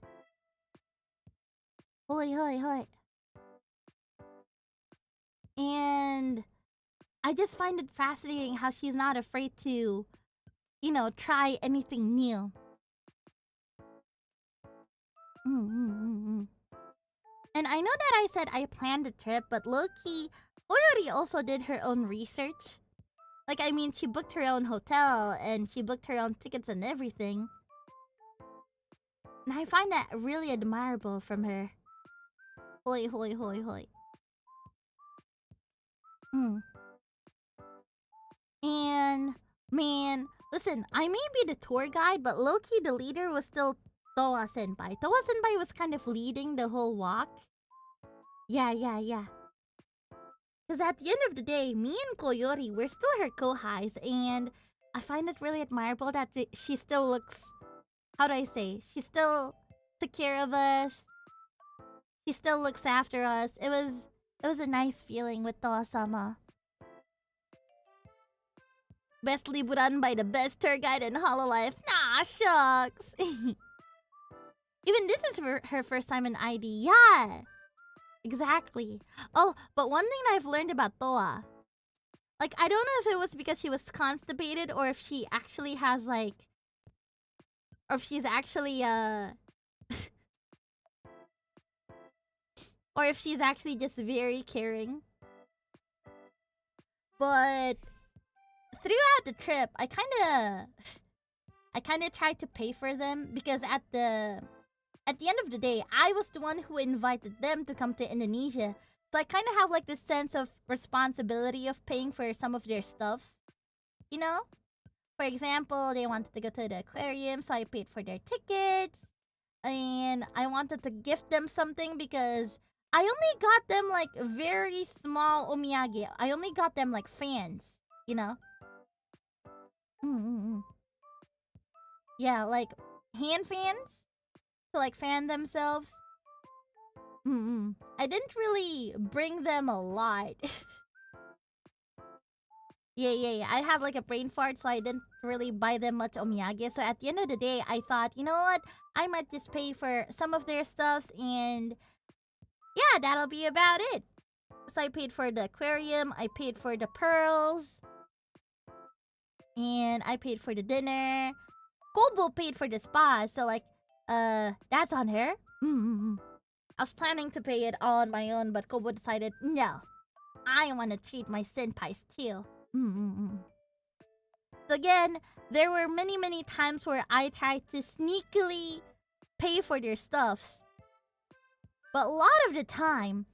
Hoi. And I just find it fascinating how she's not afraid to, try anything new. And I know that I said I planned the trip, but low-key, 𓊈𝓗𝓤 also did her own research. Like, I mean, she booked her own hotel, and she booked her own tickets and everything. And I find that really admirable from her. Hoi, hoi, hoi, hoi. And, man, listen, I may be the tour guide, but low-key the leader was still Dova Senpai. Dova Senpai was kind of leading the whole walk. Yeah. Because at the end of the day, me and Koyori, we're still her kohais, and I find it really admirable that she still looks... How do I say? She still took care of us. She still looks after us. It was a nice feeling with Towa-sama. Best liburan by the best tour guide in Hololive. Nah, shucks. Even this is her first time in ID. Yeah, exactly. Oh, but one thing I've learned about Toa, like, I don't know if it was because she was constipated or if she actually has, like... Or if she's actually, or if she's actually just very caring. But throughout the trip, I kinda tried to pay for them because at the end of the day, I was the one who invited them to come to Indonesia. So I kinda have like this sense of responsibility of paying for some of their stuffs. You know? For example, they wanted to go to the aquarium, so I paid for their tickets. And I wanted to gift them something because I only got them like very small omiyage. I only got them like fans, you know? Yeah, like hand fans to like fan themselves. I didn't really bring them a lot. Yeah. I had like a brain fart, so I didn't really buy them much omiyage. So at the end of the day, I thought, you know what? I might just pay for some of their stuff, and yeah, that'll be about it. So I paid for the aquarium, I paid for the pearls, and I paid for the dinner. Kobo paid for the spa, so like, that's on her. I was planning to pay it all on my own, but Kobo decided, no, I want to treat my senpais too. So again, there were many times where I tried to sneakily pay for their stuffs. But a lot of the time,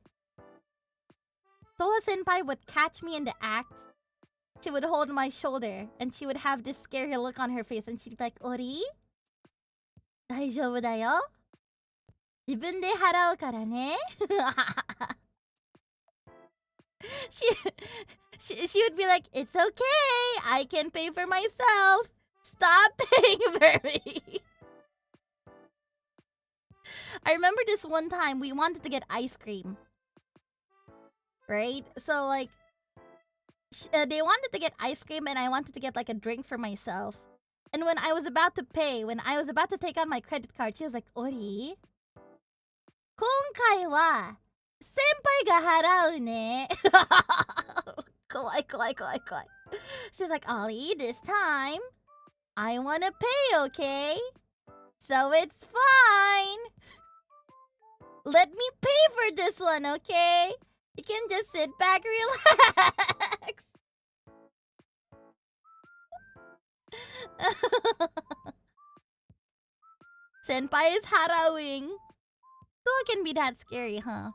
Towa Senpai would catch me in the act. She would hold my shoulder, and she would have this scary look on her face, and she'd be like, Ori? Daijoubu da yo? Jibun de harau kara ne? She would be like, it's okay, I can pay for myself. Stop paying for me. I remember this one time we wanted to get ice cream. Right? So like, they wanted to get ice cream and I wanted to get like a drink for myself. And when I was about to pay, when I was about to take out my credit card, she was like, Ori? 今回は先輩が払うね。怖い。She's like, Ollie, this time, I wanna pay, okay? So it's fine. Let me pay for this one, okay? You can just sit back, relax. Senpai is harawing. So it can be that scary, huh?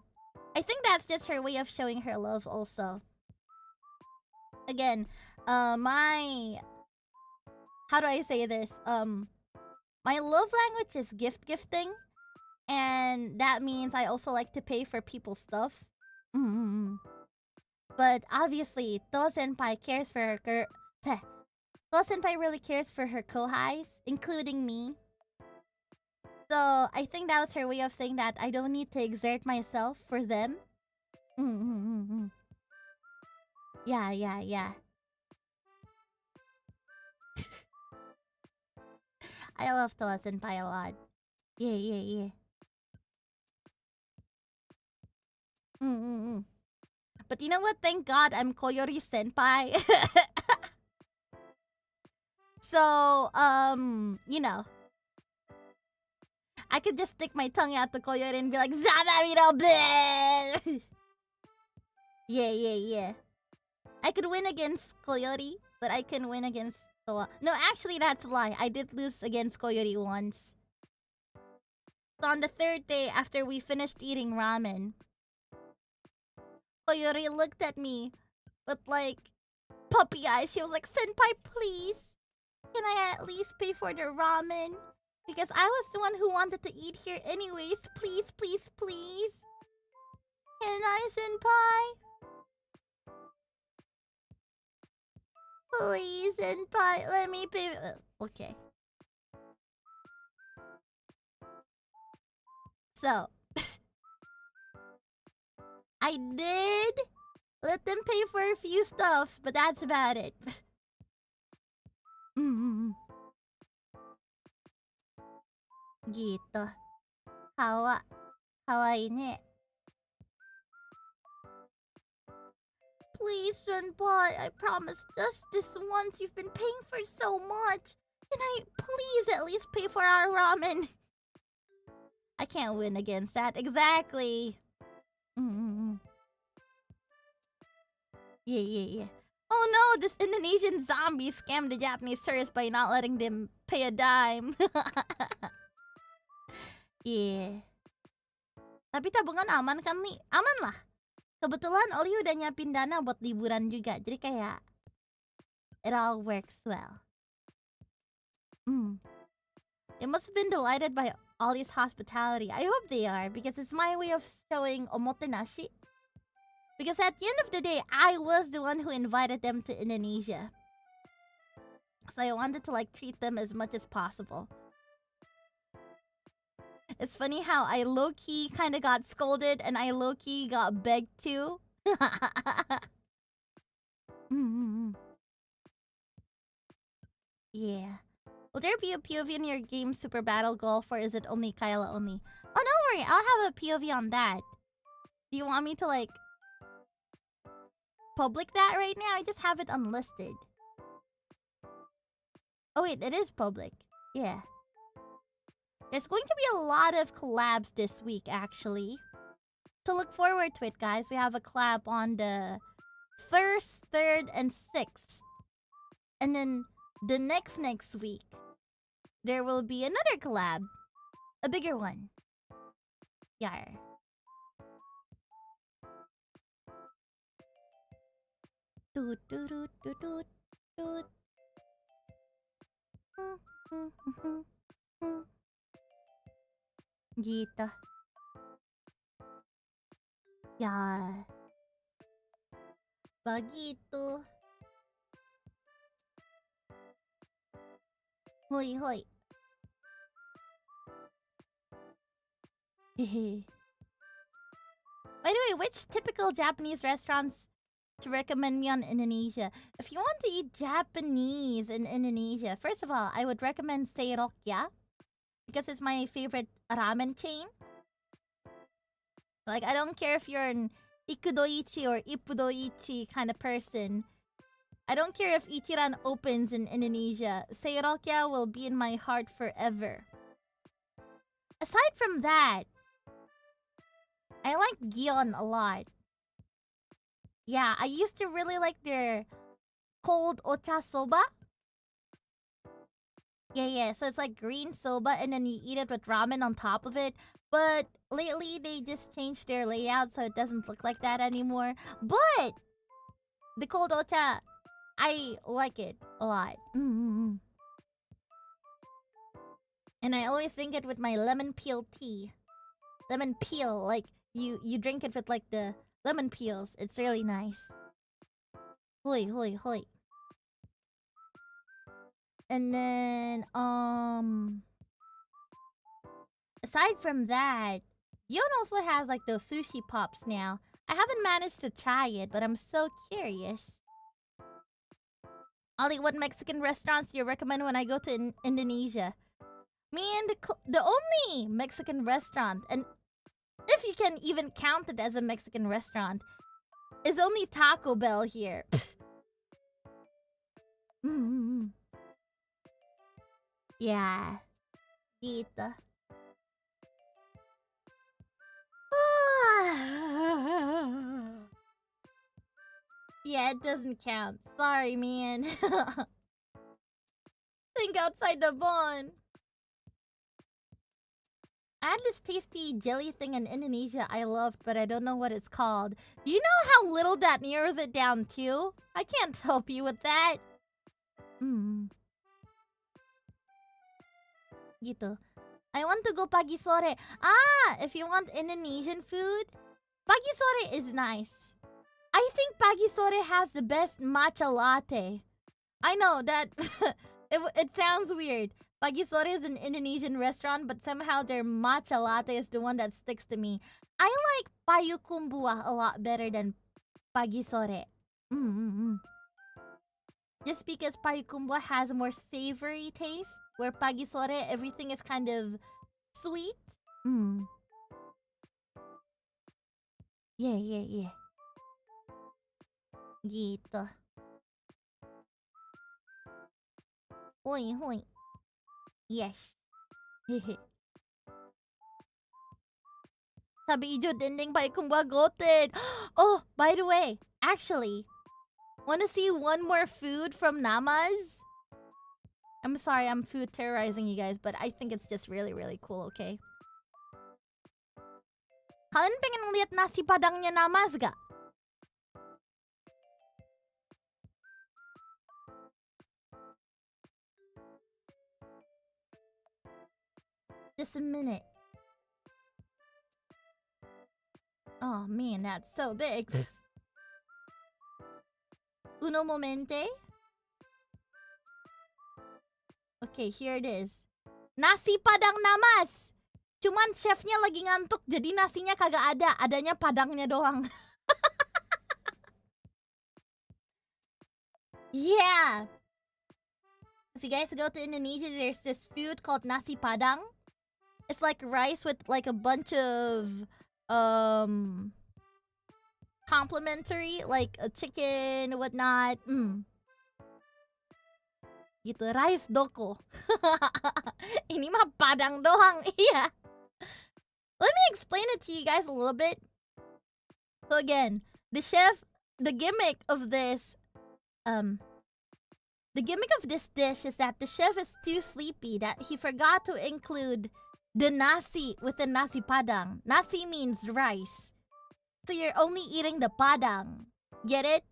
I think that's just her way of showing her love also. Again, my... How do I say this? My love language is gifting. And that means I also like to pay for people's stuffs. But obviously, Towa Senpai cares for her Towa Senpai really cares for her kohais, including me. So, I think that was her way of saying that I don't need to exert myself for them. Yeah. I love Towa Senpai a lot. Yeah. But you know what? Thank God I'm Koyori Senpai. So, you know, I could just stick my tongue out to Koyori and be like, Zanamiro bleh! Yeah. I could win against Koyori, but I can win against Towa. No, actually, that's a lie. I did lose against Koyori once. So on the third day after we finished eating ramen, Koyori looked at me with like puppy eyes. She was like, "Senpai, please, can I at least pay for the ramen? Because I was the one who wanted to eat here anyways. Please, please, please. Can I, senpai? Please, senpai, let me pay." Okay. So, I did let them pay for a few stuffs, but that's about it. Gitu. Kawaii ne. Please, senpai, I promise just this once. You've been paying for so much. Can I please at least pay for our ramen? I can't win against that. Exactly. Yeah. Oh no, this Indonesian zombie scammed the Japanese tourists by not letting them pay a dime. Yeah. Tapi tabungan aman kan nih? Aman lah. Kebetulan Oli udah nyiapin dana buat liburan juga. Jadi kayak it all works well. They must have been delighted by Ollie's hospitality. I hope they are, because it's my way of showing omotenashi. Because at the end of the day, I was the one who invited them to Indonesia. So I wanted to like treat them as much as possible. It's funny how I low-key kind of got scolded and I low-key got begged too. Yeah. Will there be a POV in your game Super Battle Golf, or is it only Kyla only? Oh, don't worry, I'll have a POV on that. Do you want me to like public that right now? I just have it unlisted. Oh wait, it is public. Yeah. There's going to be a lot of collabs this week, actually. So look forward to it, guys. We have a collab on the 1st, 3rd, and 6th. And then the next week, there will be another collab. A bigger one. Yar. Doot, doot, doot, doot, doot, doot. Gitu. Ya. Begitu. Hoi hoi. Hehe. By the way, which typical Japanese restaurants to recommend me on Indonesia? If you want to eat Japanese in Indonesia, first of all, I would recommend 𝓈𝓸𝓷𝓬𝓲𝓪, because it's my favorite ramen chain. Like, I don't care if you're an ikudoichi or ipudoichi kind of person. I don't care if Ichiran opens in Indonesia. 𝓈𝓸𝓷𝓬𝓲𝓪 will be in my heart forever. Aside from that, I like Gion a lot. Yeah, I used to really like their cold ocha soba. Yeah, so it's like green soba and then you eat it with ramen on top of it. But lately, they just changed their layout so it doesn't look like that anymore. But the cold ocha, I like it a lot. And I always drink it with my lemon peel tea. Lemon peel, like you drink it with like the lemon peels. It's really nice. Hoi, hoi, hoi. And then, aside from that, Gion also has like those sushi pops now. I haven't managed to try it, but I'm so curious. Ollie, what Mexican restaurants do you recommend when I go to Indonesia? Man, the only Mexican restaurant, and if you can even count it as a Mexican restaurant, is only Taco Bell here. Yeah. Gitu. Yeah, it doesn't count. Sorry, man. Think outside the bond. I had this tasty jelly thing in Indonesia I loved, but I don't know what it's called. Do you know how little that narrows it down to? I can't help you with that. Gitu. I want to go pagi sore. Ah, if you want Indonesian food, pagi sore is nice. I think pagi sore has the best matcha latte. I know that it sounds weird. Pagi sore is an Indonesian restaurant, but somehow their matcha latte is the one that sticks to me. I like 𓊈𝓗𝓮𝓻𝓮𝓼 a lot better than pagi sore. Just because 𓊈𝓗𝓮𝓻 has a more savory taste, where pagi sore everything is kind of sweet. Yeah. Gitu. Hoy. Yes. Hehe. Sabi ijo dinding ����𝓗𝓮 goated. Oh, by the way, actually, wanna see one more food from Namas? I'm sorry, I'm food terrorizing you guys, but I think it's just really, really cool, okay? Kalian pengen lihat nasi padangnya Namas gak? Just a minute. Oh man, that's so big. Uno momente. Okay, here it is. Nasi padang Namas. Cuman chefnya lagi ngantuk, jadi nasinya kagak ada. Adanya padangnya doang. Yeah. If you guys go to Indonesia, there's this food called nasi padang. It's like rice with like a bunch of complimentary, like a chicken, whatnot. Gitu, rice doko. Ini mah padang doang. Iya. Let me explain it to you guys a little bit. So again, the gimmick of this dish is that the chef is too sleepy that he forgot to include the nasi with the nasi padang. Nasi means rice. So you're only eating the padang. Get it?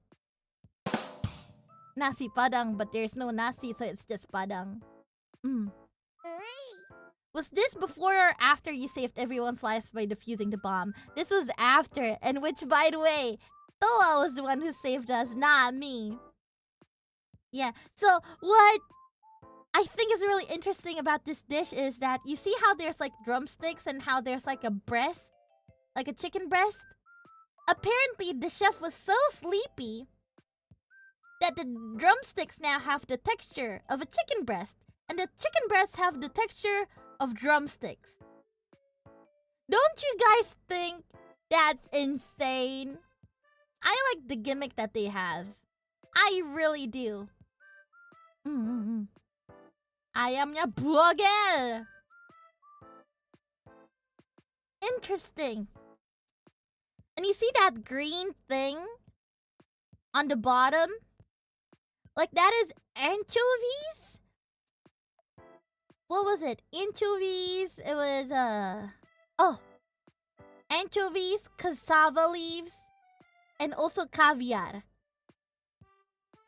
Nasi padang, but there's no nasi, so it's just padang. Was this before or after you saved everyone's lives by defusing the bomb? This was after, and which, by the way, Toa was the one who saved us, not me. Yeah, so what I think is really interesting about this dish is that you see how there's like drumsticks and how there's like a breast, like a chicken breast? Apparently, the chef was so sleepy that the drumsticks now have the texture of a chicken breast, and the chicken breasts have the texture of drumsticks. Don't you guys think that's insane? I like the gimmick that they have. I really do. Ayamnya buagel. Interesting. And you see that green thing on the bottom? Like that is anchovies? What was it? Anchovies. It was anchovies, cassava leaves, and also caviar.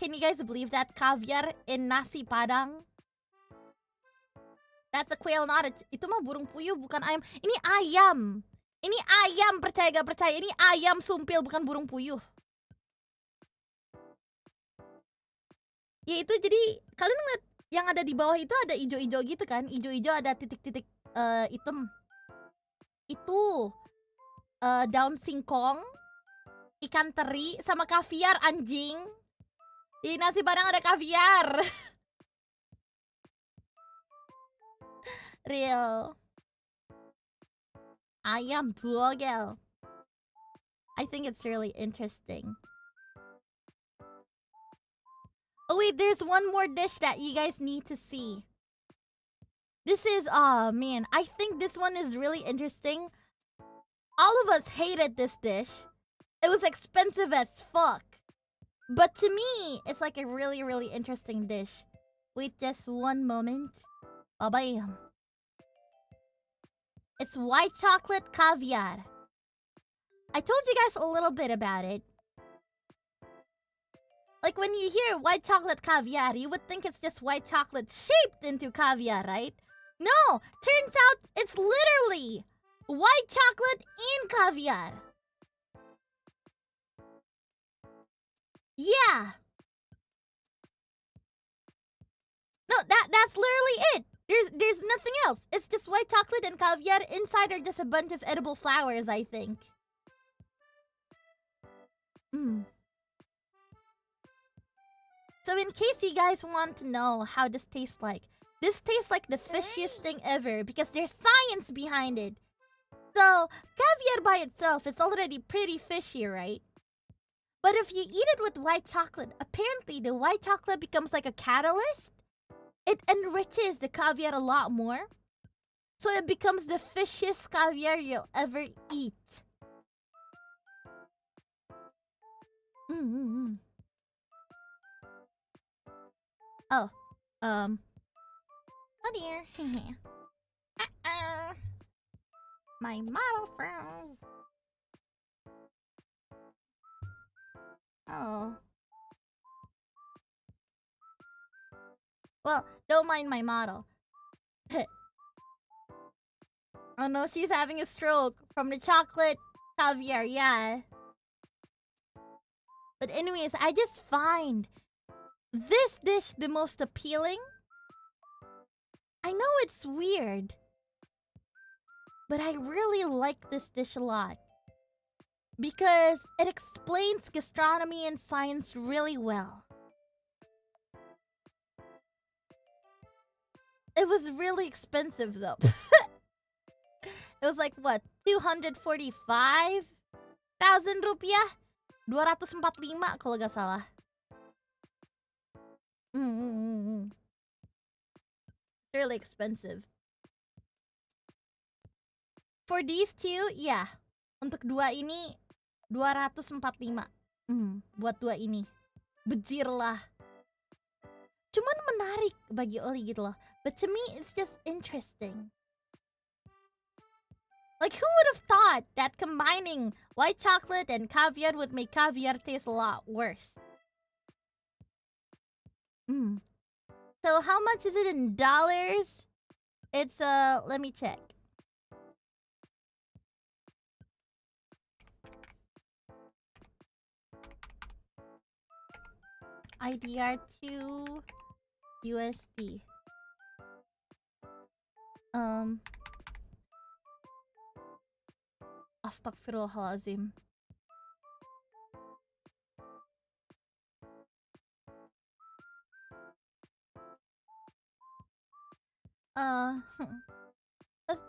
Can you guys believe that? Caviar in nasi padang? That's a quail, not a... Itu mah burung puyuh, bukan ayam. Ini ayam. Ini ayam, percaya gak percaya. Ini ayam sumpil, bukan burung puyuh. Ya itu jadi, kalian ngeliat yang ada di bawah itu ada ijo-ijo gitu kan? Ijo-ijo ada titik-titik hitam. Itu daun singkong, ikan teri, sama kaviar, anjing. Di nasi padang ada kaviar. Real. Ayam buagel. I think it's really interesting. Oh wait, there's one more dish that you guys need to see. This is, oh man, I think this one is really interesting. All of us hated this dish. It was expensive as fuck. But to me, it's like a really, really interesting dish. Wait just one moment. Oh, bam. It's white chocolate caviar. I told you guys a little bit about it. Like when you hear white chocolate caviar, you would think it's just white chocolate shaped into caviar, right? No! Turns out it's literally white chocolate in caviar. Yeah. No, that's literally it. There's nothing else. It's just white chocolate and caviar. Inside are just a bunch of edible flowers, I think. So in case you guys want to know how this tastes like the fishiest thing ever because there's science behind it. So caviar by itself is already pretty fishy, right? But if you eat it with white chocolate, apparently the white chocolate becomes like a catalyst. It enriches the caviar a lot more. So it becomes the fishiest caviar you'll ever eat. Oh, oh dear. My model froze. Oh. Well, don't mind my model. Oh no, she's having a stroke from the chocolate caviar, yeah. But anyways, I just find this dish the most appealing. I know it's weird, but I really like this dish a lot. Because it explains gastronomy and science really well. It was really expensive though. It was like what? 245,000 rupiah? 245 kalau gak salah. Really expensive. For these two, yeah. Untuk dua ini 245. Buat dua ini. Bejirlah. Cuman menarik bagi Ollie gitu loh. But to me, it's just interesting. Like, who would have thought that combining white chocolate and caviar would make caviar taste a lot worse? So how much is it in dollars? It's, let me check. IDR to USD. Astaghfirullahalazim.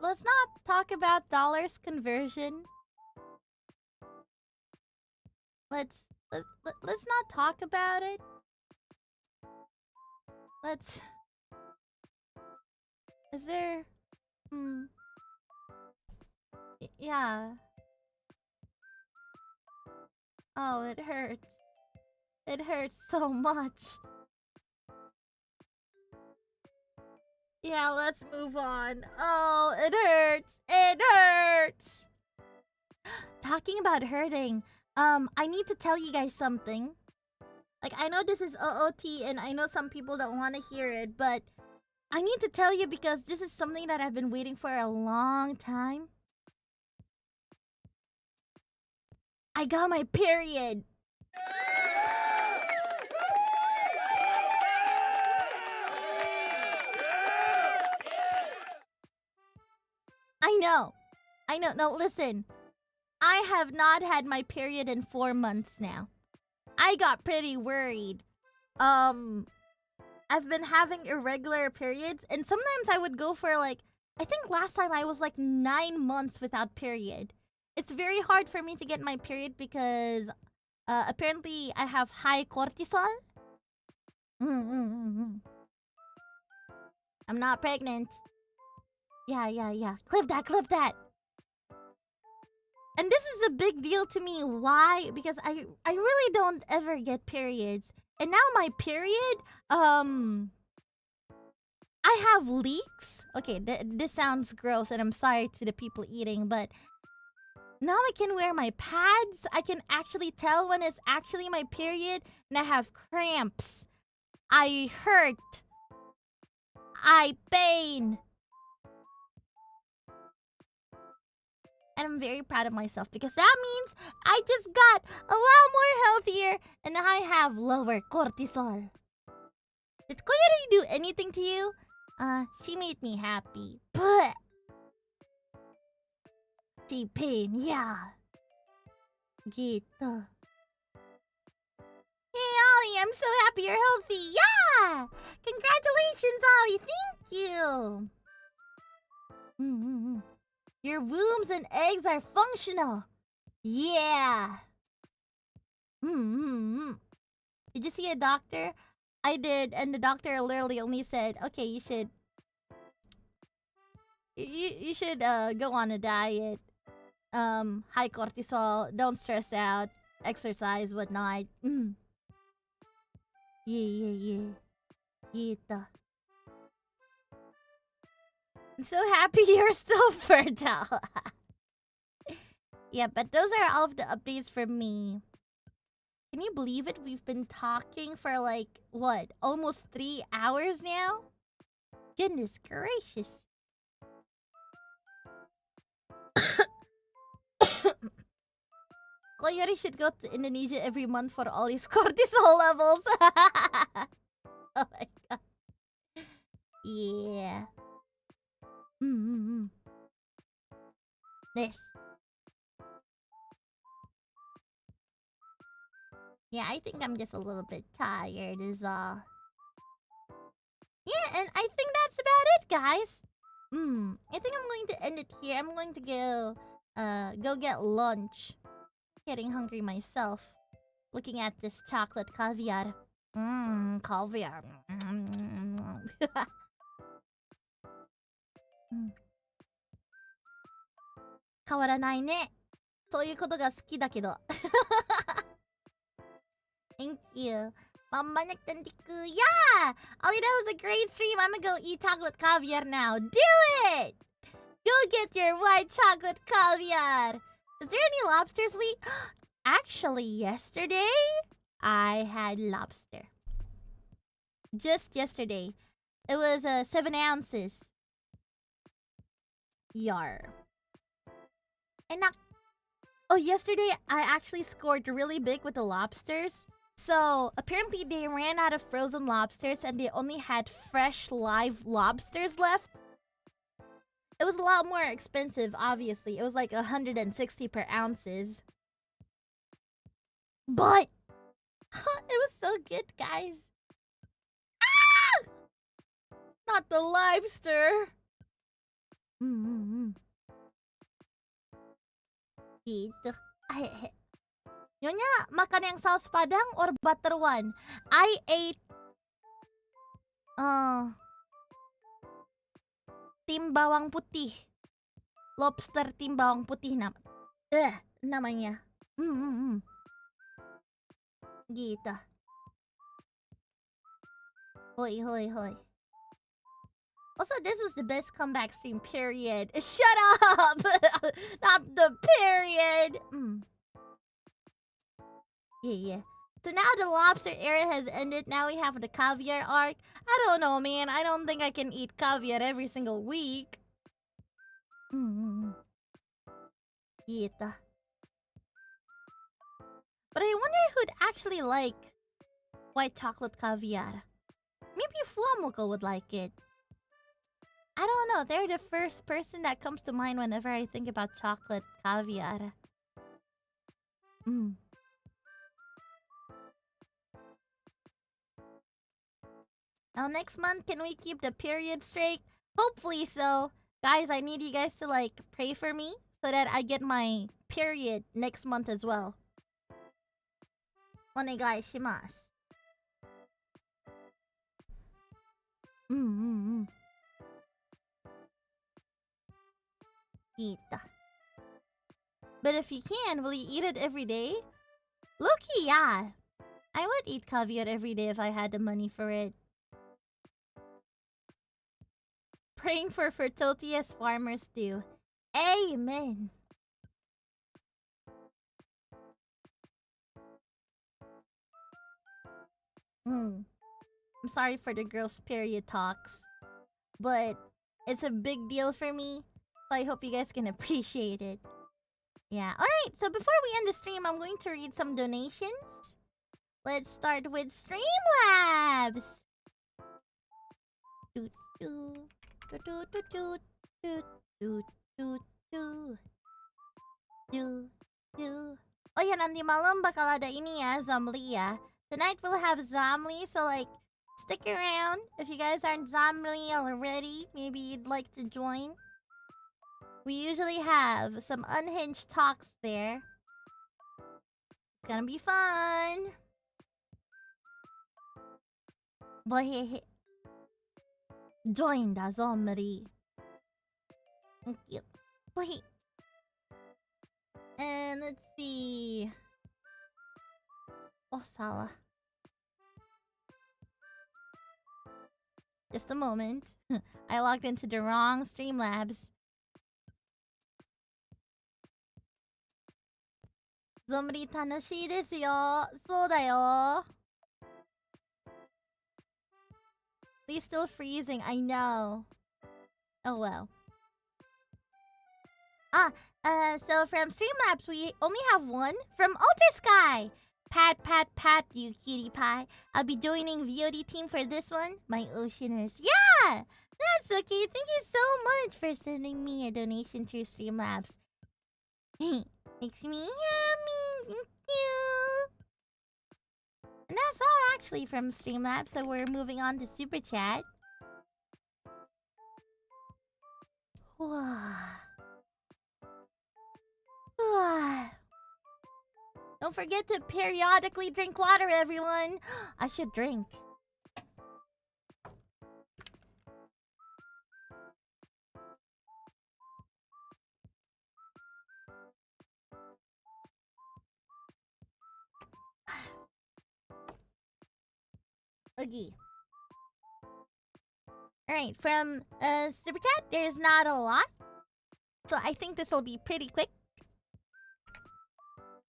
Let's not talk about dollars conversion. Let's not talk about it. Is there yeah. Oh, it hurts. It hurts so much. Yeah, let's move on. Oh, it hurts. It hurts. Talking about hurting, I need to tell you guys something. Like, I know this is OOT and I know some people don't want to hear it, but I need to tell you because this is something that I've been waiting for a long time. I got my period. I know. No, listen. I have not had my period in 4 months now. I got pretty worried. I've been having irregular periods, and sometimes I would go for like, I think last time I was like 9 months without period. It's very hard for me to get my period because apparently I have high cortisol. I'm not pregnant. Yeah. Clip that. And this is a big deal to me. Why? Because I really don't ever get periods. And now my period, I I have leaks. Okay, this sounds gross, and I'm sorry to the people eating, but now I can wear my pads. I can actually tell when it's actually my period, and I have cramps. I hurt. I pain. And I'm very proud of myself because that means I just got a lot more healthier and I have lower cortisol. Did Koyori do anything to you? She made me happy. But she pain, yeah. Gitu. Hey Ollie, I'm so happy you're healthy. Yeah! Congratulations, Ollie. Thank you. Your wombs and eggs are functional. Yeah. Did you see a doctor? I did, and the doctor literally only said, okay, you should go on a diet. High cortisol, don't stress out, exercise, whatnot. Yeah. Gitu. I'm so happy you're still fertile. Yeah, but those are all of the updates for me. Can you believe it? We've been talking for like, what, almost 3 hours now? Goodness gracious. Koyori should go to Indonesia every month for all his cortisol levels. Oh my god. Yeah. This. Yeah, I think I'm just a little bit tired is all. Yeah, and I think that's about it, guys. I think I'm going to end it here. I'm going to go get lunch. Getting hungry myself. Looking at this chocolate caviar. Caviar. 変わらないね。そういうことが好きだけど。Thank you. Mama Naktantiku. Yeah! Ollie, that was a great stream. I'm gonna go eat chocolate caviar now. Do it! Go get your white chocolate caviar. Is there any lobsters, Lee? Actually, yesterday, I had lobster. Just yesterday. It was 7 ounces. Yar. And yesterday I actually scored really big with the lobsters. So apparently they ran out of frozen lobsters and they only had fresh live lobsters left. It was a lot more expensive, obviously. It was like 160 per ounces. But it was so good, guys. Ah! Not the lobster. Gitu. Nyonya, makan yang saus padang or butter one? I ate tim bawang putih. Lobster tim bawang putih namanya. Gitu. Hoi. Also, this was the best comeback stream, period. Shut up! Not the period! Yeah. So now the lobster era has ended. Now we have the caviar arc. I don't know, man. I don't think I can eat caviar every single week. Gitu. But I wonder who'd actually like white chocolate caviar. Maybe 𝓈𝓗𝓮𝓻𝓮𝓼 would like it. I don't know. They're the first person that comes to mind whenever I think about chocolate caviar. Now next month, can we keep the period streak? Hopefully so. Guys, I need you guys to like pray for me so that I get my period next month as well. Onegaishimasu. But if you can, will you eat it every day? Low-key, yeah. I would eat caviar every day if I had the money for it. praying for fertility as farmers do. Amen. I'm sorry for the girls' period talks, but it's a big deal for me, so I hope you guys can appreciate it. Yeah, alright, so before we end the stream, I'm going to read some donations. Let's start with Streamlabs. Doot doot doot doot doot doot doot doot doot doot. Oh yeah, nanti malam bakal ada ini ya, 𓊈𝓤𝓸 ya. Tonight we'll have 𓊈𝓤𝓸, so like, stick around. If you guys aren't 𓊈𝓤𝓸 already, maybe you'd like to join. We usually have some unhinged talks there. It's gonna be fun. Join the 𓊈𝓤𝓸. Thank you. And let's see. Oh, Salah. Just a moment. I logged into the wrong Streamlabs. 𓊈𝓤𝓸 楽しいですよ。そうだよ。He's still freezing, I know. Oh well. So from Streamlabs, we only have one. From Alter Sky! Pat, you cutie pie. I'll be joining VOD team for this one. My oceanus. Yeah! That's okay. Thank you so much for sending me a donation through Streamlabs. Makes me happy. Thank you. And that's all actually from Streamlabs, so we're moving on to Super Chat. Don't forget to periodically drink water, everyone. I should drink. Okay. Alright, from Super Chat, there's not a lot. So I think this will be pretty quick.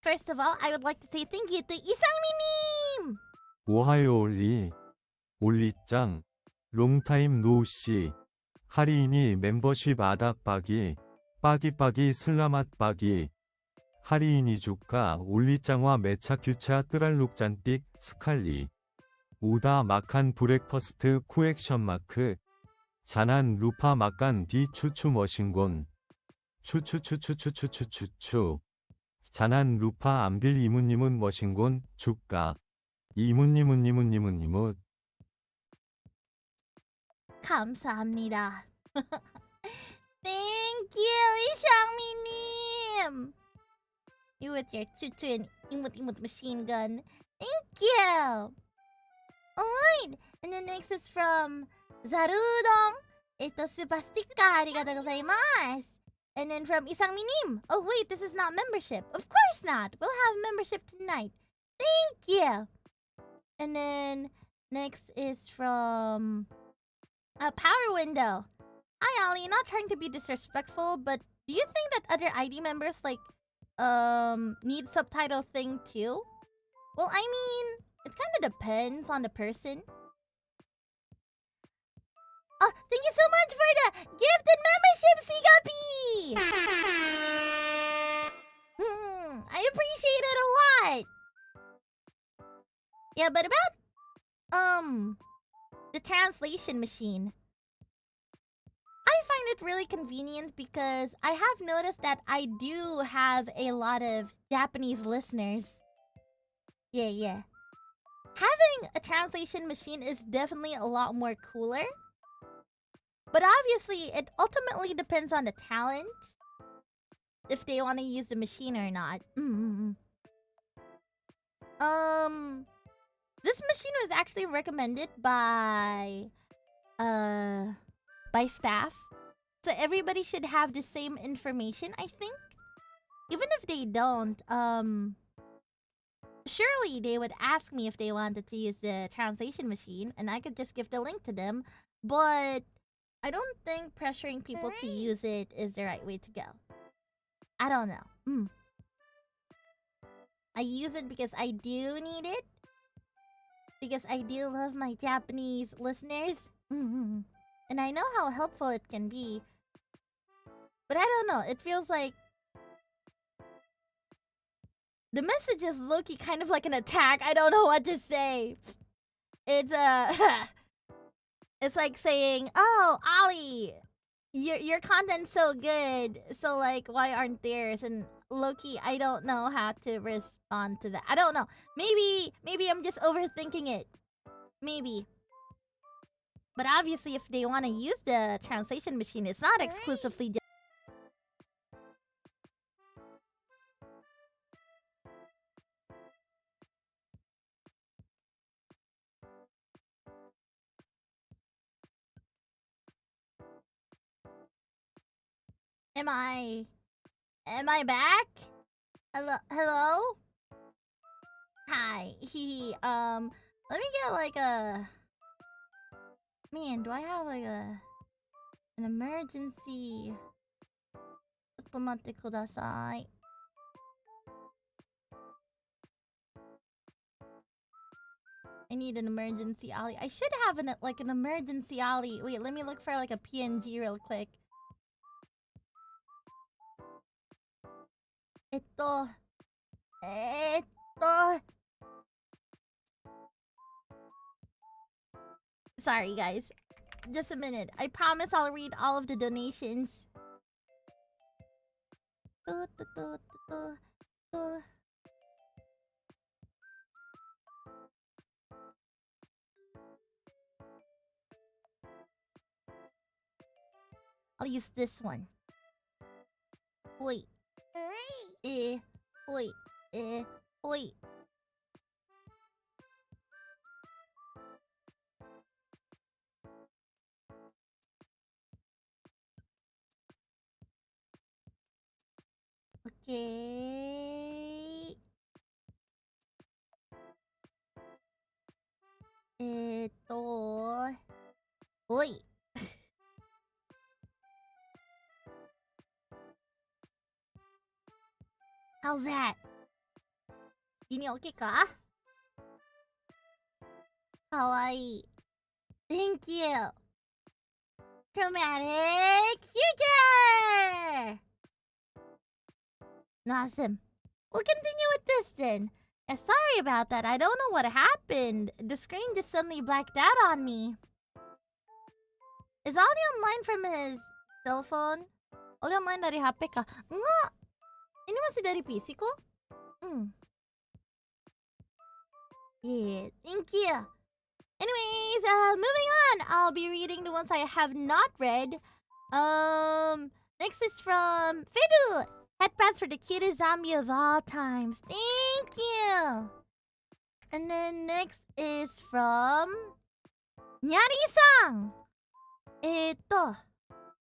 First of all, I would like to say thank you to 이상미님! 오하요 올리짱, 롱타임 노우씨, 하리인이 멤버십 아닥박이, 빠기빠기 슬라맛박이, 하리인이 주가 올리짱와 매차규차 𝓈𝓸𝓷𝓪𝓽𝓻𝓮𝓼, 오다 마칸 브렉퍼스트 쿠액션마크, 잔한 루파 마칸 디 추추 머신곤, 추추추추추추추추추, 잔한 루파 암빌 이문니문 머신곤 주가, 이문니문니문니문니문. 감사합니다. Thank you, 이상미님! You with your chuchu and imut machine gun. Thank you! Alright! And then next is from 𓊈��𝓬𝓻𝓮. super sticker, arigatou gozaimasu. And then from 이상미님. Oh wait, this is not membership. Of course not! We'll have membership tonight. Thank you! And then next is from Power Window. Hi Ollie, not trying to be disrespectful, but do you think that other ID members like need subtitle thing too? Well, I mean, it kind of depends on the person. Oh, thank you so much for the gifted membership, Sigapi! I appreciate it a lot. Yeah, but about the translation machine. I find it really convenient because I have noticed that I do have a lot of Japanese listeners. Yeah. Having a translation machine is definitely a lot more cooler. But obviously, it ultimately depends on the talent. If they want to use the machine or not. This machine was actually recommended by staff. So everybody should have the same information, I think. Even if they don't, surely they would ask me if they wanted to use the translation machine, and I could just give the link to them. But I don't think pressuring people to use it is the right way to go. I don't know. I use it because I do need it. Because I do love my Japanese listeners. And I know how helpful it can be. But I don't know. It feels like the message is low-key kind of like an attack. I don't know what to say. It's it's like saying, "Oh, Ollie, your content's so good. So like, why aren't theirs?" And low-key, I don't know how to respond to that. I don't know. Maybe I'm just overthinking it. Maybe. But obviously, if they want to use the translation machine, it's not exclusively just... Am I back? Hello? Hi. Let me get like a... Man, do I have like an emergency? ちょっと待ってください. I need an emergency Ollie. I should have an emergency Ollie. Wait, let me look for like a PNG real quick. Sorry, guys. Just a minute. I promise I'll read all of the donations. I'll use this one. Wait. Wait. Wait. Okay. Wait. How's that? Yuni okay ka? Kawaii. Thank you. Chromatic future! Awesome. We'll continue with this then. Sorry about that. I don't know what happened. The screen just suddenly blacked out on me. Is Ollie online from his cell phone? Ollie online dari HP ka? Enggak. Ini masih dari PC ko? Yeah, thank you. Anyways, moving on. I'll be reading the ones I have not read. Next is from Fidu. Headpads for the cutest zombie of all times. Thank you. And then next is from Nyari-san.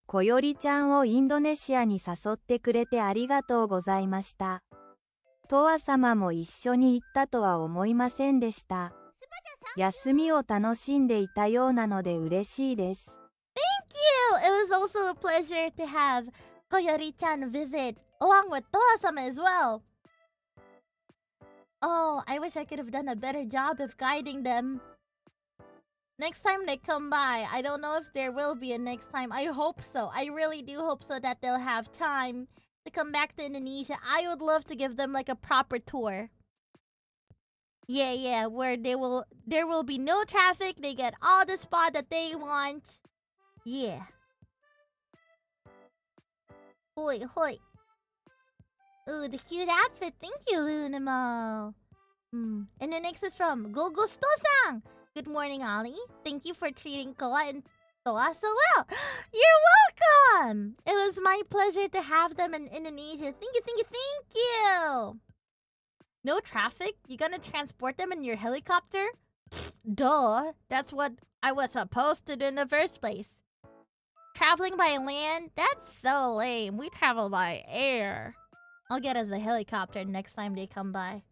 こよりちゃんをインドネシアに誘ってくれてありがとうございました。トワ様も一緒に行ったとは思いませんでした。休みを楽しんでいたようなので嬉しいです。Thank you! It was also a pleasure to have Koyori-chan visit along with Toa-sama as well. Oh, I wish I could have done a better job of guiding them. Next time they come by, I don't know if there will be a next time. I hope so. I really do hope so that they'll have time to come back to Indonesia. I would love to give them like a proper tour. Yeah, where there will be no traffic. They get all the spot that they want. Yeah. Hoi. Ooh, the cute outfit. Thank you, Lunamo. And the next is from Gogusto-san. Good morning, Ollie. Thank you for treating Koa and Toa so well. You're welcome. It was my pleasure to have them in Indonesia. Thank you. No traffic? You gonna transport them in your helicopter? Duh. That's what I was supposed to do in the first place. Traveling by land? That's so lame. We travel by air. I'll get us a helicopter next time they come by.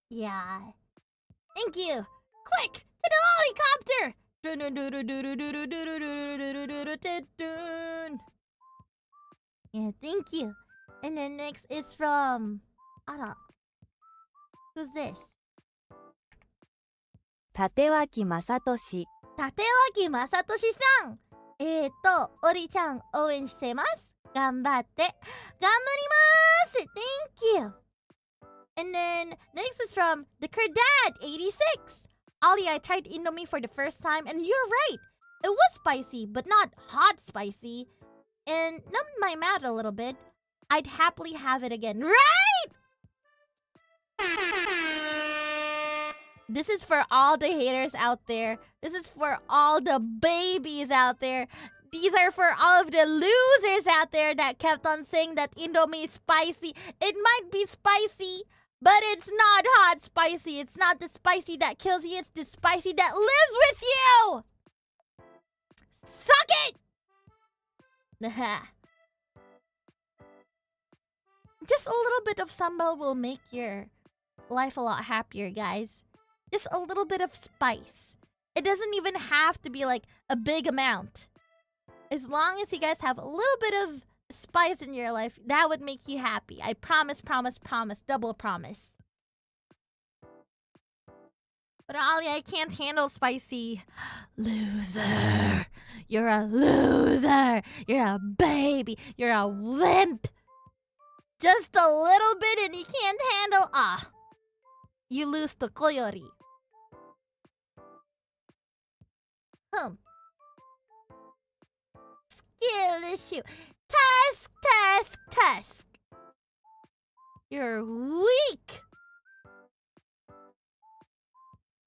Yeah. Thank you. Quick! To the helicopter! Yeah, thank you. And then next is from Ara. Who's this? 立脇正俊。立脇正俊さん。おりちゃん応援してます。頑張って。頑張ります。Thank you. And then next is from the Kerdad 86. Ollie, I tried Indomie for the first time, and you're right. It was spicy, but not hot spicy. And numbed my mouth a little bit. I'd happily have it again. Right? This is for all the haters out there. This is for all the babies out there. These are for all of the losers out there that kept on saying that Indomie is spicy. It might be spicy, but it's not hot spicy. It's not the spicy that kills you. It's the spicy that lives with you. Suck it! Just a little bit of sambal will make your life a lot happier, guys. Just a little bit of spice. It doesn't even have to be like a big amount. As long as you guys have a little bit of spice in your life, that would make you happy. I promise, promise, promise, double promise. But Ollie, I can't handle spicy. Loser. You're a loser. You're a baby. You're a wimp. Just a little bit and you can't handle. You lose to Koyori. Skill issue. Task. You're weak.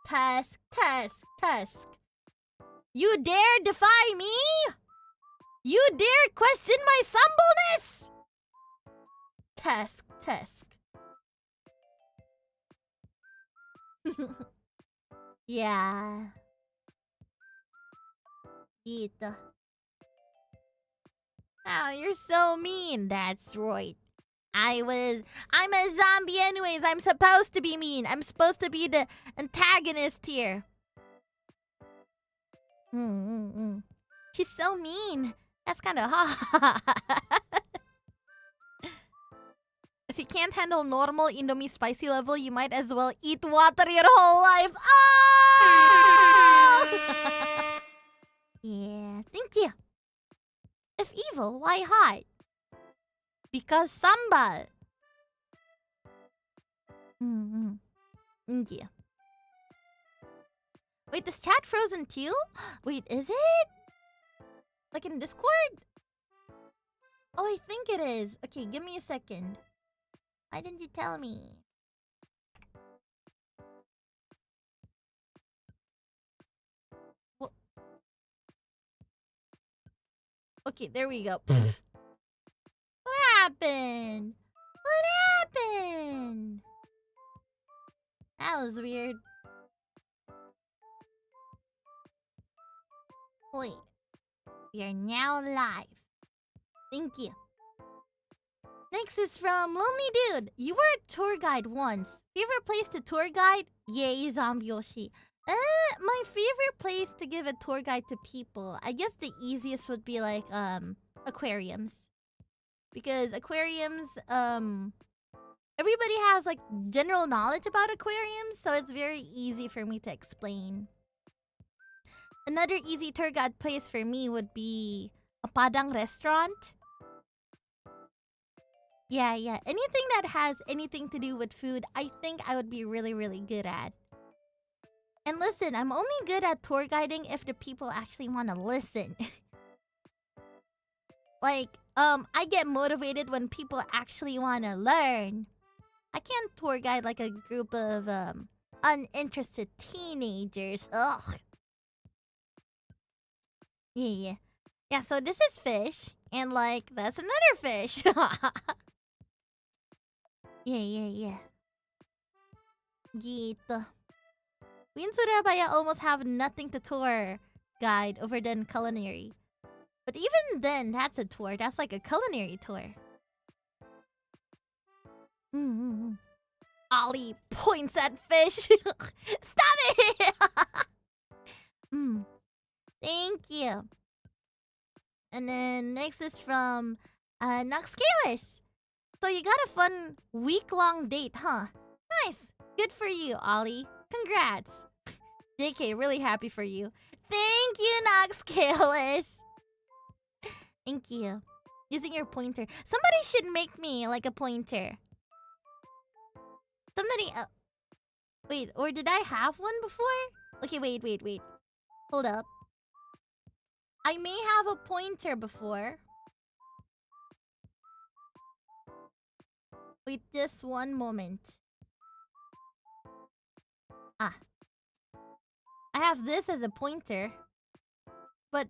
Task. You dare defy me? You dare question my sambleness? Task. Yeah. Gita. Oh, you're so mean. That's right. I'm a zombie anyways. I'm supposed to be mean. I'm supposed to be the antagonist here. She's so mean. That's kind of hot. If you can't handle normal Indomie spicy level, you might as well eat water your whole life. Oh! Yeah, thank you. If evil, why hot? Because sambal. Thank you. Wait, is chat frozen too? Wait, is it? Like in Discord? Oh, I think it is. Okay, give me a second. Why didn't you tell me? Well, okay, there we go. What happened? What happened? That was weird. Wait. We are now live. Thank you. Next is from Lonely Dude. You were a tour guide once. Favorite place to tour guide? Yay, Zombie Yoshi. My favorite place to give a tour guide to people, I guess the easiest would be like aquariums. Because aquariums, everybody has like general knowledge about aquariums, so it's very easy for me to explain. Another easy tour guide place for me would be a Padang restaurant. Yeah. Anything that has anything to do with food, I think I would be really, really good at. And listen, I'm only good at tour guiding if the people actually want to listen. Like, I get motivated when people actually want to learn. I can't tour guide like a group of uninterested teenagers. Ugh. Yeah, so this is fish. And like, that's another fish. Yeah. Gitu. We in Surabaya almost have nothing to tour guide over than culinary. But even then, that's a tour. That's like a culinary tour. Ollie points at fish. Stop it! Thank you. And then next is from 𝓈𝓗𝓗𝓆. So you got a fun week-long date, huh? Nice. Good for you, Ollie. Congrats. JK, really happy for you. Thank you, 𝓈𝓗𝓗𝓆. Thank you. Using your pointer. Somebody should make me like a pointer. Somebody... wait, or did I have one before? Okay, wait. Hold up. I may have a pointer before. Wait just one moment. Ah. I have this as a pointer. But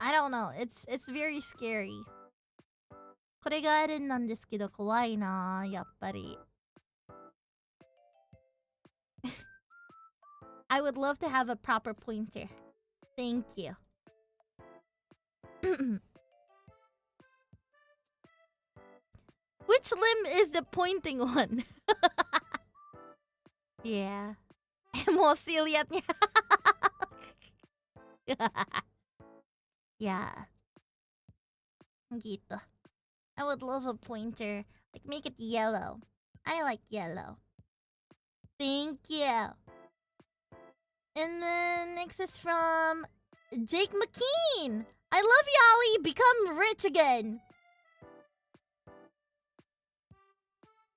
I don't know. It's very scary. これがあるんなんですけど怖いなやっぱり。I would love to have a proper pointer. Thank you. Which limb is the pointing one? Yeah. Emosi liat niya. Yeah. Gitu. I would love a pointer. Like, make it yellow. I like yellow. Thank you. And then next is from Jake McKean. I love you, Ollie. Become rich again.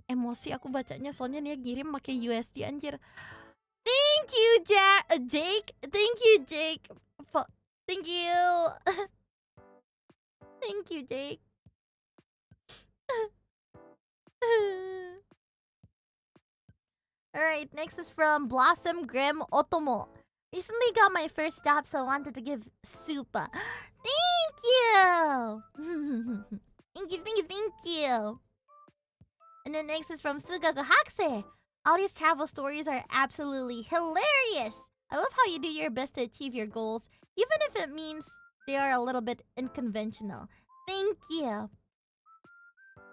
Emosi aku bacanya soalnya dia kirim pakai USD anjir. Thank you, Jake. Thank you, Jake. Thank you. Thank you, Jake. Alright, next is from Blossom Graham Otomo. Recently got my first job, so I wanted to give super. Thank you! Thank you. And then next is from Sugaku Hakse. All these travel stories are absolutely hilarious. I love how you do your best to achieve your goals, even if it means they are a little bit unconventional. Thank you.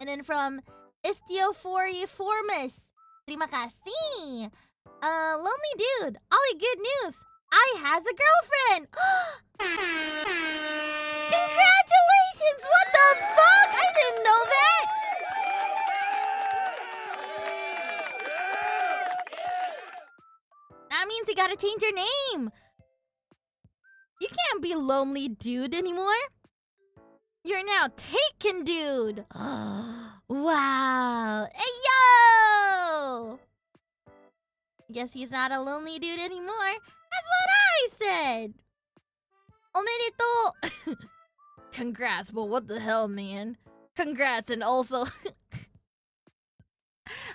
And then from Istiophoriformis. Terima kasih. Lonely dude. Ollie, good news. I has a girlfriend. Congratulations! What the fuck? I didn't know that. That means you gotta change your name. You can't be lonely dude anymore. You're now taken dude. Wow. Hey yo! Guess he's not a lonely dude anymore. That's what I said. Omedetou. Congrats, but what the hell, man? Congrats, and also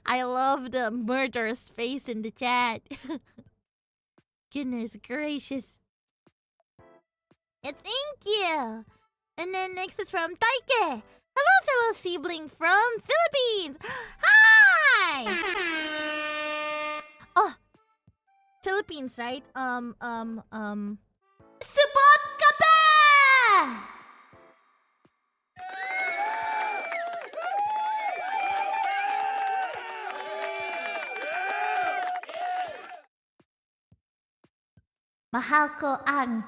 I love the murderous face in the chat. Goodness gracious. Yeah, thank you. And then next is from Taike. Hello, fellow sibling from Philippines. Hi. Oh, Philippines, right? Support ka pa! Mahal ko ang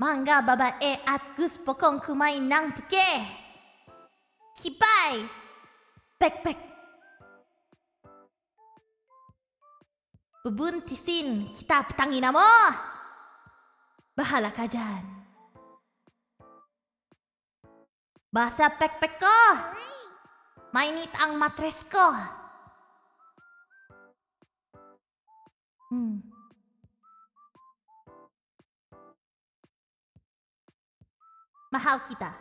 mga babae at gusto kong kumain ng puke. Kipay! Pek-pek! Bubuntisin kita putangina mo! Bahala ka dyan. Basa pek-pek ko! Mainit ang matres ko. Mahal kita.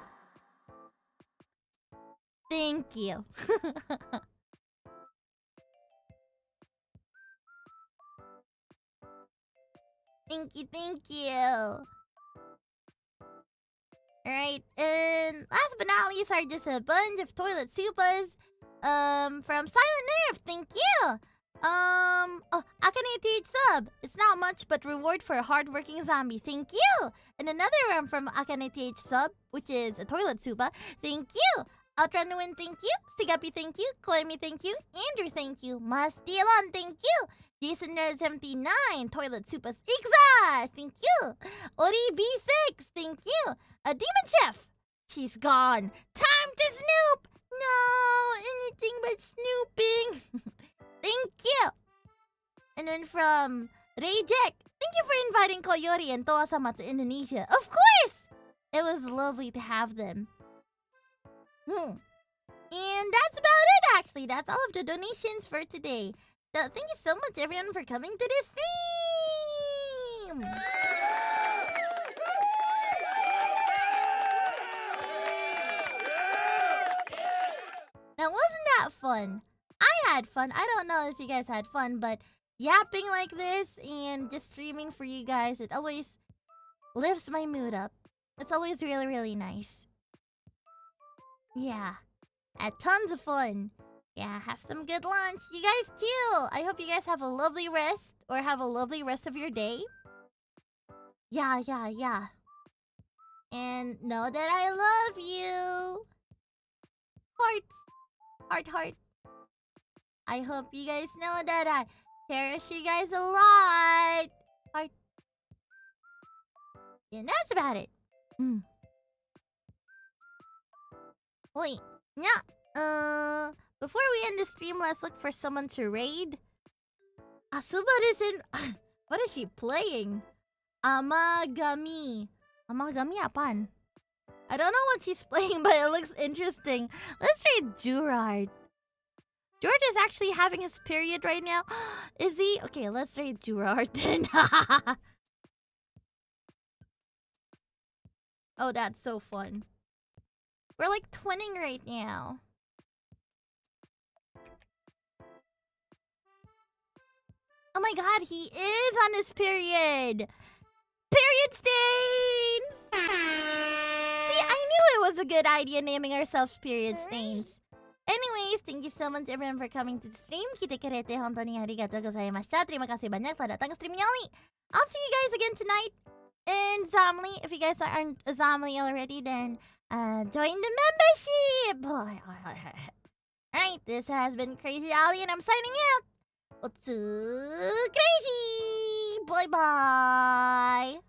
Thank you. Thank you. Alright, and last but not least are just a bunch of toilet supas from Silent Nerve. Thank you. Akane sub. It's not much, but reward for a hardworking zombie. Thank you. And another one from Akane sub, which is a toilet supa. Thank you. Ultranuin, thank you. Sigapi, thank you. Koemi, thank you. Andrew, thank you. Mastilon, thank you. Jason79, Toilet Supas Ixa, thank you. Ori B6, thank you. A Demon Chef, she's gone. Time to snoop. No, anything but snooping. Thank you. And then from Geek Jack, thank you for inviting Coyote and Toa-sama to Indonesia. Of course! It was lovely to have them. And that's about it, actually. That's all of the donations for today. So thank you so much, everyone, for coming to this stream. Now, wasn't that fun? I had fun. I don't know if you guys had fun, but yapping like this and just streaming for you guys, it always lifts my mood up. It's always really, really nice. Yeah. Had tons of fun. Yeah, have some good lunch. You guys too. I hope you guys have a lovely rest or have a lovely rest of your day. Yeah. And know that I love you. Heart. I hope you guys know that I cherish you guys a lot. Heart. And that's about it. Wait. Yeah. Before we end the stream, let's look for someone to raid. Asuba is in... What is she playing? Amagami. Amagami apaan? I don't know what she's playing, but it looks interesting. Let's raid Gerard. George is actually having his period right now. Is he? Okay, let's raid Gerard then. Oh, that's so fun. We're like twinning right now. Oh my god, he is on his period! Period stains! See, I knew it was a good idea naming ourselves Period Stains. Anyways, thank you so much everyone for coming to the stream. 𝓈𝓸𝓷𝓬𝓲𝓪𝓫𝓾𝔃 Terima kasih banyak pada datang ke streamnya Ollie. I'll see you guys again tonight in 𝓈𝓤𝓸. If you guys aren't a 𝓈𝓤𝓸 already, then join the membership! Alright, this has been Kureiji Ollie and I'm signing out. Untuk, Kureiji! Bye-bye!